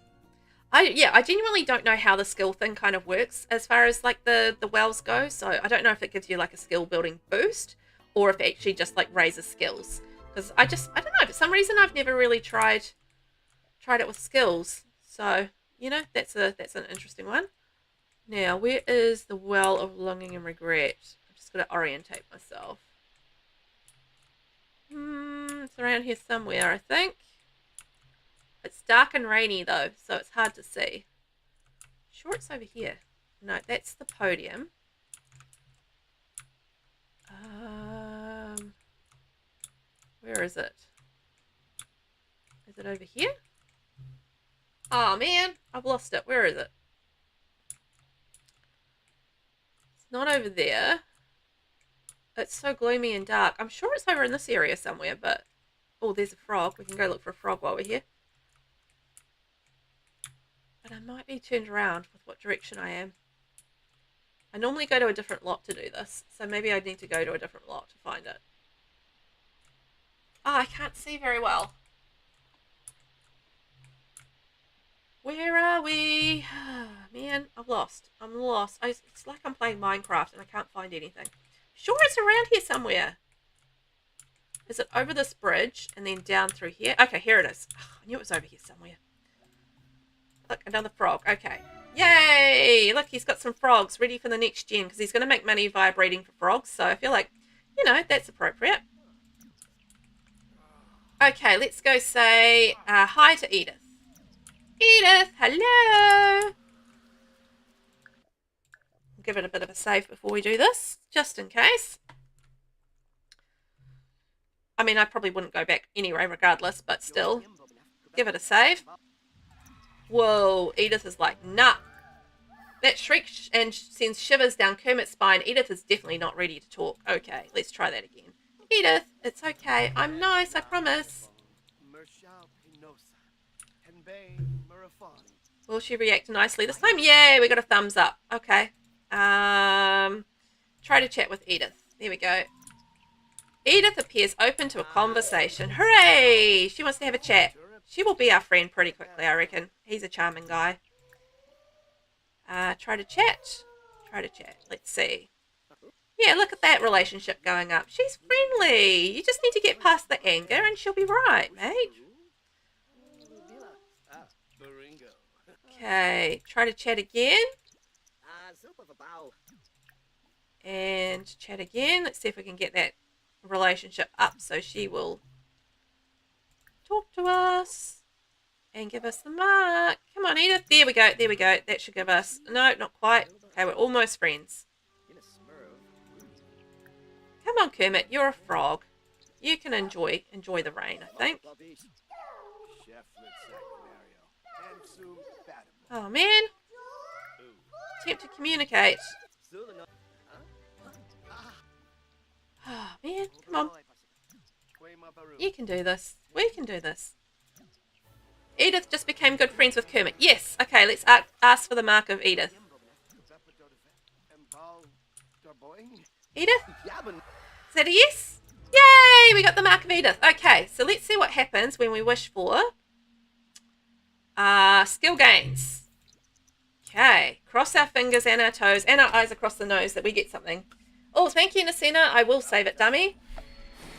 I genuinely don't know how the skill thing kind of works as far as like the wells go. So I don't know if it gives you like a skill building boost or if it actually just like raises skills. Because I don't know, for some reason I've never really tried it with skills. So, you know, that's an interesting one. Now, where is the well of longing and regret? I'm just going to orientate myself. It's around here somewhere, I think. It's dark and rainy though, so it's hard to see. Sure, it's over here. No, that's the podium. Where is it? Is it over here? Oh man, I've lost it. Where is it? It's not over there. It's so gloomy and dark. I'm sure it's over in this area somewhere, but... Oh, there's a frog. We can go look for a frog while we're here. But I might be turned around with what direction I am. I normally go to a different lot to do this, so maybe I need to go to a different lot to find it. Oh, I can't see very well. Where are we? Man, I'm lost. I'm lost. It's like I'm playing Minecraft and I can't find anything. Sure, it's around here somewhere. Is it over this bridge and then down through here? Okay, here it is. Oh, I knew it was over here somewhere. Look, another frog. Okay. Yay! Look, he's got some frogs ready for the next gen because he's going to make money via breeding for frogs. So I feel like, you know, that's appropriate. Okay, let's go say hi to Edith. Edith, hello! Give it a bit of a save before we do this, just in case. I mean, I probably wouldn't go back anyway, regardless, but still. Give it a save. Whoa, Edith is like, nah. That shriek and sends shivers down Kermit's spine. Edith is definitely not ready to talk. Okay, let's try that again. Edith, it's okay. I'm nice, I promise. Will she react nicely this time? Yay, we got a thumbs up. Okay. Try to chat with Edith. There we go. Edith appears open to a conversation. Hooray! She wants to have a chat. She will be our friend pretty quickly, I reckon. He's a charming guy. Try to chat. Try to chat. Let's see. Yeah, look at that relationship going up. She's friendly. You just need to get past the anger and she'll be right, mate. Okay, try to chat again. And chat again. Let's see if we can get that relationship up so she will talk to us and give us the mark. Come on, Edith. There we go. There we go. That should give us... No, not quite. Okay, we're almost friends. Come on, Kermit. You're a frog. You can enjoy the rain, I think. Oh, man. Attempt to communicate. Oh, man. Come on. You can do this. We can do this. Edith just became good friends with Kermit. Yes. Okay, let's ask for the mark of Edith. Edith? Is that a yes? Yay! We got the mark of Edith. Okay, so let's see what happens when we wish for skill gains. Okay, cross our fingers and our toes and our eyes across the nose that we get something. Oh, thank you, Nasina. I will save it, dummy.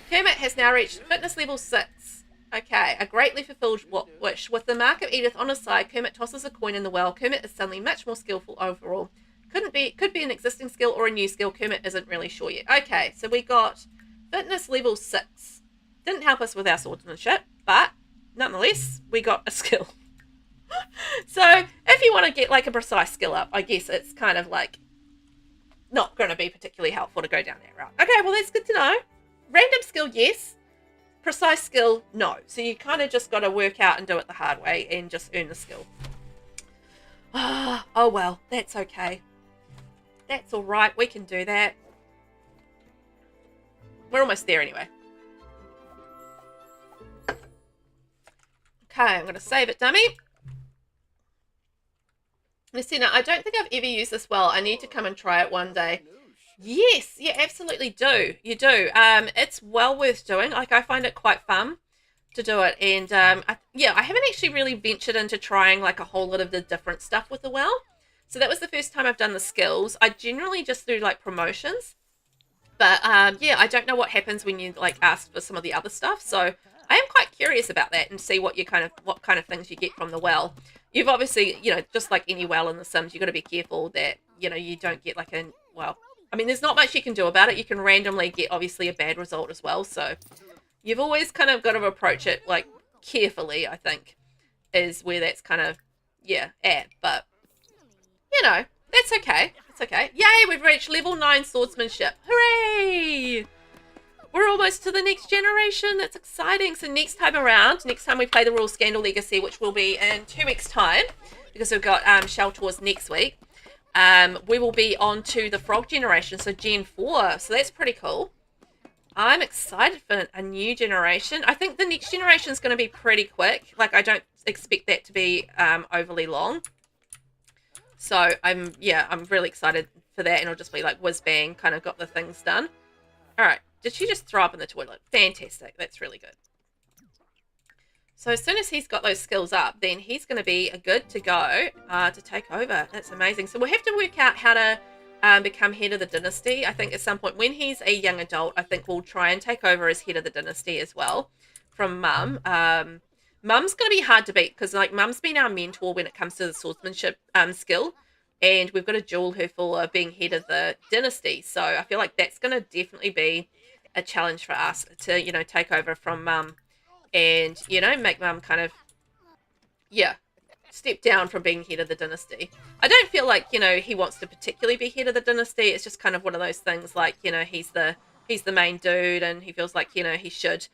Kermit has now reached fitness level 6. Okay, a greatly fulfilled wish. With the mark of Edith on his side, Kermit tosses a coin in the well. Kermit is suddenly much more skillful overall. Could be an existing skill or a new skill. Kermit isn't really sure yet. Okay, so we got fitness level 6. Didn't help us with our swordsmanship, but nonetheless, we got a skill. So if you want to get like a precise skill up, I guess it's kind of like not going to be particularly helpful to go down that route. Okay, well, that's good to know. Random skill, yes. Precise skill, no. So you kind of just got to work out and do it the hard way and just earn the skill. Oh, well, that's okay. That's all right. We can do that. We're almost there anyway. Okay, I'm going to save it, dummy. Listen, I don't think I've ever used this well. I need to come and try it one day. Yes, you absolutely do. You do. It's well worth doing. Like, I find it quite fun to do it. And, I haven't actually really ventured into trying, like, a whole lot of the different stuff with the well. So that was the first time I've done the skills. I generally just do, like, promotions. But, I don't know what happens when you, like, ask for some of the other stuff. So I am quite curious about that and see what kind of things you get from the well. You've obviously, just like any well in The Sims, you've got to be careful that, you don't get like I mean, there's not much you can do about it. You can randomly get, obviously, a bad result as well. So you've always kind of got to approach it, like, carefully, I think, is where that's kind of, at. But, that's okay. It's okay. Yay, we've reached level 9 swordsmanship. Hooray! We're almost to the next generation. That's exciting. So next time we play the Royal Scandal Legacy, which will be in 2 weeks' time, because we've got Shell Tours next week, we will be on to the Frog generation, so Gen 4. So that's pretty cool. I'm excited for a new generation. I think the next generation is going to be pretty quick. Like, I don't expect that to be overly long. So I'm really excited for that, and it'll just be like whiz bang, kind of got the things done. All right, did she just throw up in the toilet? Fantastic, that's really good. So as soon as he's got those skills up, then he's going to be good to go to take over. That's amazing. So we'll have to work out how to become head of the dynasty. I think at some point when he's a young adult, I think we'll try and take over as head of the dynasty as well from Mum. Mum's going to be hard to beat because like Mum's been our mentor when it comes to the swordsmanship skill, and we've got to duel her for being head of the dynasty. So I feel like that's going to definitely be a challenge for us to, you know, take over from Mum. And, you know, make Mum kind of, step down from being head of the dynasty. I don't feel like, you know, he wants to particularly be head of the dynasty. It's just kind of one of those things like, you know, he's the main dude and he feels like, you know, he should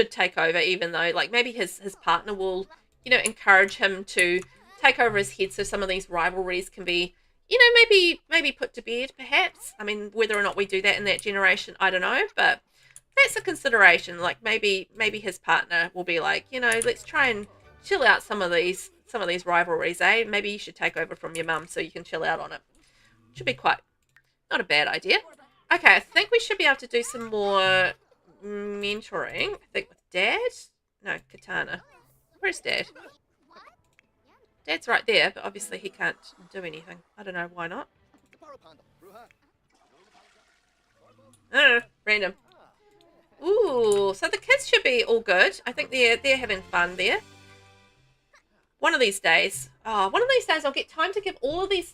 take over, even though, like, maybe his partner will, you know, encourage him to take over as head so some of these rivalries can be, you know, maybe put to bed, perhaps. I mean, whether or not we do that in that generation, I don't know, but that's a consideration. Like maybe his partner will be like, you know, let's try and chill out some of these rivalries, eh? Maybe you should take over from your mum so you can chill out on it. Should be quite not a bad idea. Okay, I think we should be able to do some more mentoring. I think with Dad. No, Katana. Where's Dad? Dad's right there, but obviously he can't do anything. I don't know why not. I don't know. Random. Ooh, so the kids should be all good. I think they're having fun there. One of these days, I'll get time to give all of these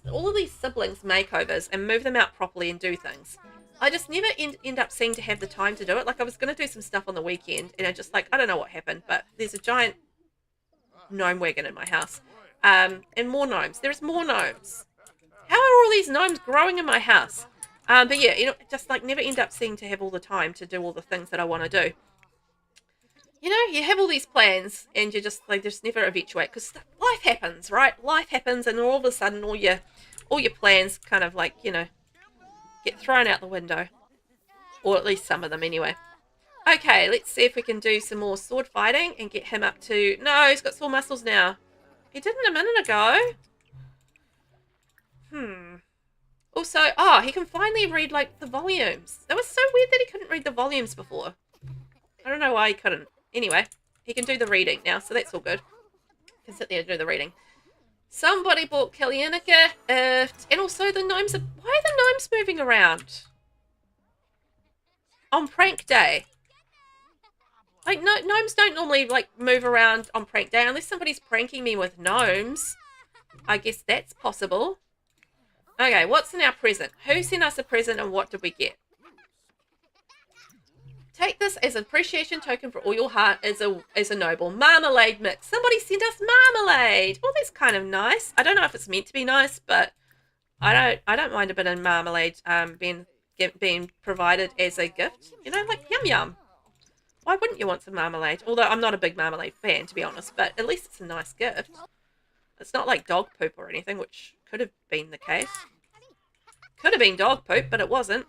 siblings makeovers and move them out properly and do things. I just never end up seeming to have the time to do it. Like I was going to do some stuff on the weekend, and I just like I don't know what happened, but there's a giant gnome wagon in my house, and more gnomes. There's more gnomes. How are all these gnomes growing in my house? But yeah, you know, just like never end up seeming to have all the time to do all the things that I want to do. You know, you have all these plans and you just like just never eventuate because life happens, right? Life happens, and all of a sudden, all your plans kind of like, you know, get thrown out the window, or at least some of them anyway. Okay, let's see if we can do some more sword fighting and get him up to. No, he's got sore muscles now. He didn't a minute ago. Also, he can finally read, like, the volumes. That was so weird that he couldn't read the volumes before. I don't know why he couldn't. Anyway, he can do the reading now, so that's all good. He can sit there and do the reading. Somebody bought Kalyanika, and also the gnomes are... Why are the gnomes moving around? On prank day. Like, no, gnomes don't normally, like, move around on prank day, unless somebody's pranking me with gnomes. I guess that's possible. Okay, what's in our present? Who sent us a present and what did we get? Take this as an appreciation token for all your heart as a noble. Marmalade mix. Somebody sent us marmalade. Well, that's kind of nice. I don't know if it's meant to be nice, but I don't mind a bit of marmalade being provided as a gift. You know, like yum yum. Why wouldn't you want some marmalade? Although I'm not a big marmalade fan, to be honest, but at least it's a nice gift. It's not like dog poop or anything, which could have been the case. Could have been dog poop, but it wasn't.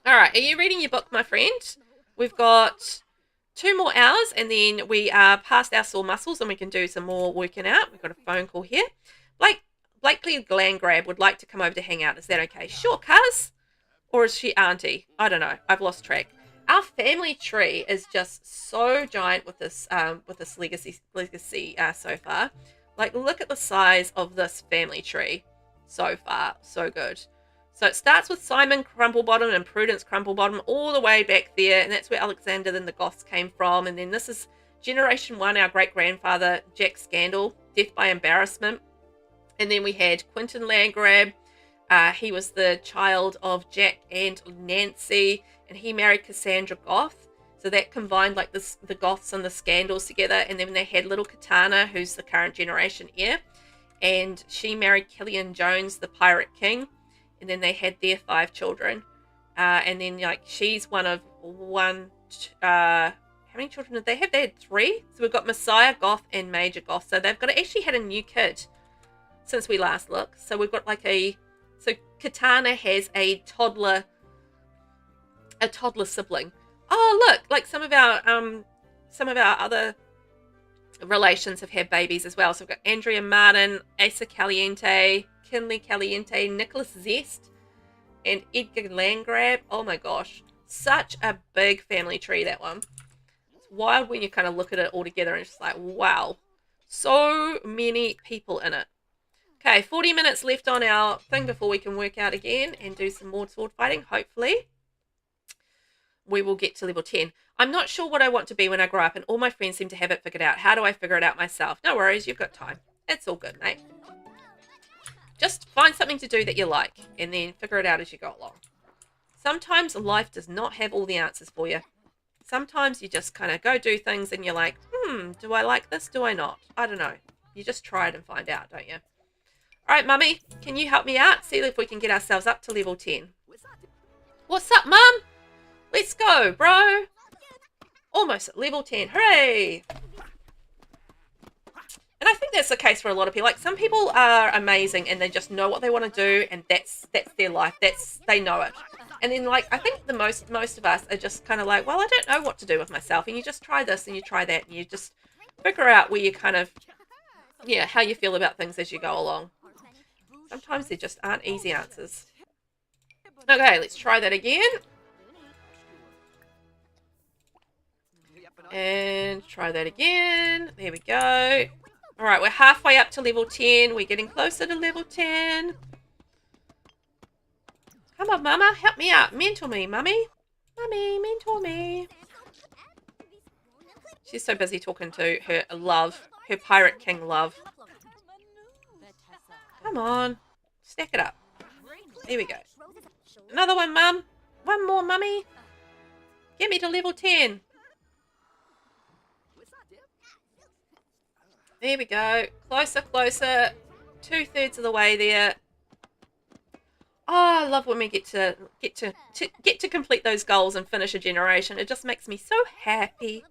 Alright, are you reading your book, my friend? We've got 2 more hours, and then we are past our sore muscles, and we can do some more working out. We've got a phone call here. Blakely Glandgrab would like to come over to hang out. Is that okay? Sure, cuz. Or is she auntie? I don't know. I've lost track. Our family tree is just so giant with this legacy so far. Like, look at the size of this family tree so far. So good. So it starts with Simon Crumplebottom and Prudence Crumplebottom all the way back there. And that's where Alexander and the Goths came from. And then this is Generation 1, our great-grandfather, Jack Scandal, death by embarrassment. And then we had Quentin Landgrab. He was the child of Jack and Nancy. And he married Cassandra Goth. So that combined like the Goths and the Scandals together. And then they had little Katana, who's the current generation heir. And she married Killian Jones, the Pirate King. And then they had their 5 children. And then like she's one of how many children did they have? They had 3. So we've got Messiah Goth and Major Goth. So they've actually had a new kid since we last looked. So we've got so Katana has a toddler sibling. Oh, look, like some of our other relations have had babies as well. So we've got Andrea Martin, Asa Caliente, McKinley Caliente, Nicholas Zest, and Edgar Landgrab. Oh my gosh. Such a big family tree, that one. It's wild when you kind of look at it all together and it's just like, wow. So many people in it. Okay, 40 minutes left on our thing before we can work out again and do some more sword fighting, hopefully. We will get to level 10. I'm not sure what I want to be when I grow up, and all my friends seem to have it figured out. How do I figure it out myself? No worries, you've got time. It's all good, mate. Just find something to do that you like, and then figure it out as you go along. Sometimes life does not have all the answers for you. Sometimes you just kind of go do things, and you're like, do I like this? Do I not? I don't know. You just try it and find out, don't you? All right, Mummy, can you help me out? See if we can get ourselves up to level 10. What's up, Mum? Let's go, bro. Almost at level 10. Hooray! And I think that's the case for a lot of people. Like, some people are amazing and they just know what they want to do, and that's their life. They know it. And then, like, I think the most of us are just kind of like, well, I don't know what to do with myself. And you just try this and you try that, and you just figure out where you kind of, yeah, how you feel about things as you go along. Sometimes there just aren't easy answers. Okay, let's try that again. And try that again. There we go. All right, we're halfway up to level 10. We're getting closer to level 10. Come on, Mama. Help me out. Mentor me, Mummy. Mummy, mentor me. She's so busy talking to her love. Her Pirate King love. Come on. Stack it up. There we go. Another one, Mum. One more, Mummy. Get me to level 10. There we go. Closer, closer. 2/3 of the way there. Oh, I love when we get to complete those goals and finish a generation. It just makes me so happy.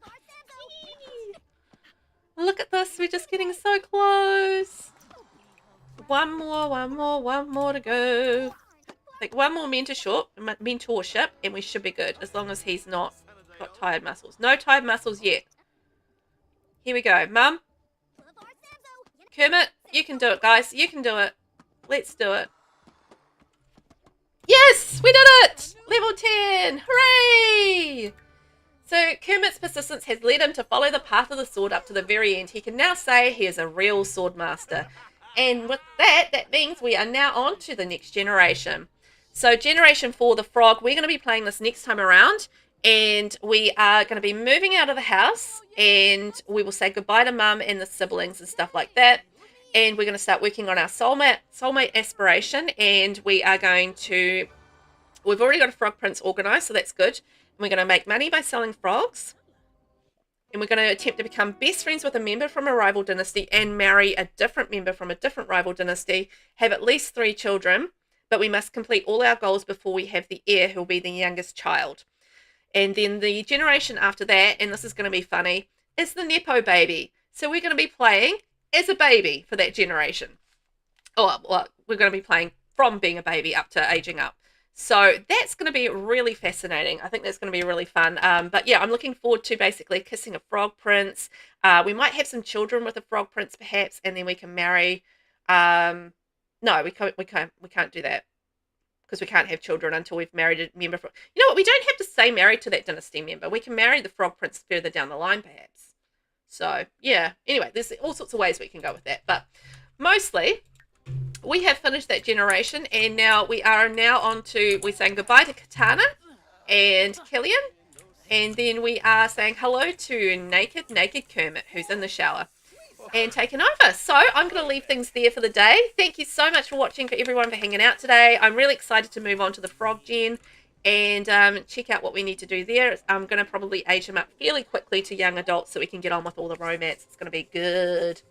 Look at this. We're just getting so close. One more to go. Like one more mentorship, and we should be good, as long as he's not got tired muscles. No tired muscles yet. Here we go, Mum. Kermit, you can do it, guys. You can do it. Let's do it. Yes, we did it! Level 10! Hooray! So Kermit's persistence has led him to follow the path of the sword up to the very end. He can now say he is a real sword master. And with that, that means we are now on to the next generation. So Generation 4, the frog, we're going to be playing this next time around. And we are going to be moving out of the house, and we will say goodbye to Mum and the siblings and stuff like that. And we're going to start working on our soulmate aspiration, and we are going to, we've already got a frog prince organized, so that's good. And we're going to make money by selling frogs. And we're going to attempt to become best friends with a member from a rival dynasty and marry a different member from a different rival dynasty, have at least 3 children, but we must complete all our goals before we have the heir, who will be the youngest child. And then the generation after that, and this is going to be funny, is the Nepo baby. So we're going to be playing as a baby for that generation. Oh, well, we're going to be playing from being a baby up to aging up. So that's going to be really fascinating. I think that's going to be really fun. But yeah, I'm looking forward to basically kissing a frog prince. We might have some children with a frog prince perhaps, and then we can marry. No, we can't do that. Because we can't have children until we've married a member. You know what? We don't have to stay married to that dynasty member. We can marry the frog prince further down the line, perhaps. So, yeah. Anyway, there's all sorts of ways we can go with that. But mostly, we have finished that generation. And now we are now on to, we're saying goodbye to Katana and Killian. And then we are saying hello to naked Kermit, who's in the shower and taken over. So I'm going to leave things there for the day. Thank you so much for watching, for everyone for hanging out today. I'm really excited to move on to the frog gen and check out what we need to do there. I'm going to probably age them up fairly quickly to young adults so we can get on with all the romance. It's going to be good.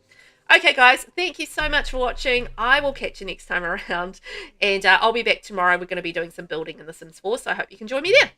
Okay, guys, thank you so much for watching. I will catch you next time around, and I'll be back tomorrow. We're going to be doing some building in The Sims 4, so I hope you can join me there.